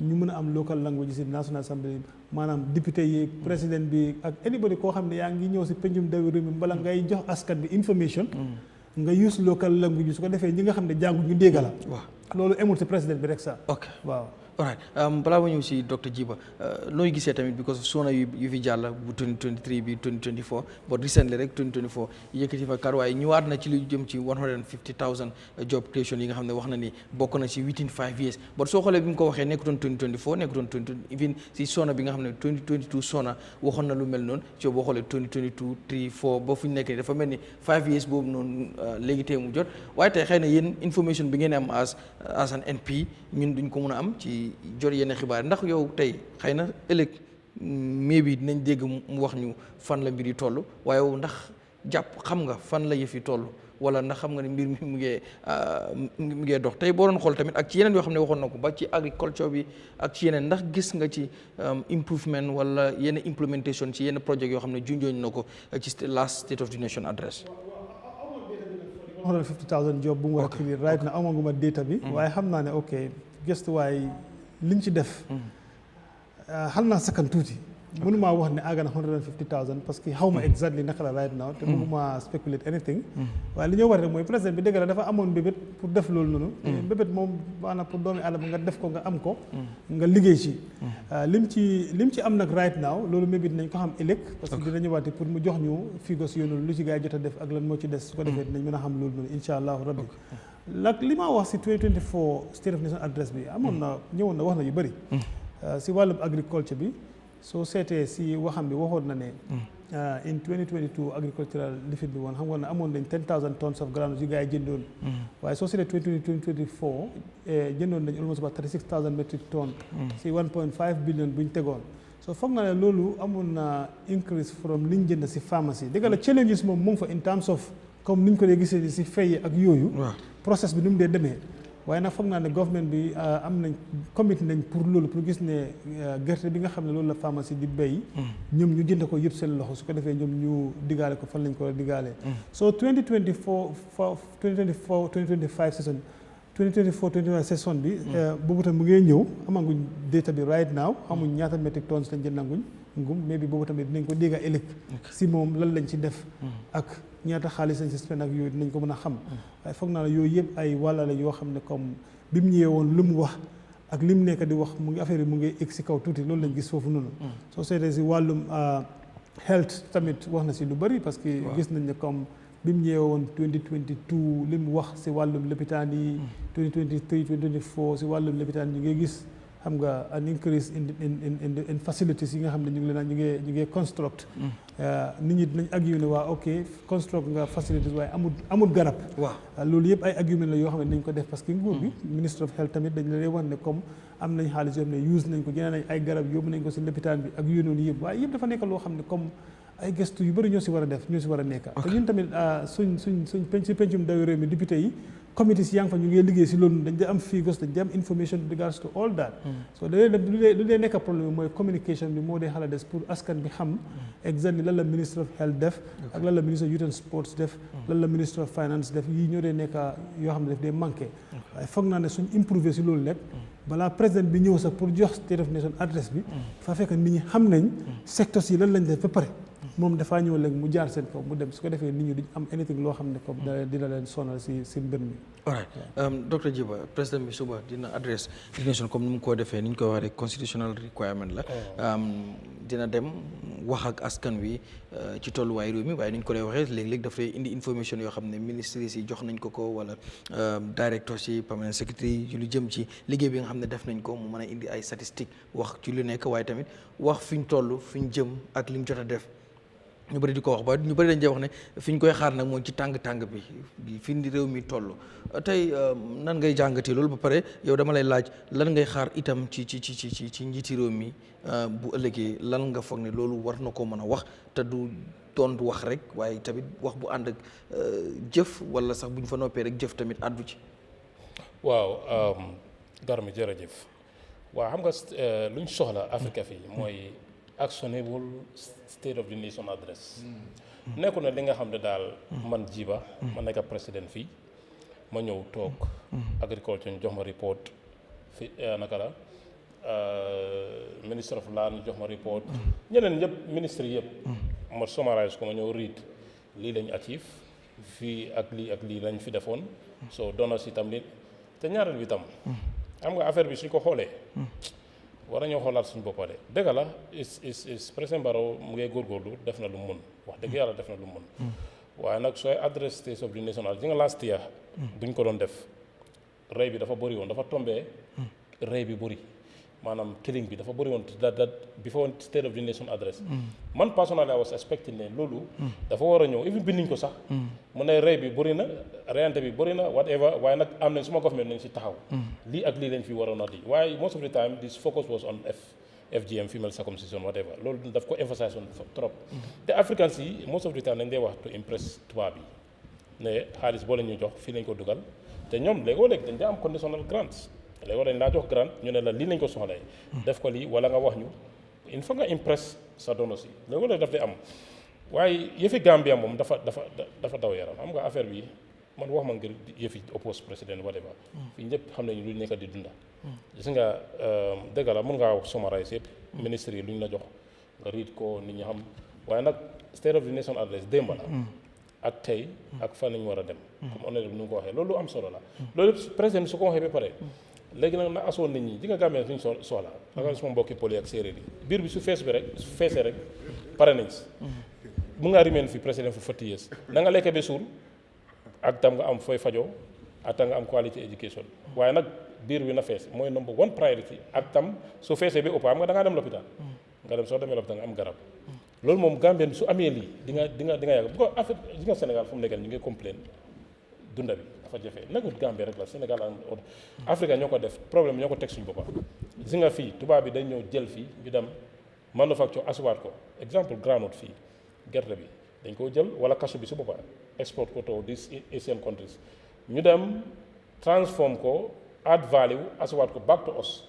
ñu mën a am local language si National Assembly maanaam député yi président bi ak anybody koo xam ne yaa ngi ñëw si pencum ndawi réew mi mbala ngay jox askan bi information nga use local language bi su ko defee ñi nga xam ne jàngu ñu dégg la loolu amul si président bi rek sax waaw alright balaa ma ñëw si docteur Jiba nooy gisee tamit because sona yu fi jàll bu 2023 bi 2024 but recently rek 2024 yëkkati fa kar waaye ñëwaat na ci lu jëm ci 150,000 job creation yi nga xam ne wax na ni bokk na ci within 5 years but soo xoolee bi mu ko waxee nekkutoon 2024 nekkutoon 20 even si sona bi nga xam ne 2022 sona waxoon na lu mel noonu ci boo xoolee 2022 3 4 ba fu ñu nekk nii dafa mel ni 5 years boobu noonu léegi tey mu jot waaye tey xëy na yéen information bi ngeen am as an NP ñun duñ ko mën a am ci jot yenn xibaar ndax yow tey xëy na ëllëg maybe dinañ dégg mu wax ñu fan la mbir yi toll waaye ndax jàpp xam nga fan la yëf yi toll wala ndax xam nga ne mbir mi mu ngee dox tey boo doon xool tamit ak ci yeneen yoo xam ne waxoon na ko ba ci agriculture bi ak ci yeneen ndax gis nga ci improvement wala yenn implementation ci yenn project yoo xam ne junjooñ na ko ci last State of the Nation address 150,000 job bu mu war a créer right na amaguma data bi waaye xam naa ne ok gëstuwaay liñ ci def xal naa sakkan tuuti mënumaa wax ne àgg na 150,000 parce que xaw ma exactly naka la right now te mënuma speculate anything waaye li ñoo war rek mooy président bi dëgg la dafa amoon mbébét pour def loolu noonu mbébét moom maanaam pour doomi aadama nga def ko nga am ko nga liggéey ci lim ci am nag right now loolu mbébét nañ ko xam ëllëg parce que dina ñëwaati pour mu jox ñu figos yooyu noonu lu ci gaa yi jot a def ak lan moo ci des su ko defee dinañ mën a xam loolu noonu insha allahu rabbi li ma wax si 2024 State of Nation address bi amoon na ñëwoon na wax na yu bëri si wàllum agriculture bi soo seetee si waxam bi waxoon na ne in 2022 agricultural lifin bi woon xam nga ne amoon nañ 10,000 tons of ground yu gars yi jëndoon waaye soo seetee 2024 jëndoon nañ almost about 36,000 metric tonnes si 1.5 billion buñ tegoon so foog naa ne loolu amoon na increase from liñ jënd si pharmacie dëgg la challenges moom mu ngi fa in terms of comme niñ ko dee gisee si fay ak yooyu process bi nu mu dee demee waaye nag foog naa ne government bi am nañ comité nañ pour loolu pour gis ne gerte bi nga xam ne loolu la pharmacie di béy ñoom ñu jënd ko yëpp seen loxo su ko defee ñoom ñu digaale ko fan lañ ko digaalee so 2025 saison 2025 saison bi boobu tam mu ngee ñëw amaguñ data bi right now xamuñ ñaata metric tons lañ jëndanguñ ngum mais bi boobu tamit dinañ ko dégg ëllëg si moom lan lañ ci def ak ñaata xaalis lañ si spend ak yooyu dinañ ko mën a xam waaye foog naa ne yooyu yëpp ay wàlla la yoo xam ne comme bi mu ñëwee woon lu mu wax ak li mu nekk di wax mu ngi affaire yi mu ngi egg si kaw tuuti loolu lañ gis foofu noonu soo seetee si wàllum health tamit wax na si lu bëri parce que gis nañ ne comme bi mu ñëwee woon 2022 li mu wax si wàllum lopitaan yi 2023 2024 si wàllum lopitaan ñu ngi gis xam nga an increase in facilities yi nga xam ne ñu ngi leen ñu ngi construct nit ñi dinañ argue ne waa ok construct nga facilities waaye amul garab loolu yëpp ay argument la yoo xam ne dinañ ko def parce que nguur bi ministre of health tamit dañ leen wax ne comme am nañ xaalis yoo xam ne use nañ ko jëlee nañ ay garab yóbbu nañ ko si lopitaan bi ak yooyu noonu yëpp waaye yëpp dafa nekk loo xam ne comme ay gëstu yu bëri ñoo si war a def ñoo si war a nekk te ñun tamit suñ si pencum ndawi réew mi député yi committee si yaa ngi fa ñu ngi liggéey si loolu dañ di am figures dañ di am information with regards to all that so lu dee nekk problème bi mooy communication bi moo dee xala des pour askan bi xam exactly lan la ministre of health def ak lan la ministre of youth and sports def lan la ministre of finance def yii ñoo dee nekk yoo xam ne daf dee manqué waaye foog naa ne suñ improver si loolu rek balaa président bi ñëw sax pour jox State of Nation address bi dafa fekk nit ñi xam nañ secteurs yi lan lañ def ba pare moom dafaa ñëw léegi mu jaar seen kaw mu dem su ko defee nit ñi duñ am anything loo xam ne comme dina leen sonal si mbir mi. all right docteur Jiba président bi suba dina adresse nation comme ni mu ko defee ni ñu koy waxee rek constitutional requirement la dina dem wax ak askan wi ci tolluwaay réew mi waaye ni ñu ko lay waxee léeg-léeg dafay indi information yoo xam ne ministres yi jox nañ ko wala directors yi permanent secretary yi lu jëm ci liggéey bi nga xam ne def nañ ko mu mën a indi ay statistiques wax ci lu nekk waaye tamit wax fi ñu toll fi ñu jëm ak li ñu jot a def. ñu bëri di ko wax ba ñu bëri dañ dee wax ne fi ñu koy xaar nag mooy ci tàng-tàng bi fi ndi réew mi toll tey nan ngay jàngatee loolu ba pare yow dama lay laaj lan ngay xaar itam ci njiiti réew mi bu ëllëgee lan nga foog ne loolu war na ko mën a wax te du doon wax rek waaye tamit wax bu ànd ak jëf wala sax bu ñu fa noppee rek jëf tamit àddu ci. waaw Garmi jërëjëf waaw xam nga luñ soxla Afrique fii mooy actionable state of the nation address nekku na li nga xam ne daal man jiba ma nekk président fii ma ñëw toog agriculture ñu jox ma report fi naka la minister of land ñu jox ma report ñeneen ñëpp ministre yëpp ma summarize ko ma ñëw read lii lañ achieve fii ak lii lañ fi defoon so doona si tam li te ñaareel bi tam xam nga affaire bi suñ ko xoolee war nañoo xoolaat suñu boppa de dëgg la is président Barrow mu ngay góorgóorlu def na lu mun wax dëgg yàlla def na lu mun waaye nag sooy adresse state of the nation ji nga last year buñ ko doon def rey bi dafa bëri woon dafa tombé rey bi bëri maanaam killing bi dafa bëri woon that before state of the nation address man personally I was expecting ne loolu dafa war a ñëw even binduñ ko sax mu ne rey bi bëri na reyante bi bëri na whatever waaye nag am nañ suma government nañ si taxaw lii ak lii lañ fi waroon a di waaye most of the time this focus was on FGM female circumcision whatever loolu daf ko emphasize on trop te Africans yi most of the time dañ dee wax to impress tubaab yi ne xaalis boo leen ñu jox fii lañ ko dugal te ñoom léegoo-léeg dañ dee am conditional grants léegi dañ laa jox grant ñu ne la lii lañ ko soxlee def ko lii wala nga wax ñu il faut nga impress sa dono si léegi daf di am waaye yëfi Gambia moom dafa daw yaram xam nga affaire bi man wax ma ngir yëfi oppose président whatever fii ñëpp xam nañu lu nekk di dunda gis nga dëgg la mun ngaa summarize yëpp ministre yi lu ñu la jox nga riit ko nit ñi xam waaye nag state of the nation address démb la ak tey ak fan nañu war a dem comme honorable nu nga ko waxee loolu am solo la loolu président su ko waxee ba pare léegi nag na asoon nit ñi di nga Gambie suñu soxla danga suma mbokki poli ak séeréer yi biir bi su feesee rek pare nañ si mu ngaa remain fi président fu 40 years na nga lekk ba suur ak tam nga am fooy fajoo ak tam nga am quality education waaye nag biir bi na fees mooy number one priority ak tam su feesee ba ëpp am nga da ngaa dem lopitaan nga dem soo demee lopitaan nga am garab loolu moom Gambien bi su amee lii di nga yàgg bu ko affaire di nga Sénégal fu mu nekk ñu ngi complain dunda bi dafa jafe nekkul Gambie rek la Sénégal ak Afrique ñoo ko def problème ñoo ko teg suñu boppa gis nga fii tubaab bi dañ ñëw jël fii ñu dem manufacture asuwaat ko exemple groundnut fii gerte bi dañ koo jël wala kasu bi su boppa export ko to these Asian countries ñu dem transform ko add value asuwaat ko back to us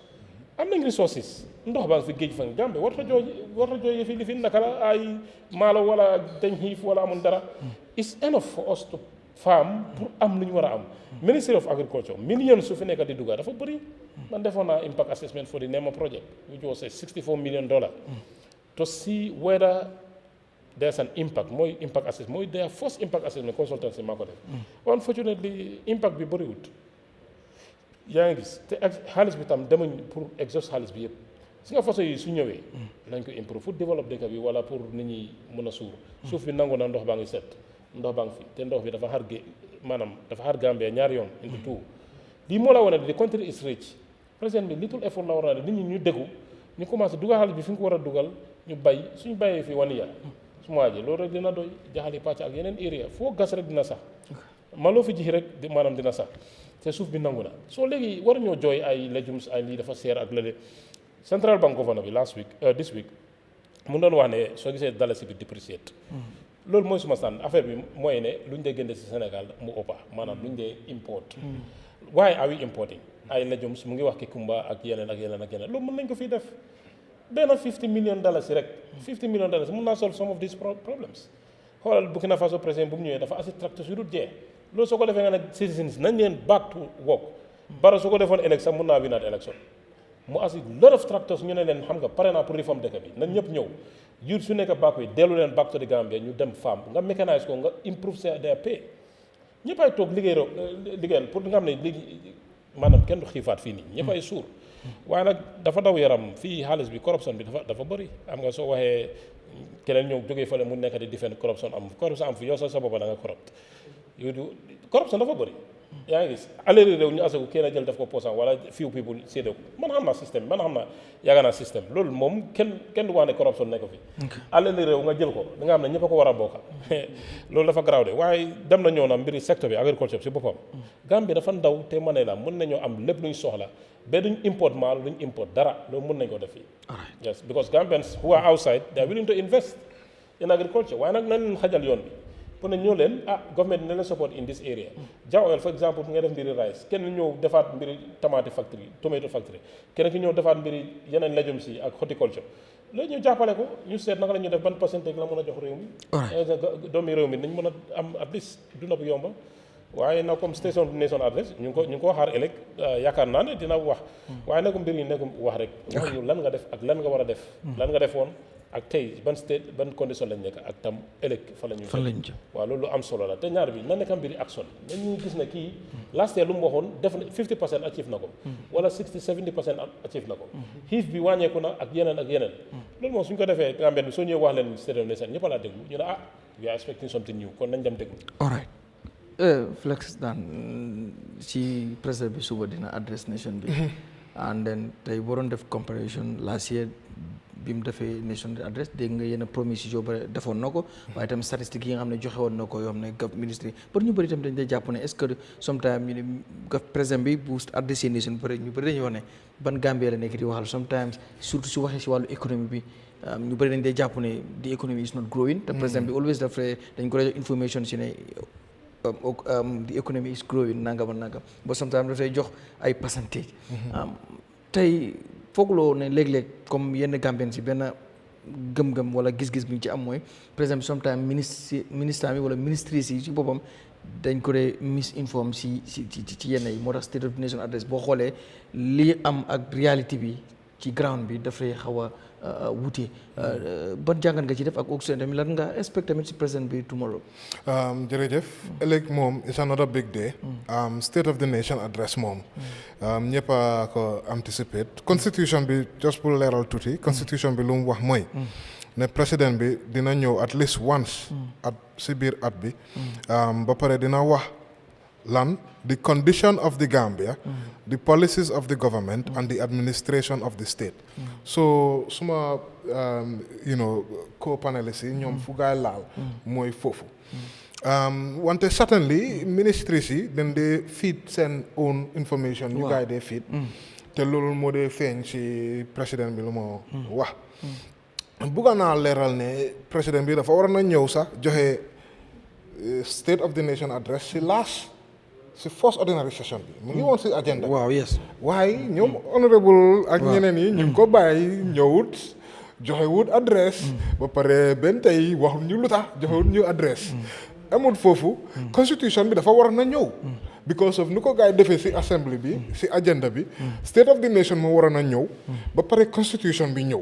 am nañ resources ndox baa ngi fi géej fa Gambie warta jooy fi li fi naka la ay maalo wala dañ xiif wala amul dara it's enough for us to farm pour am lu ñu war a am Ministry of Agriculture millions su fi nekk di dugga dafa bëri man defoon naa impact assessment for the NEMA project which was a $64 million to see whether there's an impact mooy impact assessment mooy their first impact assessment consultancy maa ko def unfortunately impact bi bëriwut yaa ngi gis te xaalis bi tam demuñ pour exhaust xaalis bi yëpp si nga façon yi su ñëwee nañ ko improve pour développer dëkk bi wala pour nit ñi mën a suur suuf bi nangu na ndox baa ngi set ndox baa ngi fi te ndox bi dafa xar maanaam dafa xar Gambia ñaari yoon into two lii moo la wane the country is rich président bi little effort la war a nit ñi ñu déggu ñu commencé dugal xaalis bi fi nga ko war a dugal ñu bay suñu bayee fi 1 year su ma waajee loolu rek dina doy jaxali pàcc ak yeneen area foo gas rek dina sax ma loo fi ji rek maanaam dina sax te suuf bi nangu na soo léegi war ñoo jooy ay légumes ay lii dafa seer ak lële Central Bank governor bi this week mu doon wax ne soo gisee dalasi bi depreciate loolu mooy suma sànn affaire bi mooy ne lu ñu dee gënde si Sénégal mu ëppa maanaam lu ñu dee import waaye are we importing ay légumes mu ngi wax cucumber ak yeneen loolu mën nañ ko fii def benn $50 million rek $50 million mun naa solve some of these problems xoolal Burkina Faso président bu mu ñëwee dafa assi tracteurs yu dul jeex loolu soo ko defee nga ne citizens nañ leen back to work bara soo ko defoon élection mun naa winaat élection mu assi lot of tracteurs ñu ne leen xam nga pare naa pour réforme dëkk bi nañ ñëpp ñëw youth su nekk back wi dellu leen back to the Gambia ñu dem farm nga mécanise ko nga improve their pay ñëpp ay toog liggéeyal pour nga xam ne léegi maanaam kenn du xiifaat fii nii ñëpp ay suur waaye nag dafa daw yaram fii xaalis bi corruption bi dafa bëri am nga soo waxee keneen ñëw jógee fële mu nekk di defend corruption am fi yow sa bopp da nga corrupt yooyu corruption dafa bëri yaa ngi gis alali réew ñu asagu kenn jël def ko posan wala few people séddee ko man xam naa système yaaga naa système loolu moom kenn du wax ne corruption nekk fi alali réew nga jël ko da nga xam ne ñëpp a ko war a bokka loolu dafa garaaw de waaye dem na ñoo na mbiri secteur bi agriculture si boppam Gambie dafa ndaw te mën la mën nañoo am lépp luñ soxla ba duñ import maal duñ import dara loolu mën nañ ko def fii yes because Gambians who are outside they are willing to invest in agriculture waaye nag nañ leen xajal yoon bi pour ne ñoo leen government ne leen support in this area Jah Oil for example nga def mbiri rice kenn ñëw defaat mbiri tomate factory tomato factory kenn ki ñëw defaat mbiri yeneen légumes yi ak horticulture léegi ñu jàppale ko ñu seet naka la ñu def ban pourcentage la mën a jox réew mi doomi réew mi nañ mën a am at least duna bu yomba waaye nag comme station nation address ñu ngi ko xaar ëllëg yaakaar naa ne dina wax waaye nag mbir yi nekkum wax rek wax ñu lan nga def ak lan nga war a def lan nga defoon ak tey ban state ban condition lañ nekk ak tam ëllëg fa la ñu waaw loolu am solo la te ñaar bi na nekk mbiri action dañuy gis ne kii last year lu mu waxoon def na 50% achieve na ko wala 60-70% achieve na ko xiif bi wàññeeku na ak yeneen loolu moom suñ ko defee Gambien bi soo ñëwee wax leen state of nation ñëpp a laa déglu ñu ne we are expecting something new kon nañ dem déglu Flex daan ci président bi suba dina address nation bi and then tey waroon def comparison last year bi mu defee nation address dégg nga yenn promise yoo bëri defoon na ko waaye itam statistiques yi nga xam ne joxe woon na ko yoo xam ne gov ministry pour ñu bëri itam dañ day jàpp ne est-ce que sometimes ñu ne gov président bi bu adressé nation bëri ñu bëri dañuy wax ne ban Gambia la nekk di waxal sometimes surtout su waxee si wàllu économie bi ñu bëri dañ day jàpp ne the economy is not growing te président bi always dafay dañ ko jox information si ne the economy is growing nangam ak nangam ba sometimes dafay jox ay percentage tey foogloo ne léeg-léeg comme yenn Gambien si benn gëm-gëm wala gis-gis bi ñu ci am mooy par exemple sometimes ministre bi wala ministres yi ci boppam dañ ko dee misinforme ci yenn yi moo tax State of the Nation address boo xoolee li am ak réalité bi ci ground bi dafay xaw a wuute ban jàngat nga ci def ak Ousman tamit lan nga expect tamit ci président bi tomorrow. jërëjëf ëllëg moom it's another big day. State of the Nation address moom. ñëpp a ko anticipate constitution bi just pour leeral tuuti. constitution bi lu mu wax mooy. ne président bi dina ñëw at least once. at si biir at bi. ba pare dina wax lan the condition of the Gambia. the policies of the government and the administration of the state. so suma co-panelists yi ñoom fu gaay laal mooy foofu. wante certainly ministries yi dañ dee feed seen own information ñu gaay dee feed te loolu moo dee feeñ ci président bi lu ma wax bugga naa leeral ne président bi dafa war na ñëw sax joxe State of the Nation address si first ordinary session bi mu ngi woon si agenda waaye ñoom honorable ak ñeneen yi ñu ngi ko bàyyi ñëwut joxewut adresse ba pare benn tey waxuñ ñu lu tax joxewut ñu adresse amul foofu constitution bi dafa war na ñëw because of nu ko gars yi defee si assembly bi si agenda bi State of the Nation moo war na ñëw ba pare constitution bi ñëw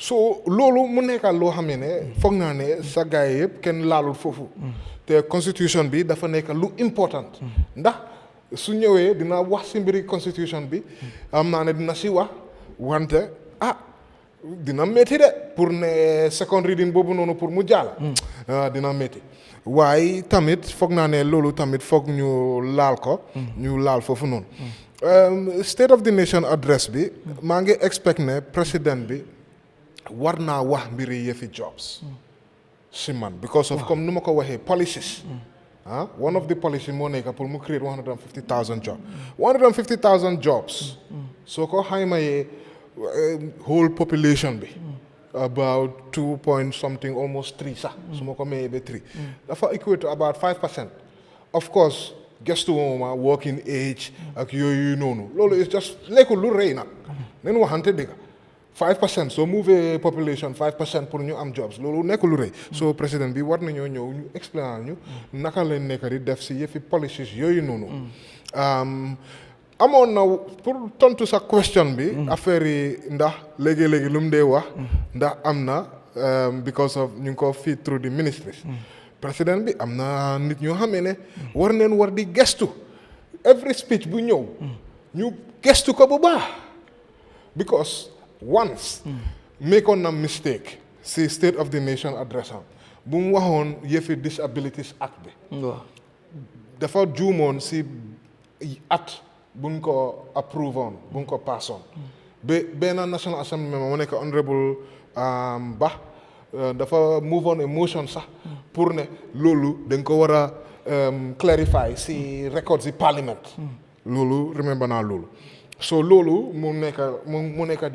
so loolu mu nekkal loo xam ne foog naa ne sa gars yi yëpp kenn laalul foofu te constitution bi dafa nekk lu important ndax su ñëwee dina wax si mbiri constitution bi am naa ne dina si wax wante dina métti de pour ne second reading boobu noonu pour mu jàll dina métti waaye tamit foog naa ne loolu tamit foog ñu laal ko ñu laal foofu noonu State of the Nation address bi maa ngi expect ne président bi war naa wax mbiri yëfi jobs si man because of comme nu ma ko waxee policies one of the policies moo nekk pour mu create 150,000 jobs 150,000 jobs soo ko xaymayee whole population bi about 2 point something almost 3 sax su ma ko mayee ba 3 dafa equate to about 5%. of course gestu wooma working age ak yooyu noonu loolu is just nekkul lu rëy nag nen waxante dëgg 5% soo move population 5% pour ñu am jobs loolu nekk lu rëy so président bi war nañoo ñëw ñu explainer ñu naka lañ nekk di def si yëfi policies yooyu noonu amoon na pour tontu sa question bi affaire yi ndax léegi-léegi lu mu dee wax ndax am na because of ñu ngi ko feed through the ministries président bi am na nit ñoo xamee ne war neen war di gestu every speech bu ñëw ñu gestu ko bu baax because once make on a mistake si State of the Nation address am bu mu waxoon yëfi Disabilities Act bi dafa juumoon si at buñ ko approve on buñ ko pass on ba benn National Assembly member mu nekk honorable Bah dafa move on a motion sax pour ne loolu dañ ko war a clarify si records si parliament loolu remember naa loolu so loolu mu nekk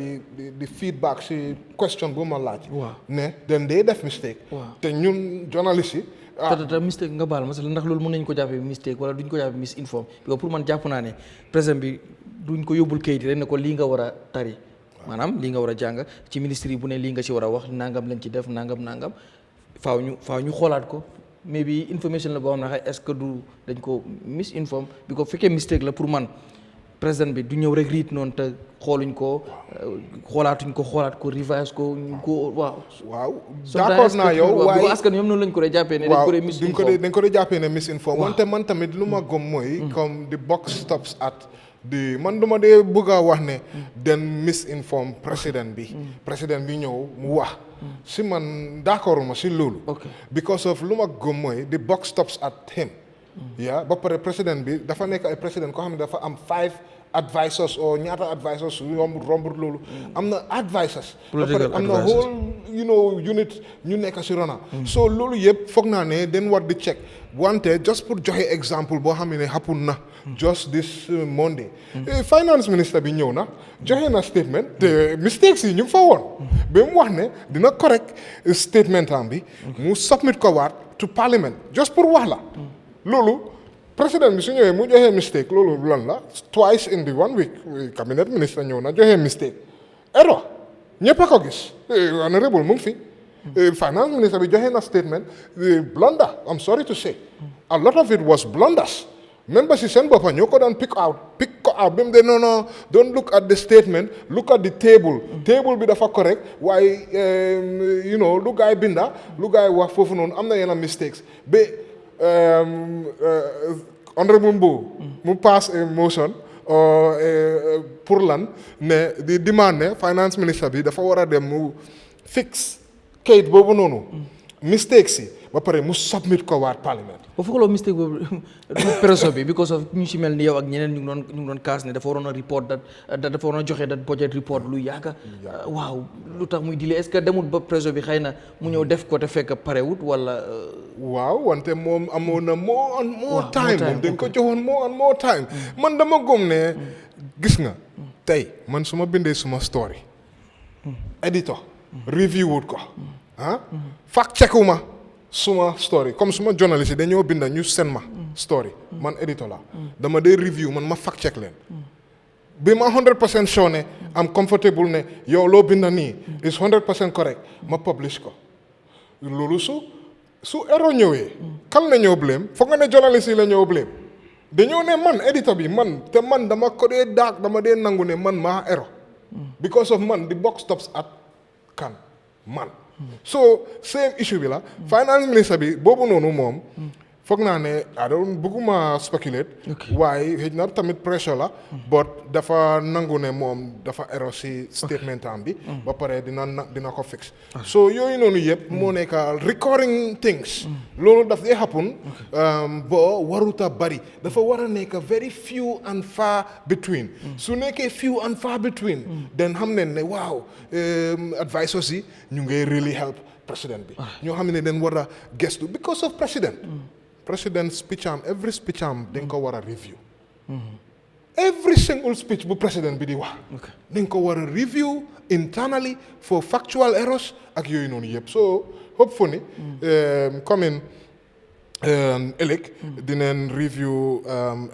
di feedback si question bu ma laaj ne dañ dee def mistake te ñun journaliste yi te mistake nga baal ma sax ndax loolu mën nañu ko jàppee mistake wala duñ ko jàppee misinform parce que pour man jàpp naa ne président bi duñ ko yóbbul kayit rek ne ko lii nga war a tari maanaam lii nga war a jàng ci ministre yi bu ne lii nga ci war a wax nangam lañ ci def nangam faaw ñu xoolaat ko mais bi information la boo xam ne est-ce que du dañ ko misinform bi ko fekkee mistake la pour man président bi du ñëw rek riit noonu te xoolaat ko revise ko waaw d'accord naa yow waaye askan ñoom noonu lañ ko dee jàppee ne dañ ko dee jàppee ne misinform wante man tamit lu ma gëm mooy comme the buck stops at man duma dee bëgg a wax ne den misinform président bi ñëw mu wax si man d'accord ma si loolu because of lu ma gëm mooy the buck stops at him ba pare président bi dafa nekk ay président koo xam ne dafa am 5 advisors o ñaata advisors rombut loolu am na advisors ba pare am na whole unit ñu nekk si rona so loolu yëpp foog naa ne den war di check wante just pour joxe exemple boo xam ne happen na just this Monday finance minister bi ñëw na joxe na statement te mistakes yi ñu ngi fa woon ba mu wax ne dina correct statement am bi mu submit ko waat to parliament just pour wax la loolu président bi su ñëwee mu joxee mistake loolu lan la twice in the 1 week cabinet ministre ñëw na joxee mistake error ñëpp a ko gis honorable mu ngi fi finance minister bi joxee na statement blunder I'm sorry to say a lot of it was blunders même ba si seen boppa ñoo ko daan pick ko out ba mu de non don't look at the statement look at the table bi dafa correct waaye lu gaay binda lu gaay wax foofu noonu am na yenn mistakes ba honorable Mbow mu pass a motion pour lan ne di demand ne finance minister bi dafa war a dem mu fix kayit boobu noonu mistakes yi ba pare mu submit ko waat parliament ba foogaloo mistake boobu presso bi because of ñu ci mel ni yow ak ñeneen ñu ngi doon kaas ne dafa waroon a report dafa waroon a joxe dat budget report lu yàgg waaw lu tax muy dile est-ce que demul ba presso bi xëy na mu ñëw def ko te fekk parewut wala waaw wante moom amoon na more time moom dañ ko joxoon more time man dama gëm ne gis nga tey man su ma bindee suma story editor review wut ko fact checkuma suma story comme suma journaliste yi dañoo binda ñu seen ma story man editor la dama dee review man ma fact check leen bi ma 100% sure ne am comfortable ne yow loo binda nii is 100% correct ma publish ko loolu su erreur ñëwee kan la ñëw blame foog nga ne journaliste yi la ñëw blame dañoo ne man editor bi man dama ko dee daag dama dee nangu ne man maa error because of man the buck stops at kan man so same issue bi la finance minister bi boobu noonu moom foog naa ne bëgguma speculate waaye xëy na tamit pressure la but dafa nangu ne moom dafa error si statement am bi ba pare dina ko fix so yooyu noonu yëpp moo nekk recurring things loolu daf dee happen bo waruta bari dafa war a nekk very few and far between su nekkee few and far between then xam ne ne waaw advisors yi ñu ngay really help président bi ñoo xam ne dañ war a gestu because of president speech am every speech am dañ ko war a review every single speech bu président bi di wax dañ ko war a review internally for factual errors ak yooyu noonu yëpp so hopefully comme ëllëg dinañ review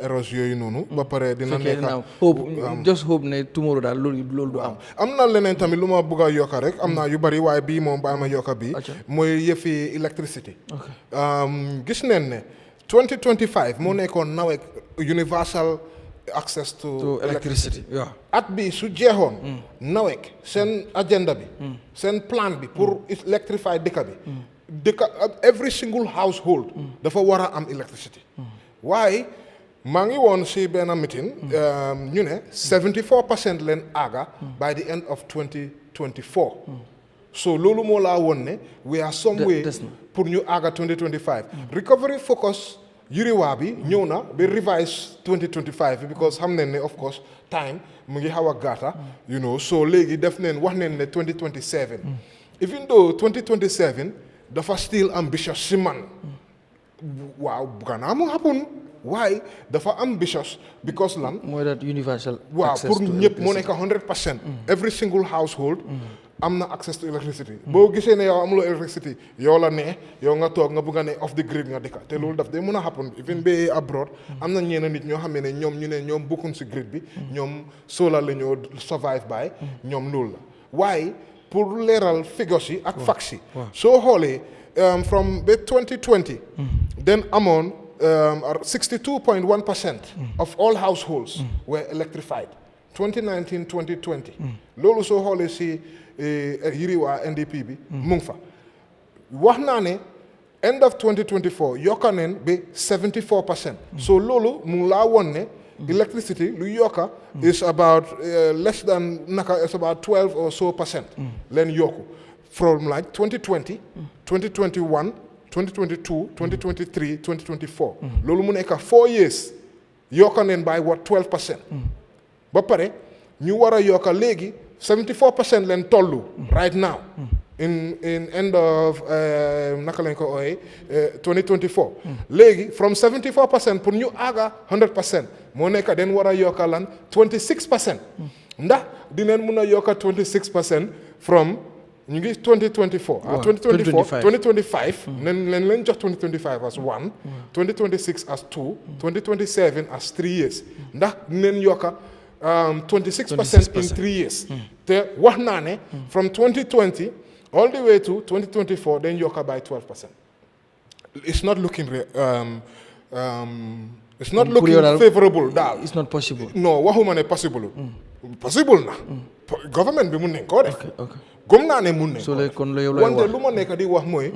errors yooyu noonu ba pare dina nekk just hope ne tomorrow daal loolu du am na leneen tamit lu ma bëgg a yokka rek am naa yu bari waaye bii moom ba ma yokka bi mooy yëfi electricity gis neen ne 2025 moo nekkoon NAWEC universal access to electricity at bi su jeexoon NAWEC seen agenda bi seen plan bi pour electrify dëkk bi every single household dafa war a am electricity waaye maa ngi woon si benn meeting ñu ne 74% leen aaga by the end of 2024 so loolu moo laa woon ne we are somewhere pour ñu aaga 2025 recovery focus yuriwaa bi ñëw na ba revise 2025 because xam nañ ne of course time mu ngi xaw a gàtta so léegi def neen wax neen ne 2027 even though 2027 dafa still ambitious si man waaw gannaaw mu happen waaye dafa ambitious because lan mooy that universal waaw pour ñëpp moo nekk 100% every single household am na access to electricity boo gisee ne yow amuloo electricity yow la ne yow nga toog nga bëgg a ne off the grid nga dëkka te loolu daf day mën a happen even be abroad am na ñeneen nit ñoo xam ne ñoom ñu ne ñoom bokkuñ si grid bi ñoom solar la ñoo survive by ñoom loolu la waaye pour leeral figures yi ak facts yi soo xoolee from ba 2020 then amoon 62.1% of all households were electrified 2019-2020 loolu soo xoolee si yiri waa NDP bi mu ngi fa wax naa ne end of 2024 yokka neen ba 74%. So loolu mu laa woon ne electricity lu yokka is about less than naka is about 12 or so %. Leen yokku from like 2020, 2021, 2022, 2023, 2024. Loolu mu nekk 4 years yokka neen by what 12%. Ba pare ñu war a yokka léegi 74% leen tollu right now. In end of naka lañ ko ooyee 2024. Léegi from 74% pour ñu àgga 100% moo nekk den war a yokka lan 26%. Ndax dineen mun a yokka 26% from ñu ngi 2024. 2025 leen jox 2025 as 1, 2026 as 2, 2027 as 3 years. Ndax dineen yokka 26% in 3 years. Te wax naa ne from 2020 all the way to 2024, then you're by 12%. It's not looking favorable. It's not possible. No, wahuma ne possible. Possible na. Government bi mun nañ ko def. Gom naa ne mun nañ ko def. Wante lu ma nekk di wax mooy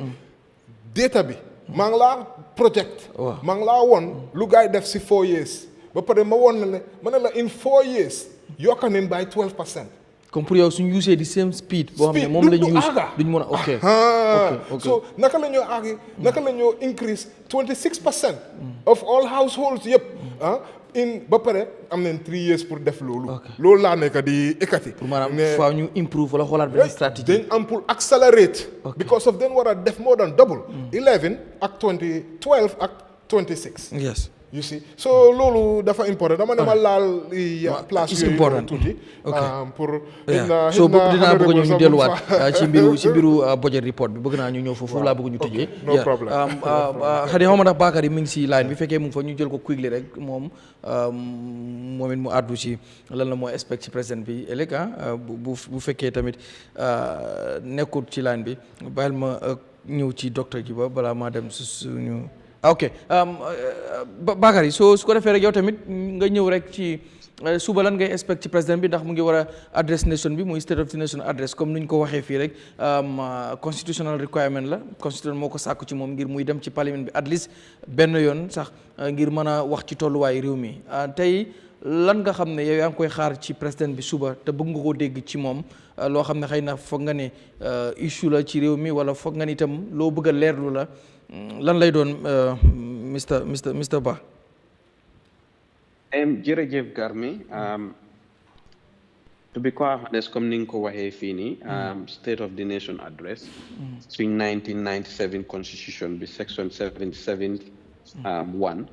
data bi maa ngi laa project. Maa ngi laa woon lu gaay def si 4 years. Ba pare ma woon la ne ma ne la in 4 years yokka neen by 12%. Comme pour yow suñu usee the same speed boo xam ne moom la ñu use duñ mën a ok so naka la ñoo aagi naka la ñoo increase 26% of all households yëpp in ba pare am nañ 3 years pour def loolu loolu laa nekk di ekkati pour maanaam faaw ñu improve wala xoolaat benn stratégie dañ am pour accelerate because of dañ war a def more than double 11 ak 12 ak 26 yes you see so loolu dafa important dama ne ma laal place yooyu tuuti pour so bëgg dinaa bëgg ñu delluwaat ci mbiru budget report bi bëgg naa ñu ñëw foofu laa bëgg ñu tëjee no problem xëy na xaw ma ndax Bakary mi ngi si line bi fekkee mu ngi fa ñu jël ko quickly rek moom it mu àddu ci lan la mooy expect ci président bi ëllëg bu fekkee tamit nekkut ci line bi bàyyil ma ñëw ci docteur ji ba balaa maa dem suñu ok Bakary su ko defee rek yow tamit nga ñëw rek ci suba lan ngay expect ci président bi ndax mu ngi war a address nation bi muy state of the nation address comme ni ñu ko waxee fii rek constitutional requirement la constitution moo ko sàkku ci moom ngir muy dem ci parlement bi at least benn yoon sax ngir mën a wax ci tolluwaay réew mi tey lan nga xam ne yow yaa ngi koy xaar ci président bi suba te bëgg nga koo dégg ci moom loo xam ne xëy na foog nga ne issue la ci réew mi wala foog nga ne itam loo bëgg a leerlu la lan lay doon Mr Ba. jërëjëf Garmi to be quite honest comme ni nga ko waxee fii nii state of the nation address suñ 1997 constitution bi section 77 1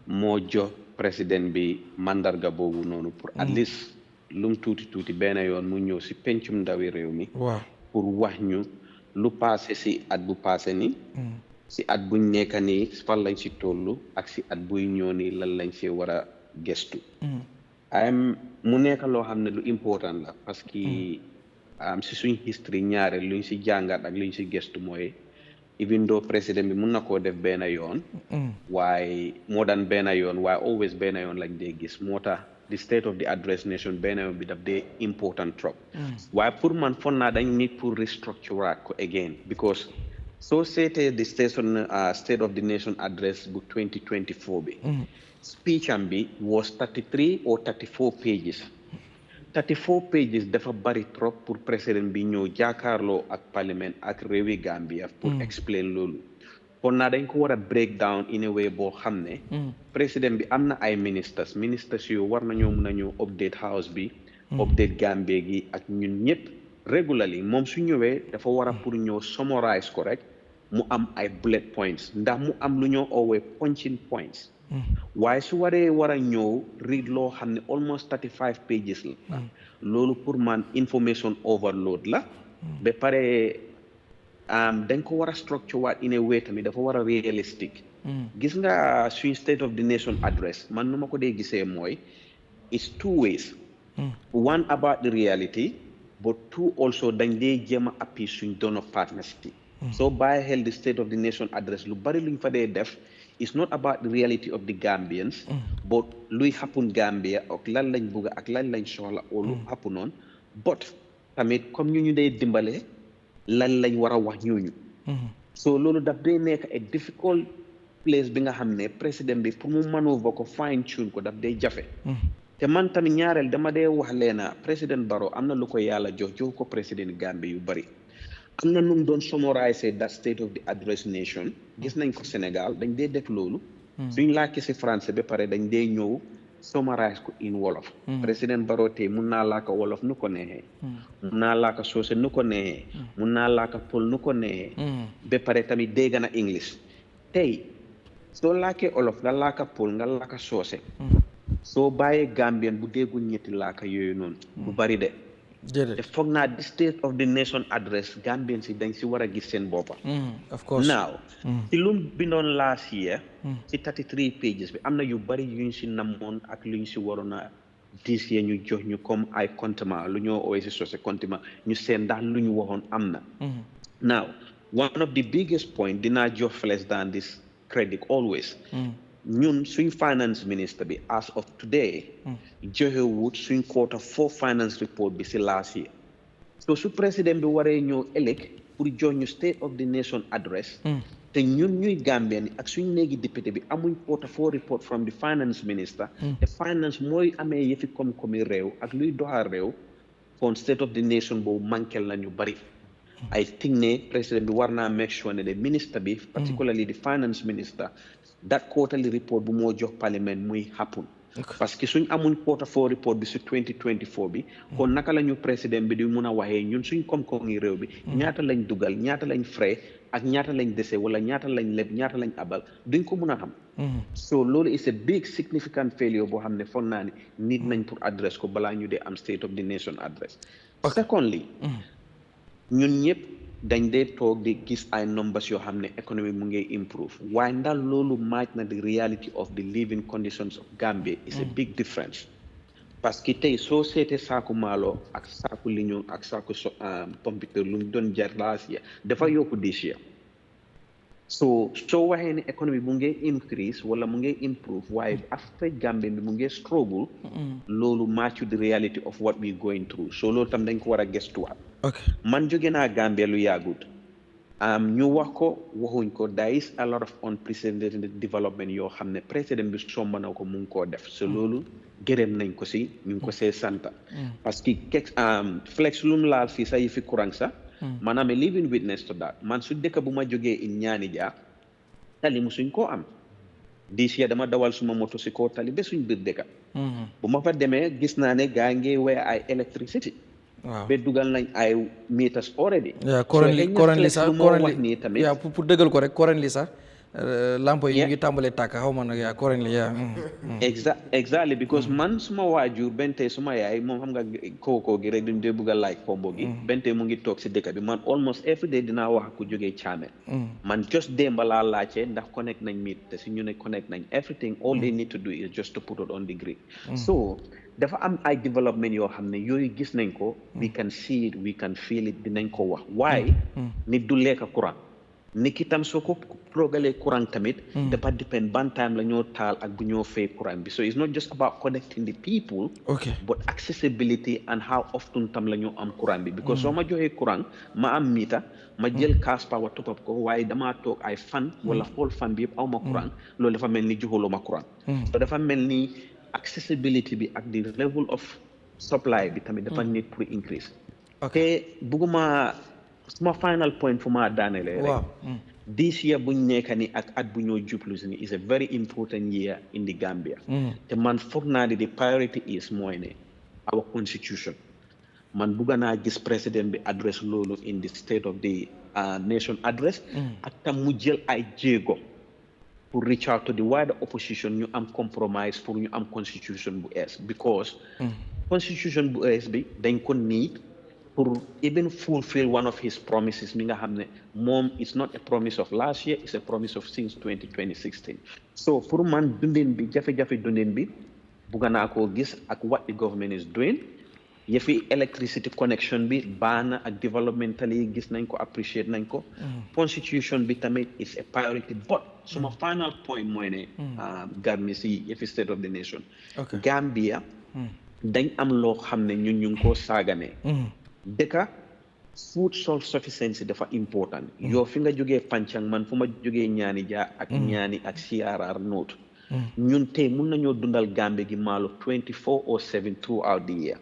moo jox président bi mandarga boobu noonu pour at least lum tuuti benn yoon mu ñëw si pencum ndawi réew mi pour wax ñu lu passé si at bu passé ni si at buñ nekk nii fan lañ si tollu ak si at buy ñëw nii lan lañ si war a gestu mu nekk loo xam ne lu important la parce que si suñ history ñaare luñ si jàngat ak luñ si gestu mooy even though président bi mun na koo def benn yoon waaye moo daan benn yoon waaye always benn yoon lañ dee gis moo tax the state of the address nation benn yoon bi daf dee important trop waaye pour man foog naa dañ nit pour restructure ko again because soo seetee the state of the nation address bu 2024 bi speech am bi was 33 or 34 pages 34 pages dafa bari trop pour président bi ñëw jàkkaarloo ak parlement ak réewi Gambia pour explain loolu kon naa dañ ko war a break down in a way boo xam ne président bi am na ay ministers yu war nañoo mën a ñëw update house bi update Gambia gi ak ñun ñëpp regularly moom su ñëwee dafa war a pour ñëw summarize ko rek mu am ay bullet points ndax mu am lu ñoo oowee punching points waaye su war a ñëw read loo xam ne almost 35 pages la loolu pour man information overload la ba pare dañ ko war a structure waat in a way tamit dafa war a realistic gis nga suñ state of the nation address man nu ma ko dee gisee mooy it's two ways one about the reality but two also dañ dee jéem a appuyer suñ donor partners yi soo bàyyi xel the state of the nation address lu bari luñ fa dee def it's not about the reality of the Gambians but luy happen Gambia ak lan lañ bugg ak lan lañ soxla oo lu happen noonu but tamit comme ñu dee dimbale lan lañ war a wax ñooñu so loolu daf dee nekk a difficult place bi nga xam ne président bi pour mu manœuvre ko fine tune ko daf dee jafe te man tamit ñaareel dama dee wax leena président Barrow am na lu ko yàlla jox ko président Gambie yu bari am na nu mu doon summarize that state of the address nation gis nañ ko Sénégal dañ dee def loolu suñ làkki si français ba pare dañ dee ñëw summarize ko in wolof président Barrow tey mun naa laaka wolof nu ko neexee mun naa laaka soose nu ko neexee mun naa laaka pël nu ko neexee ba pare tamit dégg na English tey soo laakee olof nga laaka pël nga laaka soose soo bàyyee Gambien bu déggul ñetti laaka yooyu noonu bu bari de te foog naa the state of the nation address Gambien si dañ si war a gis seen boppa of course now ci lu bindoon last year ci 33 pages bi am na yu bari yuñ si namoon ak luñ si waroon a this year ñu jox ñu comme ay comptement lu ñoo ooy si sosé comptement ñu seen ndax lu ñu waxoon am na now one of the biggest point dinaa jox less than this credit always ñun suñ finance minister bi as of today joxewut suñ Q4 finance report bi si last year so su président bi waree ñëw ëllëg pour jox ñu state of the nation address te ñun ñuy Gambien ak suñ néegi député bi amuñ Q4 report from the finance minister te finance mooy amee yëfi koom-koomi réew ak luy doxal réew kon state of the nation boobu manquel na ñu bari I think ne président bi war naa make sure ne the minister bi particularly the finance minister that quarterly report bu moo jox parliament muy happen parce que suñ amuñ Q4 report bi si 2024 bi kon naka la ñu président bi di mun a waxee ñun suñ koom-koom yi réew bi ñaata lañ dugal ñaata lañ frais ak ñaata lañ dese wala ñaata lañ leb ñaata lañ abal duñ ko mun a xam so loolu is a big significant failure boo xam ne foog naa ne nit nañ pour address ko balaa ñu dee am state of the nation address secondly ñun ñëpp dañ dee toog di gis ay numbers yoo xam ne économie mu ngi improve waaye ndax loolu match na the reality of the living conditions of Gambia is a big difference parce que tey soo seetee saaku maalo ak saaku liñoŋ ak saaku pompiteer lu mu doon jar last year dafa yokku this year so soo waxee ne économie mu ngi increase wala mu ngi improve waaye aspect Gambia bi mu ngi struggle loolu match the reality of what we going through so loolu tam dañ ko war a gëstuwaat man jóge naa Gambia lu yàggut ñu wax ko waxuñ ko there is a lot of unprecedented development yoo xam ne président bi somba na ko mu ngi koo def so loolu gërëm nañ ko si ñu ngi ko see santa parce que flex lu mu laal fii sa yi fi courant sax man am a living witness to that man su dëkk bu ma jógee in ñaani jaa tali mu suñ koo am dis ya dama dawal suma moto si koo tali ba suñ biir dëkk bu ma fa demee gis naa ne gaa ngi wee ay electricity waaw ba dugal nañ ay meters already. waaw currently sax wax nii tamit. yaa pour dëggal ko rek currently sax lampo yi ñu ngi tàmbalee tàkk xaw ma nag yaa currently yaa. exactly because man suma waajur bente suma yaay moom xam nga kookoo gi rek duñ dee bëgg a laaj kombo gi. bente mu ngi toog si dëkk bi man almost every day dinaa wax ku jógee Caameen. man just démba laa laajte ndax connect nañ meet te si ñu ne connect nañ everything all they need to do is just to put it on the grid. so dafa am ay development yoo xam ne yooyu gis nañ ko we can see it we can feel it dinañ ko wax waaye nit du lekk courant nit ki tam soo ko programee courant tamit dafa depend ban time la ñoo taal ak bu ñoo fay courant bi so it's not just about connecting the people but accessibility and how often tam la ñoo am courant bi because soo ma joxee courant ma am mita ma jël cash power top up ko waaye damaa toog ay fan wala xool fan bi yëpp aw ma courant loolu dafa mel ni joxuloo ma courant so dafa mel ni accessibility bi ak the level of supply bi tamit dafa need pour increase te bugguma suma final point fu ma daanelee rek this year buñ nekka ni ak at bu ñoo jublu si ni is a very important year in the Gambia te man foog naa di the priority is mooy ne our constitution man bugga naa gis président bi address loolu in the state of the nation address ak tam mu jël ay jéego pour reach out to the wider opposition ñu am compromise pour ñu am constitution bu ees because constitution bu ees bi dañ ko need pour even fulfill one of his promises mi nga xam ne moom it's not a promise of last year, it's a promise of since 2016. So pour man dundin bi jafe-jafe dundin bi bugga naa koo gis ak what the government is doing. Yëfi electricity connection bi baana ak developmentally gis nañ ko appreciate nañ ko. Constitution bi tamit is a priority, but suma final point mooy ne Gambia si yëfi state of the nation. Gambia dañ am loo xam ne ñun ñu ngi koo saaganee. Dëkka food self-sufficiency dafa important. Yow fi nga jógee Pancang man fu ma jógee ñaani jaa ak ñaani ak CRR note. ñun tey mun nañoo dundal Gambia gi maalo 24 or 7 throughout the year.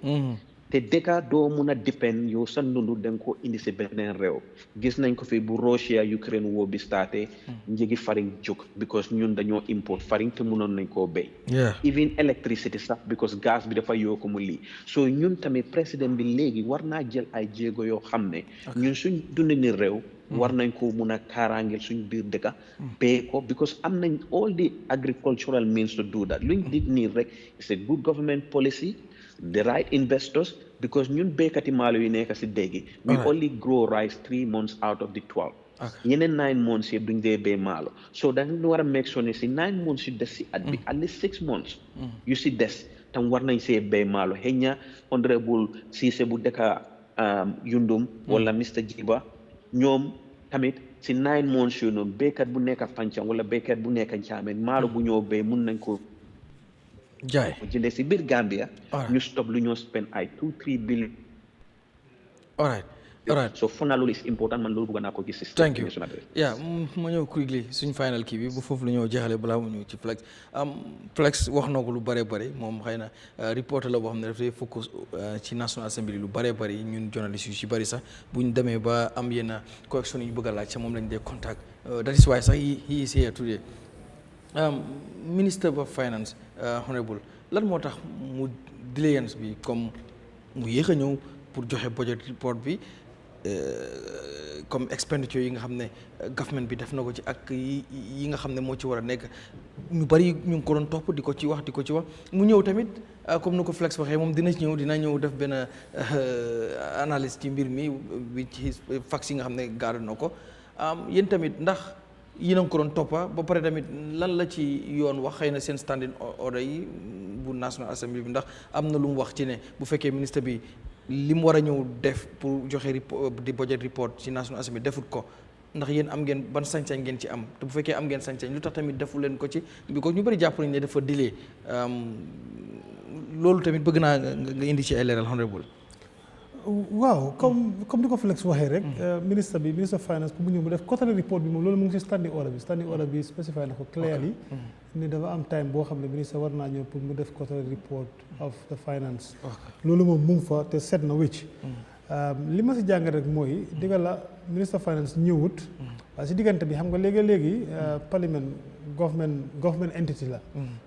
te dëkka doo mun a depend yow sa ndundu da nga ko indi si beneen réew. Gis nañ ko fi bu Russia Ukraine woo bi starté njëgi farine jóg because ñun dañoo import farine te munoon nañ koo béy. Even electricity sax because gas bi dafa yokku mu lii. So ñun tamit président bi léegi war naa jël ay jéego yoo xam ne ñun suñ dund ni réew war nañ ko mun a kaaraangeel suñ biir dëkka béy ko because am nañ all the agricultural means to do that. Luñ dig nii rek it's a good government policy, the right investors, because ñun béykati maalo yi nekk si déggi we only grow rice 3 months out of the 12. Yeneen 9 months yëpp duñ dee béy maalo. So dañ war a make sure ne si 9 months yu des si at bi at least 6 months yu si des tam war nañ see béy maalo. Xëy na honorable Ceesay bu dëkka Yundum wala Mr Jiba ñoom tamit si 9 months yu noonu béykat bu nekk Pancang wala béykat bu nekk Ncaameen maalo bu ñoo béy mun nañ ko jaay jëndee si biir Gambia. ñu stop lu ñoo spend ay 2-3 billion. all right so foog naa loolu is important man loolu bëgg naa ko gis. thank you ma ñëw quickly suñ final kii bi bu foofu la ñëw jeexale balaa mu ñëw ci Flex wax na ko lu bare moom xëy na reporter la boo xam ne dafay focus ci National Assembly lu bare ñun journaliste yu ci bari sax bu ñu demee ba am yenn correction yu ñu bëgg a laaj sax moom lañ dee contact that is why sax he is here today. Minister of Finance honorable lan moo tax mu diligence bi comme mu yéex a ñëw pour joxe budget report bi comme expenditure yi nga xam ne government bi def na ko ci ak yi nga xam ne moo ci war a nekk ñu bari ñu ngi ko doon topp di ko ci wax mu ñëw tamit comme ni ko Flex waxee moom dina ñëw def benn analyse ci mbir mi bi ci facts yi nga xam ne gaadu na ko yéen tamit ndax yéen a ngi ko doon toppa ba pare tamit lan la ci yoon wax xëy na seen standing order yi bu National Assembly bi ndax am na lu mu wax ci ne bu fekkee ministre bi li mu war a ñëw def pour joxe di budget report ci National Assembly defut ko ndax yéen am ngeen ban sañ-sañ ngeen ci am te bu fekkee am ngeen sañ-sañ lu tax tamit defu leen ko ci bi ko ñu bëri jàpp nañ ne dafa delay loolu tamit bëgg naa nga indi ci ay leeral honorable. waaw comme ni ko Flex waxee rek ministre of finance pour mu ñëw mu def quarterly report bi moom loolu mu ngi si standing order bi spécifié na ko clearly ni dafa am time boo xam ne ministre war naa ñëw pour mu def quarterly report of the finance loolu moom mu ngi fa te set na wécc li ma si jàng rek mooy digga la ministre of finance ñëwut waaye si diggante bi xam nga léegi parliament government entity la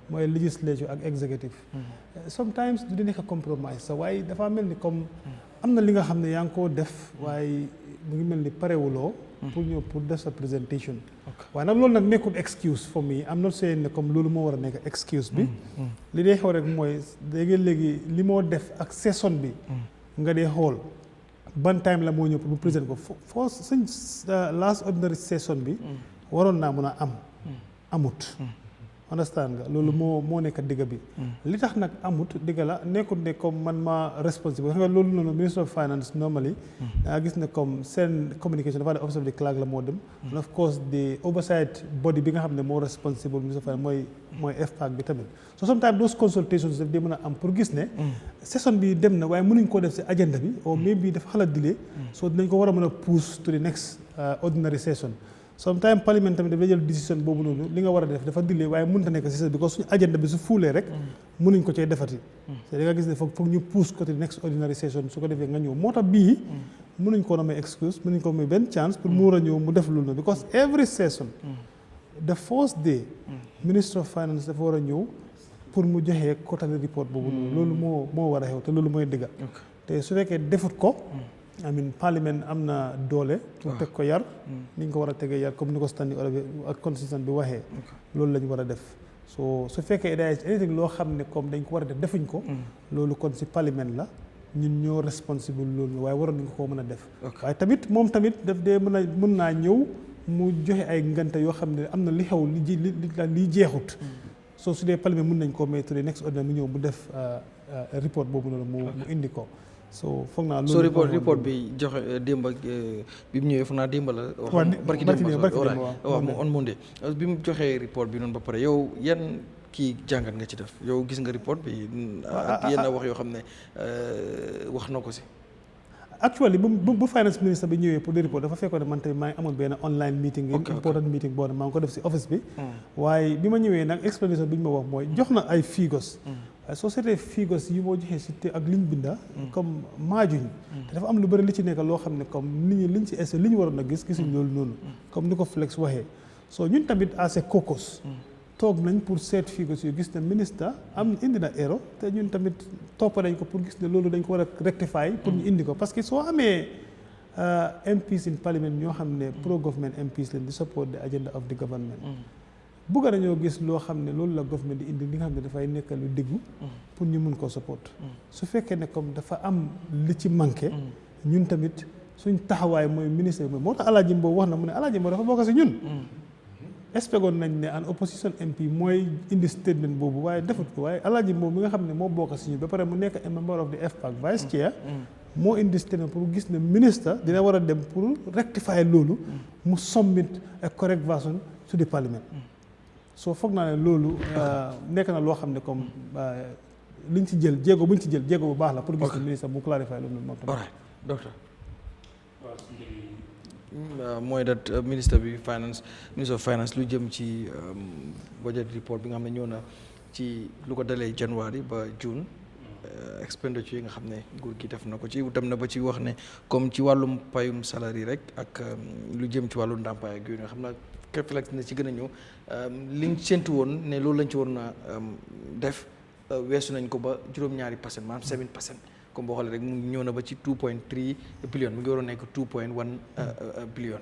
mooy legislature ak executive sometimes du di nekk compromise sa waaye dafa mel ni comme am na li nga xam ne yaa ngi koo def waaye mu ngi mel ni parewuloo pour ñëw pour def sa présentation waaye nag loolu nag nekkul excuse for me am not saying ne comme loolu moo war a nekk excuse bi li dee xew rek mooy léegi li moo def ak session bi nga dee xool ban time la moo ñëw pour mu présenter ko foo suñ last ordinary session bi waroon naa mën a amut understand nga loolu moo nekk digga bi li tax nag amut digga la nekkul ne comme man ma responsible xam nga loolu noonu minister of finance normally da gis ne comme seen communication dafa ne office of the clerk la moo dem and of course the oversight body bi nga xam ne moo responsible minister of finance mooy FPAC bi tamit so sometimes those consultations daf dee mën a am pour gis ne session bi dem na waaye mënuñ koo def si agenda bi or maybe dafa xala delay so dinañ ko war a mën a push to the next ordinary session sometimes parliament tamit dafa jël décision boobu noonu li nga war a def dafa delay waaye mënut a nekk si because suñu agenda bi su fuulee rek mënuñ ko cee defati te da nga gis ne foog ñu push ko to the next ordinary session su ko defee nga ñëw moo tax bii mënuñ ko na may excuse mënuñ ko may benn chance pour mu war a ñëw mu def loolu noonu because every session the first day minister of finance dafa war a ñëw pour mu joxee quarterly report boobu noonu loolu moo war a xew te loolu mooy dëgga te su fekkee defut ko parlement am na doole pour teg ko yar ni ñu ko war a tegee yar comme ni ko standing order bi ak constitution bi waxee loolu la ñu war a def so su fekkee anything loo xam ne comme dañ ko war a def defuñ ko loolu kon si parlement la ñun ñoo responsible loolu waaye waroon nañ ko mën a def waaye tamit moom tamit daf dee mën naa ñëw mu joxe ay ngante yoo xam ne am na li xew li jeexut soo su dee parlement mën nañ koo may to the next ordinaire mu ñëw mu def report boobu noonu mu indi ko so foog naa loolu report bi joxe démb ak bi mu ñëwee foog naa démb la barki démb waaw mu on Monday bi mu joxee report bi noonu ba pare yow yan kii jàngat nga ci def yow gis nga report bi ak yenn wax yoo xam ne wax na ko si actually bu finance minister bi ñëwee pour le report dafa fekkoon ne man tamit maa ngi amoon benn online meeting important meeting boo ne maa ngi ko def si office bi waaye bi ma ñëwee nag explanation bi ñu ma wax mooy jox na ay figures waaye soo seetee figures yi moo joxee si te ak liñ binda comme maajuñ te dafa am lu bëri li ci nekk loo xam ne comme nit ñi liñ si essayé li ñu waroon a gisuñ loolu noonu comme ni ko Flex waxee so ñun tamit as a caucus toog nañ pour seet figures yu gis ne ministre am indi na erreur te ñun tamit topp nañ ko pour gis ne loolu dañ ko war a rectifier pour ñu indi ko parce que soo amee MPs in parliament ñoo xam ne pro government MPs leen di support the agenda of the government bugga nañoo gis loo xam ne loolu la government di indi li nga xam ne dafay nekk lu déggu pour ñu mun koo support su fekkee ne comme dafa am li ci manqué ñun tamit suñ taxawaay mooy ministre bi moo tax Alaaji Mbow wax na mu ne Alaaji Mbow dafa bokk si ñun expectoon nañ ne an opposition MP mooy indi statement boobu waaye defut ko waaye Alaaji Mbow mi nga xam ne moo bokk si ñun ba pare mu nekk a member of the FPAC vice chair moo indi statement pour gis ne ministre dina war a dem pour rectifier loolu mu submit a correct version to the parliament soo foog naa ne loolu nekk na loo xam ne comme liñ ci jël jéego buñ ci jël jéego bu baax la pour gis ne ministre mu clarifier loolu moom tamit. Alright, docteur. mooy dat ministre of finance lu jëm ci budget report bi nga xam ne ñëw na ci lu ko dalee January ba June expenditure yi nga xam ne nguur gi def na ko ci dem na ba ci wax ne comme ci wàllum payum salary rek ak lu jëm ci wàllu ndàmpaay ak yooyu nga xam ne Flex na ci gën a ñëw liñ séntu woon ne loolu lañ ci waroon a def weesu nañ ko ba juróom-ñaari%, maanaam 7%. comme boo xoolee rek mu ñëw na ba ci 2.3 billion mu ngi waroon nekk 2.1 billion.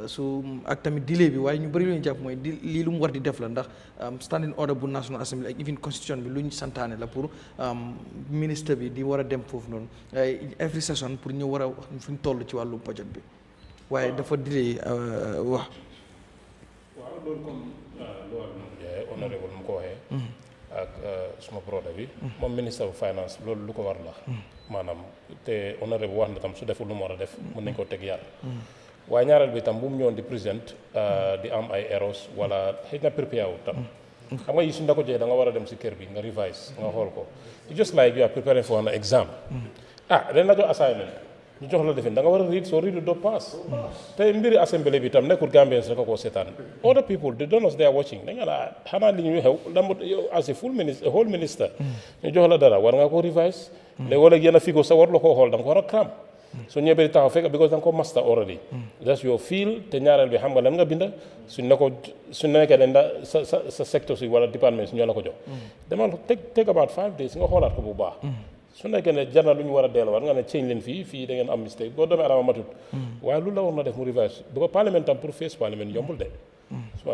su ak tamit delay bi waaye ñu bëri lu ñu jàpp mooy lii lu mu war di def la ndax standing order bu National Assembly ak even constitution bi lu ñu santaane la pour ministre bi di war a dem foofu noonu every session pour ñu war a wax fu ñu toll ci wàllu budget bi waaye dafa delay wax. waaw loolu comme honorable mu ko waxee. ak suma broda bi moom ministre of finance loolu lu ko war la maanaam te honorable wax na tam su deful lu mu war a def mën nañ koo teg yar waaye ñaareel bi tam bu mu ñëwoon di présent di am ay errors wala xëy na prépare wu tam xam nga yi suñ la ko jëlee da nga war a dem si kër bi nga revise nga xool ko just like you are preparing for an exam dañ la jox assignment ñu jox la defin da nga war a read soo read doo pass te mbiri assemblée bi tam nekkul Gambians rek ko seetaan other people the donors they are watching da nga la xanaa li ñuy xew yow as a full minister whole minister ñu jox la dara war nga ko revise léegi wala yenn figo sa war la koo xool da nga ko war a cram so ñëwee di taxaw fekk because da nga ko master already that's your field te ñaareel bi xam nga lan nga binda suñ nekkee dañ la sa secteur si wala département si ñoo la ko jox demal take about 5 days nga xoolaat ko bu baax su nekkee ne jar na lu ñu war a delluwaat nga ne change leen fii da ngeen am mistake boo demee adama matut waaye lu la war na def mu revise bu ko parlement tam pour face parlement yombul de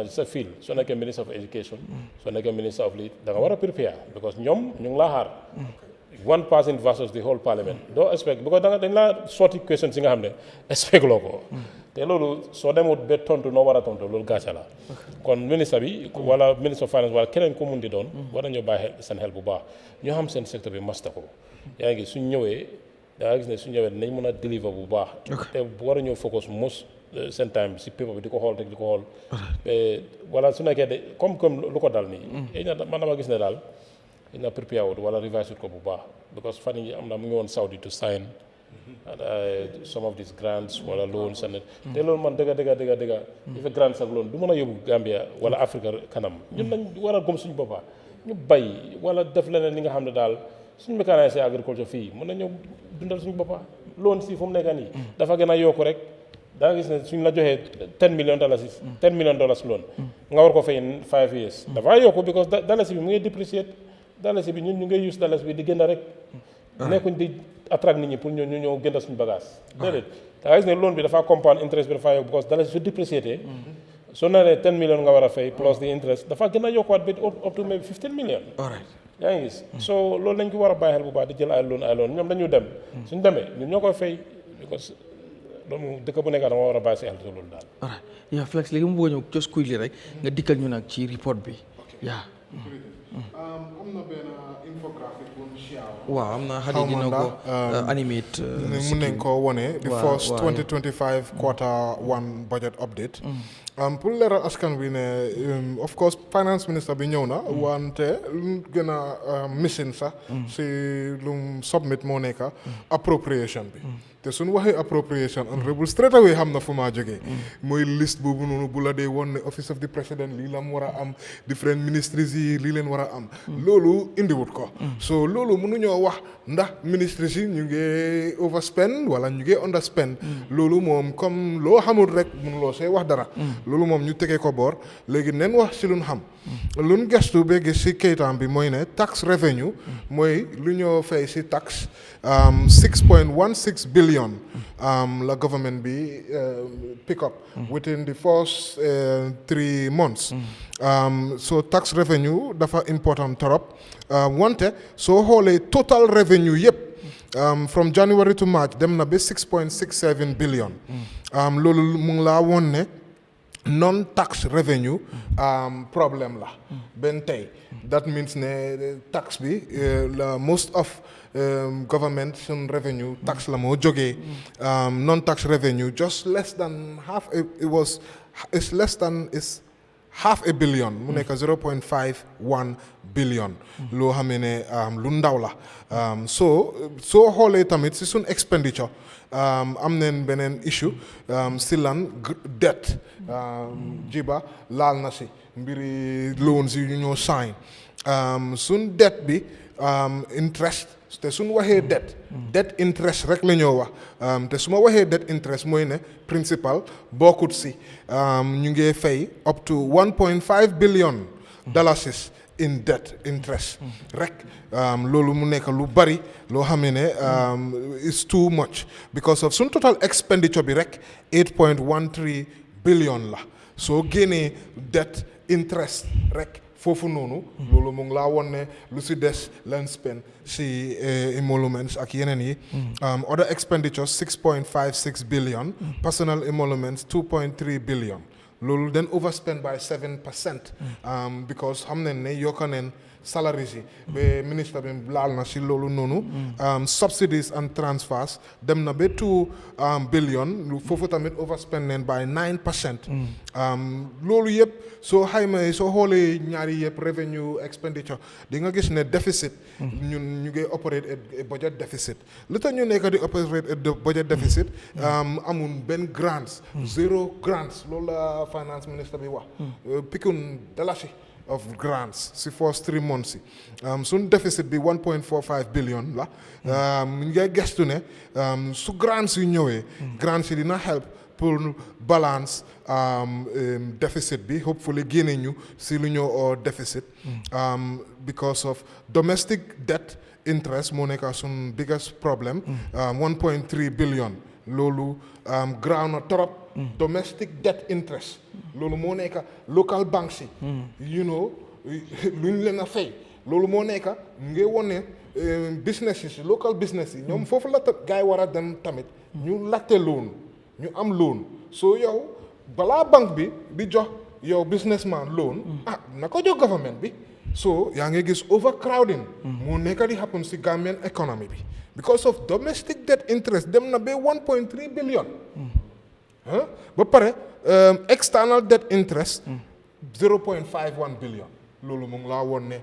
sa field soo nekkee minister of education soo nekkee minister of lead da nga war a prepare because ñoom ñu ngi laa xaar one person versus the whole parliament doo expect because dañ laa sotti question si nga xam ne expect loo ko te loolu soo demut ba tontu noo war a tontu loolu gàcce la kon ministre bi wala ministre of finance wala keneen ku mun di doon war nañoo bàyyi seen xel bu baax ñoo xam seen secteur bi master ko yaa ngi suñ ñëwee da nga gis ne suñ ñëwee dinañ mën a deliver bu baax te war a ñëw focus most seen time si paper bi di ko xool rek di ko xool wala su nekkee de comme lu ko dal nii man dama gis ne daal na prepare wut wala revise ko bu baax because fan yi am na mu ngi woon Saudi to sign some of these grants wala loans and te loolu man dëgga ifa grants ak loan du mën a yóbbu Gambia wala Afrique kanam ñun nañ war a gëm suñu boppa ñu bay wala def leneen li nga xam ne daal suñu mécanisme agriculture fii mën na ñëw dundal suñu boppa loan si fu mu nekk nii dafa gën a yokku rek da nga gis ne suñ la joxee $10 million loan nga war ko fay in 5 years dafa yokku because dalasi bi mu ngi depreciate dalasi bi ñun ñu ngi use dalasi bi di gënda rek nekkuñ di attract nit ñi pour ñu ñëw gënda suñu bagage déedéet da nga gis ne loan bi dafa compound interest bi dafa yokk because dalasi su depreciate soo naree $10 million nga war a fay plus the interest dafa gën a yokkuwaat ba up to maybe $15 million yaa ngi gis so loolu lañ ko war a bàyyi xel bu baax di jël ay loon ñoom dañu dem suñ demee ñun ñoo koy fay because loolu dëkk bu nekk dama war a bàyyi si xel loolu daal. voilà yaa Flex léegi mu bëgg a ñëw jos kuy li rek nga dikkal ñu nag ci report bi yaa. am na benn infographique bu mu waaw am na xale dina ko animate. mun nañ ko wone the first 2025 quarter one budget update. pour leeral askan bi ne of course finance minister bi ñëw na wante lu gën a missing sax si lu submit moo nekk appropriation bi te suñu waxee appropriation honorable straight away xam na fu maa jógee mooy liste boobu noonu bu la dee woon ne office of the president lii la mu war a am different ministries yi lii leen war a am loolu indiwut ko so loolu mënuñoo wax ndax ministries yi ñu ngi overspend wala ñu ngi underspend loolu moom comme loo xamul rek mënuloo see wax dara loolu moom ñu tegee ko boor léegi nen wax si luñ xam luñ gestu ba gis si kayitam bi mooy ne tax revenue mooy lu ñoo fay si tax 6.16 billion la government bi pick up within the first 3 months so tax revenue dafa important trop wante soo xoolee total revenue yëpp from January to March dem na ba 6.67 billion loolu mu ngi laa woon ne non-tax revenue problème la benn tey that means ne tax bi most of government sun revenue tax la moo jógee non-tax revenue just less than half is half a billion mu nekk 0.51 billion loo xam ne lu ndaw la soo xoolee tamit si sun expenditure am neen beneen issue si lan debt jiba laal na si mbiri loans yi ñu ñoo sign sun debt bi interest te suñ waxee debt interest rek la ñoo wax te su ma waxee debt interest mooy ne principal bokkut si ñu ngi fay up to 1.5 billion dollars in debt interest rek loolu mu nekk lu bari loo xam ne is too much because of suñ total expenditure bi rek 8.13 billion la soo génnee debt interest rek foofu noonu loolu mu ngi laa woon ne lu si des leen spend si emoluments ak yeneen yi other expenditures 6.56 billion personal emoluments 2.3 billion loolu den overspend by 7% because xam nañ ne yokka neen salaries yi ba ministre bi laal na si loolu noonu subsidies and transfers dem na ba 2 billion foofu tamit overspend neen by 9% loolu yëpp soo xayma soo xoolee ñaari yëpp revenue expenditure di nga gis ne deficit ñun ñu ngi operate a budget deficit lu tax ñu nekk di operate a budget deficit amul benn grants zero grants loolu la finance minister bi wax pikun dalasi of grants si first 3 months yi suñ deficit bi 1.45 billion la ñu ngay gestu ne su grants yu ñëwee grants yi dina help pour balance deficit bi hopefully génne ñu si lu ñoo deficit because of domestic debt interest moo nekk suñ biggest problem 1.3 billion loolu ground na trop domestic debt interest loolu moo nekk local banks yi you know lu ñu leen a fay loolu moo nekk ngay wone business yi local business yi ñoom foofu la gaay war a dem tamit ñu laajte loan ñu am loan soo yow balaa banque bi di jox yow businessman loan na ko jox government bi so yaa ngi gis overcrowding moo nekk di happen si Gambian economy bi because of domestic debt interest dem na ba 1.3 billion ba pare external debt interest 0.51 billion loolu mu ngi laa woon ne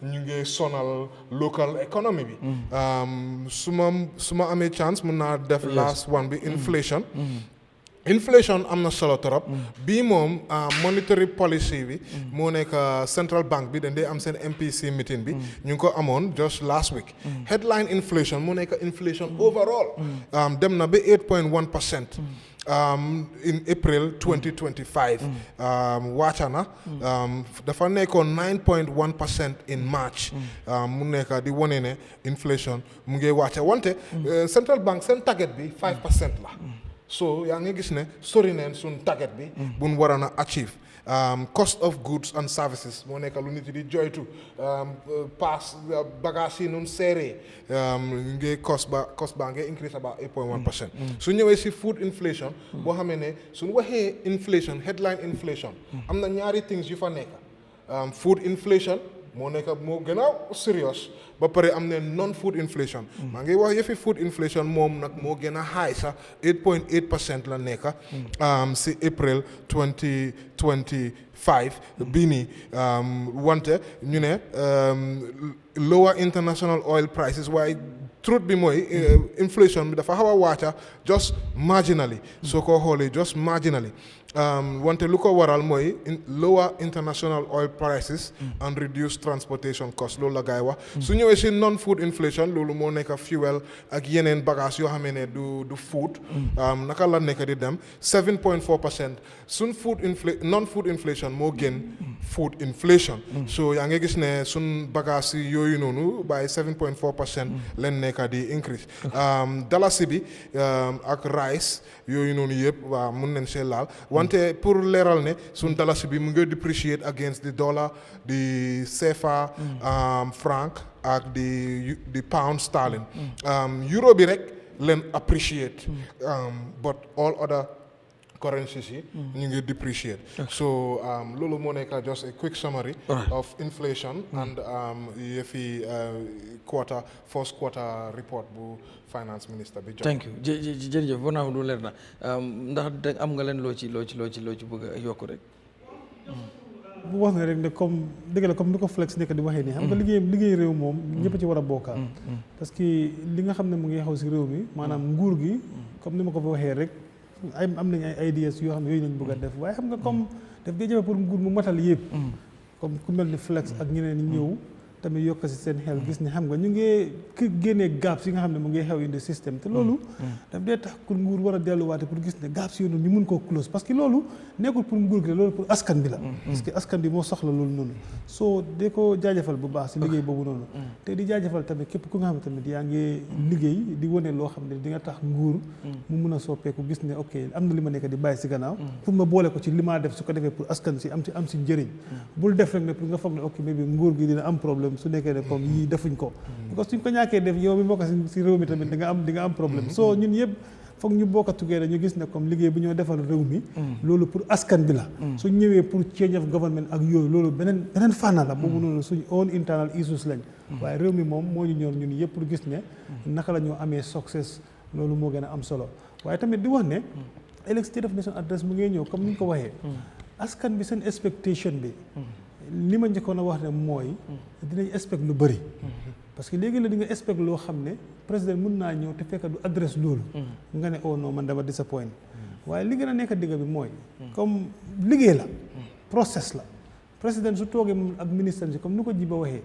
ñu ngi sonal local economy bi su ma amee chance mun naa def last one bi inflation am na solo trop bii moom monetary policy bi moo nekk central bank bi dañ dee am seen MPC meeting bi ñu ngi ko amoon just last week headline inflation moo nekk inflation overall dem na ba 8.1% in April 2025 wàcca na dafa nekkoon 9.1% in March mu nekk di wone ne inflation mu ngi wàcca wante central bank seen target bi 5% la so yaa ngi gis ne sori neen suñ target bi buñ waroon a achieve cost of goods and services moo nekk lu nit yi di joytu pass bagage yi nun seeree ngay cost ba ngay increase about 8.1%. su ñëwee si food inflation boo xamee ne suñu waxee inflation headline inflation am na ñaari things yu fa nekk food inflation moo nekk moo gën a serious ba pare am ne non food inflation maa ngi wax yëfi food inflation moom nag moo gën a high sax 8.8% la nekk si April 2025 bii nii wante ñu ne lower international oil prices waaye truth bi mooy inflation bi dafa xaw a wàcca just marginally soo ko xoolee just marginally wante lu ko waral mooy lower international oil prices and reduced transportation costs loolu la gaay wax su ñëwee si non food inflation loolu moo nekk fuel ak yeneen bagage yoo xam ne du food naka la nekk di dem 7.4% sun non food inflation moo gën food inflation so yaa ngi gis ne sun bagage yi yooyu noonu by 7.4% leen nekk di increase dalasi bi ak rice yooyu noonu yëpp waaw mun nañ see laal wante pour leeral ne sun dalasi bi mu ngi depreciate against the dollar the CFA franc ak the pound sterling euro bi rek leen appreciate but all other currencies yi ñu ngi depreciate so loolu moo nekk just a quick summary of inflation and yëfi first quarter report bu finance minister bi jox. thank you jërëjëf bon naa du leer na ndax am nga leen loo ci bëgg a yokk rek bu wax nga rek ne comme dëgg la comme ni ko flex nekk di waxee nii xam nga liggéey réew moom ñëpp ci war a bokkaat parce que li nga xam ne mu ngi xaw si réew mi maanaam nguur gi comme ni ma ko fa waxee rek am nañ ay ideas yoo xam ne yooyu lañ bëgg a def waaye xam nga comme daf ngay jafe pour nguur mu matal yëpp comme ku mel ni flex ak ñeneen ñi ñëw tamit yokk si seen xel gis ne xam nga ñu ngi génnee gaps yi nga xam ne mu ngi xew indi système te loolu daf dee tax pour nguur war a delluwaate pour gis ne gaps yooyu noonu ñu mun koo close parce que loolu nekkul pour nguur gi loolu pour askan bi la parce que askan bi moo soxla loolu noonu soo dee ko jaajëfal bu baax si liggéey boobu noonu te di jaajëfal tamit képp ku nga xam ne tamit yaa ngi liggéey di wane loo xam ne di nga tax nguur mu mun a soppeeku gis ne ok am na li ma nekk di bàyyi si gannaaw pour ma boole ko ci li maa def su ko defee pour askan si am si njëriñ bul def rek ne pour nga foog ne ok mais bi nguur gi dina am problème su nekkee ne comme yii defuñ ko parce que suñ ko ñàkkee def yow mi bokk si réew mi tamit di nga am problème soo ñun yëpp foog ñu bokk a tuggee dañu gis ne comme liggéey bi ñoo defal réew mi loolu pour askan bi la suñ ñëwee pour change of government ak yooyu loolu beneen fànna la boobu noonu suñ own internal issues lañ waaye réew mi moom moo ñu ñor ñun yëpp pour gis ne naka la ñoo amee success loolu moo gën a am solo waaye tamit di wax ne ëllëg State of Nation address mu ngi ñëw comme ni ñu ko waxee askan bi seen expectation bi li ma njëkkoon a wax ne mooy dinañ expect lu bëri parce que léegi la di nga expect loo xam ne président mun naa ñëw te fekk du adresse loolu nga ne oh non man dama disappoint waaye li gën a nekk digga bi mooy comme liggéey la process la président su toogee moom ak ministre si comme ni ko Jiba waxee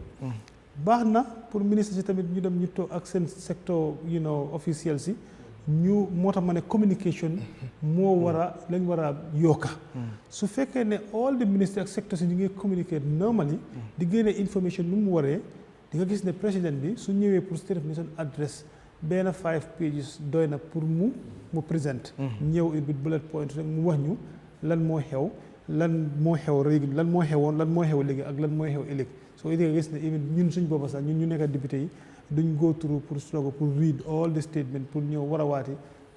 baax na pour ministre si tamit ñu dem ñu toog ak seen secteur officiel si ñu moo tax ma ne communication moo lañ war a yokka su fekkee ne all the ministres ak secteurs yi ñu ngi communicate normally di génne information nu mu waree di nga gis ne président bi su ñëwee pour State of Nation address benn 5 pages doy na pour mu présent ñëw it with bullet point rek mu wax ñu lan moo xew léegi lan moo xew léegi ak lan mooy xew ëllëg soo it nga gis ne even ñun suñ boppa sax ñun ñu nekk député yi duñ go through pour struggle pour read all the statement pour ñëw war a waati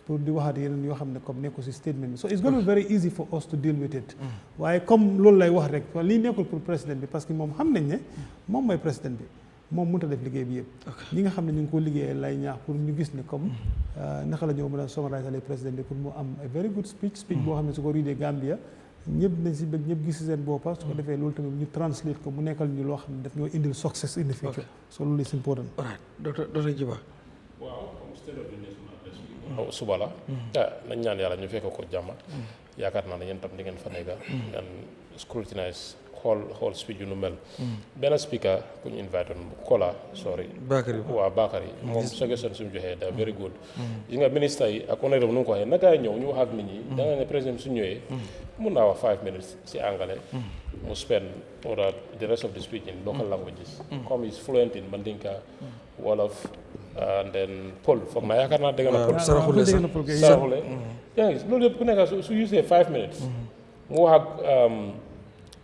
pour di waxaat yeneen yoo xam ne comme nekku si statement bi so it's going to be very easy for us to deal with it waaye comme loolu lay wax rek lii nekkul pour président bi parce que moom xam nañ ne moom mooy président bi moom mënut a def liggéey bi yëpp ñi nga xam ne ñu ngi ko liggéeyee lay ñaax pour ñu gis ne comme naka la ñoo mën a summariser les président bi pour mu am a very good speech boo xam ne su ko riidee Gambia ñëpp nañ si bëgg ñëpp gis si seen boppa su ko defee loolu tamit ñu translate ko mu nekkal ñu loo xam ne daf ñoo indil success in the future so loolu is important. All right docteur Jiba. waaw comme State of the Nation address bi suba la nañ ñaan yàlla ñu fekk ko jàmm yaakaar naa ne yéen tam di ngeen fa nekka ngeen scrutinise xool speech yu nu mel benn speaker ku ñu invité woon Kola Bakary moom suggestion suñu joxee da very good yi nga ministre yi ak honorable nu nga ko waxee naka ñëw ñu wax ak nit ñi da nga ne président su ñëwee mun naa wax 5 minutes si anglais mu spend the rest of the speech in local languages comme is fluent in Mandinka Wolof and then Pël foog naa yaakaar naa dégg na Pël Saraxule yaa ngi gis loolu yëpp ku nekk su usee 5 minutes mu wax ak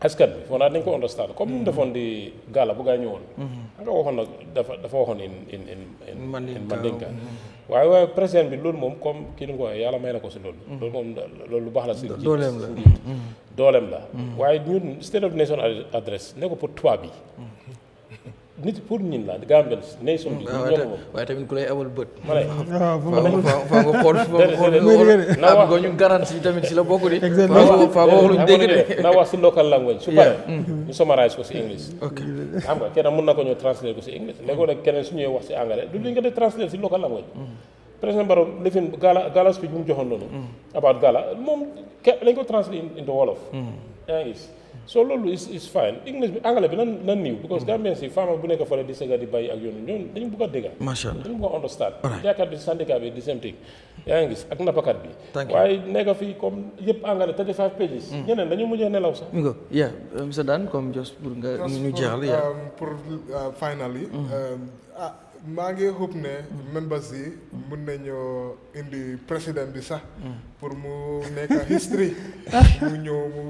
askan bi foo naa dañ ko understand comme ni mu defoon di gala bu gaa ñëwoon nga waxoon nag dafa waxoon in Mandinka waaye président bi loolu moom comme kii ni ko waxee yàlla may na ko si loolu moom loolu lu baax la si dooleem la waaye ñun state of nation address ne ko pour tubaab bi nit pour ñin la Gambian nation bi waaye tamit ku lay awal bët ma ne faa nga xool naa bëgg ñu garantie tamit si la bokk di faa nga wax luñ dégg de na wax si local language su pare ñu summarize ko si English xam nga kenn mën na ko ñëw translate ko si English léegi nag keneen su ñëwee wax si anglais du ñu ko dee translate si local language président Barrow lifin gala speech bu mu joxoon noonu about gala moom lañ ko translate into Wolof yaa ngi gis so loolu is fine English bi anglais bi nan niw because Gambien si femme bu nekk fële di sega di bàyyi ak yoonu ñoom dañu bëgg a dégg macha allah dañu bëgg a understand jaaykat bi syndicat bi di same thing yaa ngi gis ak nappakat bi waaye nekk fii comme yëpp anglais 35 pages ñeneen dañu mujjee nelaw sax mi ngo monsieur Dan comme just pour nga ñu jeexal pour finally maa ngi hope ne members yi mun nañoo indi président bi sax pour mu nekk history mu ñëw mu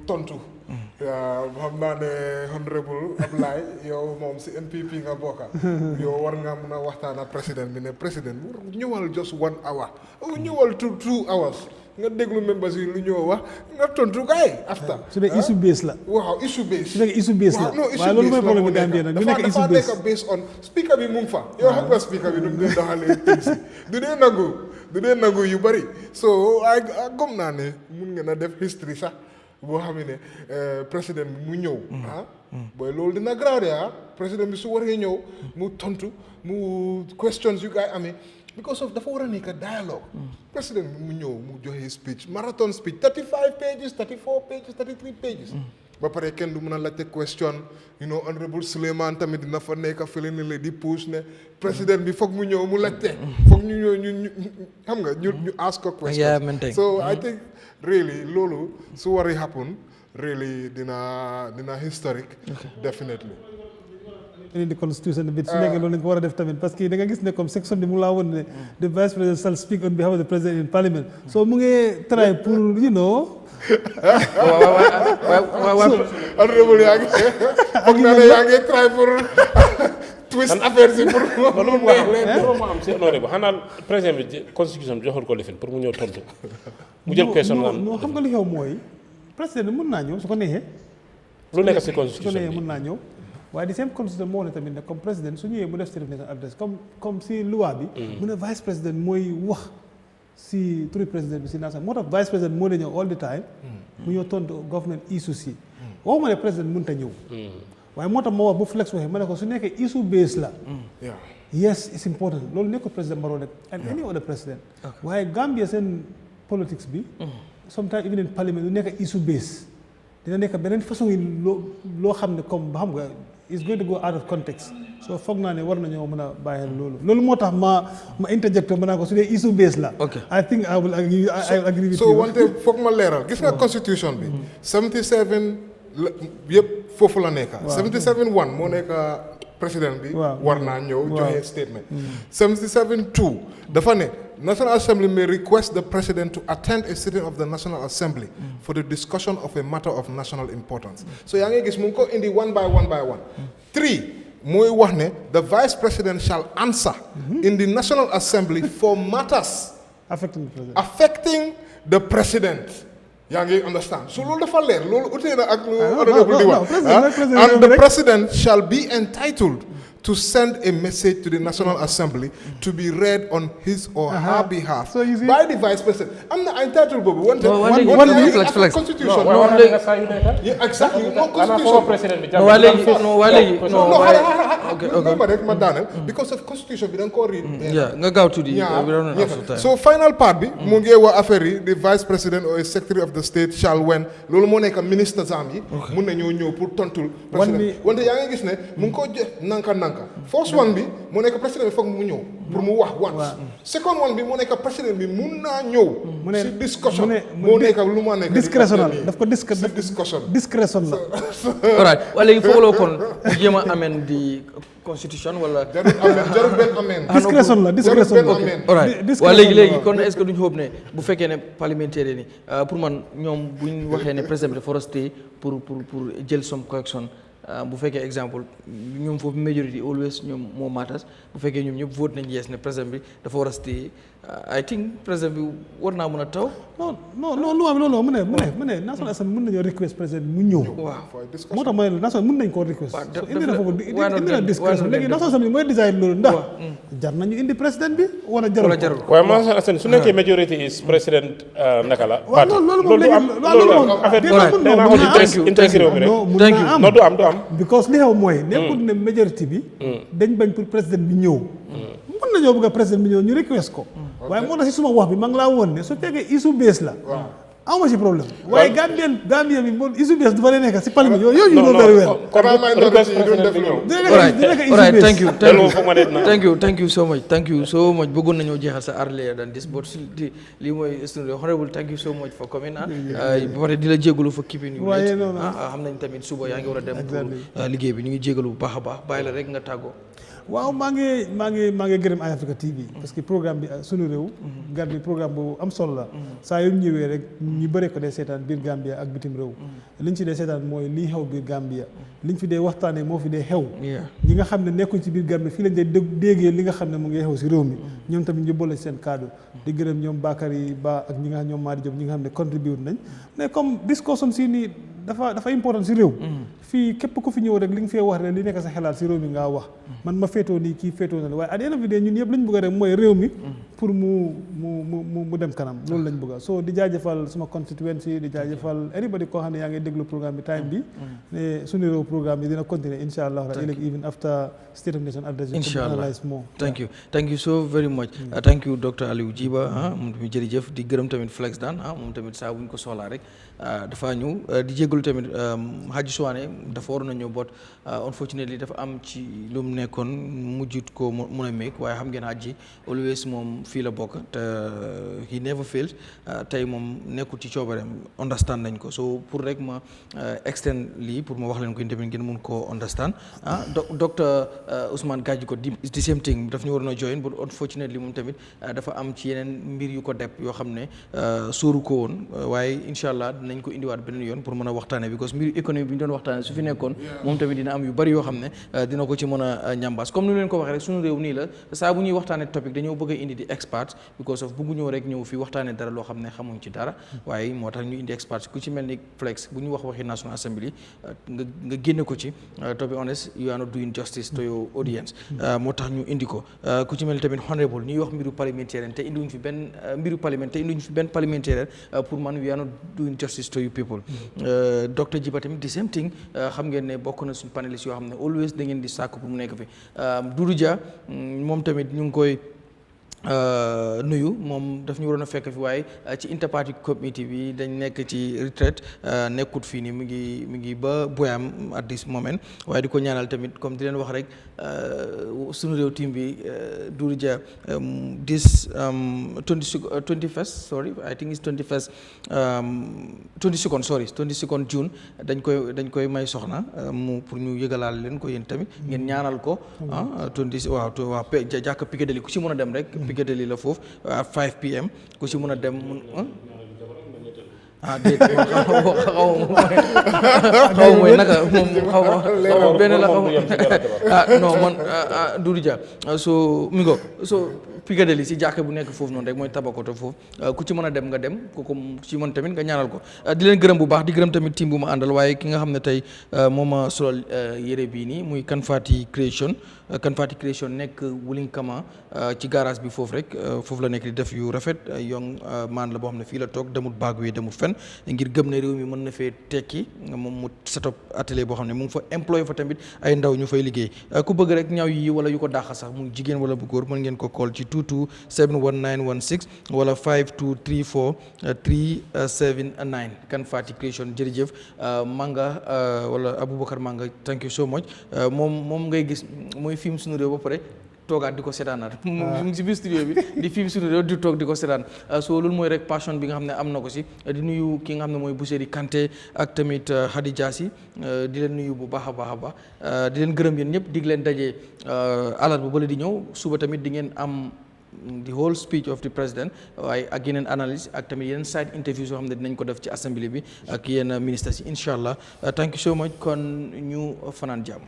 tontu xam naa ne honorable Ablaye yow moom si NPP nga bokka yow war nga mun a waxtaan ak président bi ne président ñëwal just 1 hour ñëwal 2 hours nga déglu members yi lu ñoo wax nga tontu kay after su dee issue base la waaw issue base su nekk issue base la waaye loolu mooy problème bi Gambie nag ñu nekk issue base dafa nekk based on speaker bi mu ngi fa yow xam nga speaker bi nu mu dee doxalee things du dee nangu yu bëri so ay gom naa ne mun ngeen a def history sax boo xam ne président bi mu ñëw booy loolu dina grave président bi su waree ñëw mu tontu mu questions yu gaay amee because of dafa war a nekk dialogue président bi mu ñëw mu joxe speech marathon speech 35 pages 34 pages 33 pages ba pare kenn du mën a laajte question honorable Souleymane tamit dina fa nekk fële ne la di push ne président bi foog mu ñëw mu laajte foog ñu ñëw ñu xam nga ñu ask ko question so I think really loolu su waree happen really dina historique definitely in the constitution bi su nekkee loolu lañ ko war a def tamit parce que da nga gis ne comme section bi mu laa woon ne the vice president shall speak on behalf of the president in parliament so mu ngi try pour honorable yaa ngi foog naa ne yaa ngi try pour twist affaire si pour loolu moo am si honoré ba xanaa président bi constitution bi joxul ko lifin pour mu ñëw tontu mu jël question non xam nga li xew mooy président mën naa ñëw su ko neexee lu nekk si constitution su ko neexee mën naa ñëw waaye di seen constitution moo ne tamit ne comme président su ñëwee mu def state of nation address comme si loi bi mu ne vice président mooy wax si turi président bi si nation moo tax vice président moo ne ñëw all the time mu ñëw tontu government issues yi waxuma ne président mënut a ñëw waaye moo tax ma wax bu flex waxee ma ne ko su nekkee issue base la yes it's important loolu nekk ko président Barrow rek and any other president waaye Gambia seen politics bi sometimes even in parliament lu nekk issue base dina nekk beneen façon yi loo xam ne comme ba xam nga is going to go out of context so foog naa ne war nañoo mën a bàyyi loolu moo tax ma interjecte ma naa ko su dee issue base la I think I will agree with you so wante foog ma leeral gis nga constitution bi 77 yëpp foofu la nekk 77-1 moo nekk président bi war naa ñëw joxe statement 77-2 dafa ne National Assembly may request the President to attend a sitting of the National Assembly for the discussion of a matter of national importance. So yaa ngi gis mu ngi ko indi one by one. 3 mooy wax ne the Vice President shall answer in the National Assembly for matters affecting the President. yaa ngi understand so loolu dafa leer loolu utee na ak lu honorable di wax and the President shall be entitled to send a message to the National Assembly to be read on his or her behalf by the Vice President. I'm not entitled, Bobby. One constitution. Exactly. No constitution. Because of constitution, we don't call it. So final part, the Vice President or a Secretary of the State shall when loolu moo nekk ministre Zambi mun na ñëw pour tontul président wante yaa ngi gis ne mu ngi ko nanka first one bi moo nekk président bi foog mu ñëw pour mu wax once second one bi moo nekk président bi mun naa ñëw si discussion moo nekk lu ma nekk discrétionnel daf ko discrétion la alright wala léegi foog loo kon jéem a amend di constitution wala jarul benn amend discrétion la waaw léegi kon est-ce que duñu xob ne bu fekkee ne parlementaire ni pour man ñoom buñ waxee ne président dafa resté pour jël some correction bu fekkee exemple ñoom foofu majority always ñoom moo matters bu fekkee ñoom ñëpp vote nañ yes ne président bi dafa war a stay I think président bi war naa mën a taw. non lu am loolu mu ne National Assembly mën nañoo request président mu ñëw. waaw moo tax mooy National mën nañ koo request. indi na foofu indi na discrétion léegi National Assembly mooy design loolu ndax. jar nañu indi président bi wala jarul. waaye National Assembly su nekkee majority is président naka la. waaw loolu moom léegi loolu am du am. because li xew mooy. nekkul ne majority bi. dañ bañ pour président bi ñëw. mën nañoo bëgg a président bi ñëw ñu request ko. waaye moo tax si suma wax bi ma ngi laa woon ne su fekkee issue bees la. aw ma si problème. waaye Gambia bi moom issue bees du fa nekk si parlement yooyu ñu doon weer. thank you so much bëggoon nañoo jeexal sa earlier than this but lii mooy Sunu Reew honorable thank you so much for coming ba pare di la jégalu fa keeping you late xam nañ tamit suba yaa ngi war a dem pour liggéey bi ñu ngi jégalu bu baax a baax bàyyi la rek nga tàggoo. waaw maa ngi gërëm Eyeafrica TV parce que programme bi Sunu Reew gar bi programme bu am solo la saa yu ñëwee rek ñu bëri ko dee seetaan biir Gambia ak bitim réew liñ ci dee seetaan mooy lii xew biir Gambia liñ fi dee waxtaanee moo fi dee xew ñi nga xam ne nekkuñ ci biir Gambia fii lañ dee déggee li nga xam ne mu ngi xew si réew mi ñoom tamit ñu boole seen kaddu di gërëm ñoom Bakary Ba ak ñi nga xam ñoom Madi Diop ñi nga xam ne contribute nañ mais comme discussion si nii dafa important si réew fii képp ku fi ñëw rek li nga fee wax rek li nekk sa xalaat si réew mi ngaa wax man ma féetoo nii kii féetoo na la waaye at the end of the day ñun yëpp lañ bëgg rek mooy réew mi pour mu dem kanam loolu lañ bëgg so di jaajëfal suma constituency di jaajëfal anybody koo xam ne yaa ngi déglu programme bi time bi ne Sunu Reew programme bi dina continuer insha allah even after State of Nation address insha allah analyse more thank you so very much thank you Dr. Aliou Jiba moom tamit jërëjëf di gërëm tamit Flex Dan moom tamit saa buñ ko soxlaa rek dafa ñëw di jégalu tamit Hadji Souane dafa waroon a ñëw boot unfortunately dafa am ci lu mu nekkoon mujjut ko mun a meeg waaye xam ngeen Hadji always moom fii la bokk te he never fails tey moom nekkul ci coobareem understand nañ ko so pour rek ma extend lii pour ma wax leen ko tamit ngeen mun koo understand docteur Ousman Gajigo the same thing daf ñu waroon a join but unfortunately moom tamit dafa am ci yeneen mbir yu ko deb yoo xam ne sóoru ko woon waaye incha allah nañ ko indiwaat beneen yoon pour mën a waxtaane because mbiru économie bi ñu doon waxtaane su fi nekkoon moom tamit dina am yu bari yoo xam ne dina ko ci mën a ñambaas comme ni leen ko waxee rek Sunu Reew nii la saa bu ñuy waxtaane topic dañoo bëgg a indi di experts because of bëggu ñëw rek ñëw fi waxtaane dara loo xam ne xamuñ ci dara waaye moo tax ñu indi experts ku ci mel ni Flex bu ñu waxi National Assembly nga génne ko ci to be honest you are not doing justice to your audience moo tax ñu indi ko ku ci mel ni tamit honorable ñuy wax mbiru parlementaire te indiwuñ fi benn mbiru parlement te indiwuñ fi benn parlementaire pour man we are not doing justice to you people Dr. Jiba tamit the same thing xam ngeen ne bokk na suñu panélistes yoo xam ne always da ngeen di sàkk pour mu nekk fi Doudou Dia moom tamit ñu ngi koy nuyu moom daf ñu waroon a fekk fi waaye ci interparty committee bi dañ nekk ci retraite nekkut fii nii mi ngi ba boyam at this moment waaye di ko ñaanal tamit comme di leen wax rek Sunu Reew team bi Doudou Dia this 21st sorry I think it's 22nd June dañ koy may soxna mu pour ñu yëgalaal leen ko yéen tamit ngeen ñaanal ko waaw jàkk Piccadilly ku ci mën a dem rek Piccadilly la foofu 5 PM ku ci mën a dem déet xaw mooy naka moom xaw benn la xaw non man Doudou Dia so mi ngo so Piccadilly si jàkk bu nekk foofu noonu rek mooy Tabakoto foofu ku ci mën a dem nga dem ku ci mën tamit nga ñaanal ko di leen gërëm bu baax di gërëm tamit team bu ma àndal waaye ki nga xam ne tey moo ma solal yére bii nii muy Kanfati Creation nekk Wellingara ci garage bi foofu rek foofu la nekk di def yu rafet young man la boo xam ne fii la toog demut baag wi demut fen ngir gëm ne réew mi mën na fee tekki moom mu set up atelier boo xam ne mu ngi fa employé fa tamit ay ndaw ñu fay liggéey ku bëgg rek ñaw yi wala yu ko dàq sax mu jigéen wala bu góor mën ngeen ko call ci 2271916 wala 5234 379 Kanfati Creation jërëjëf Manga wala Aboubacar Manga thank you so much moom ngay gis mooy film Sunu Reew ba pare toogaat di ko seetaanaat mu ngi si biir studio bi di film Sunu Reew di toog di ko seetaan so loolu mooy rek passion bi nga xam ne am na ko si di nuyu ki nga xam ne mooy Bousséri Kanté ak tamit Hadi Diassi di leen nuyu bu baax a baax di leen gërëm yéen ñëpp dig leen daje àllarba ba la di ñëw suba tamit di ngeen am the whole speech of the president waaye ak yeneen analyse ak tamit yeneen side interviews yoo xam ne dinañ ko def ci assemblée bi ak yenn ministres yi incha allah thank you so much kon ñu fanaan jàmm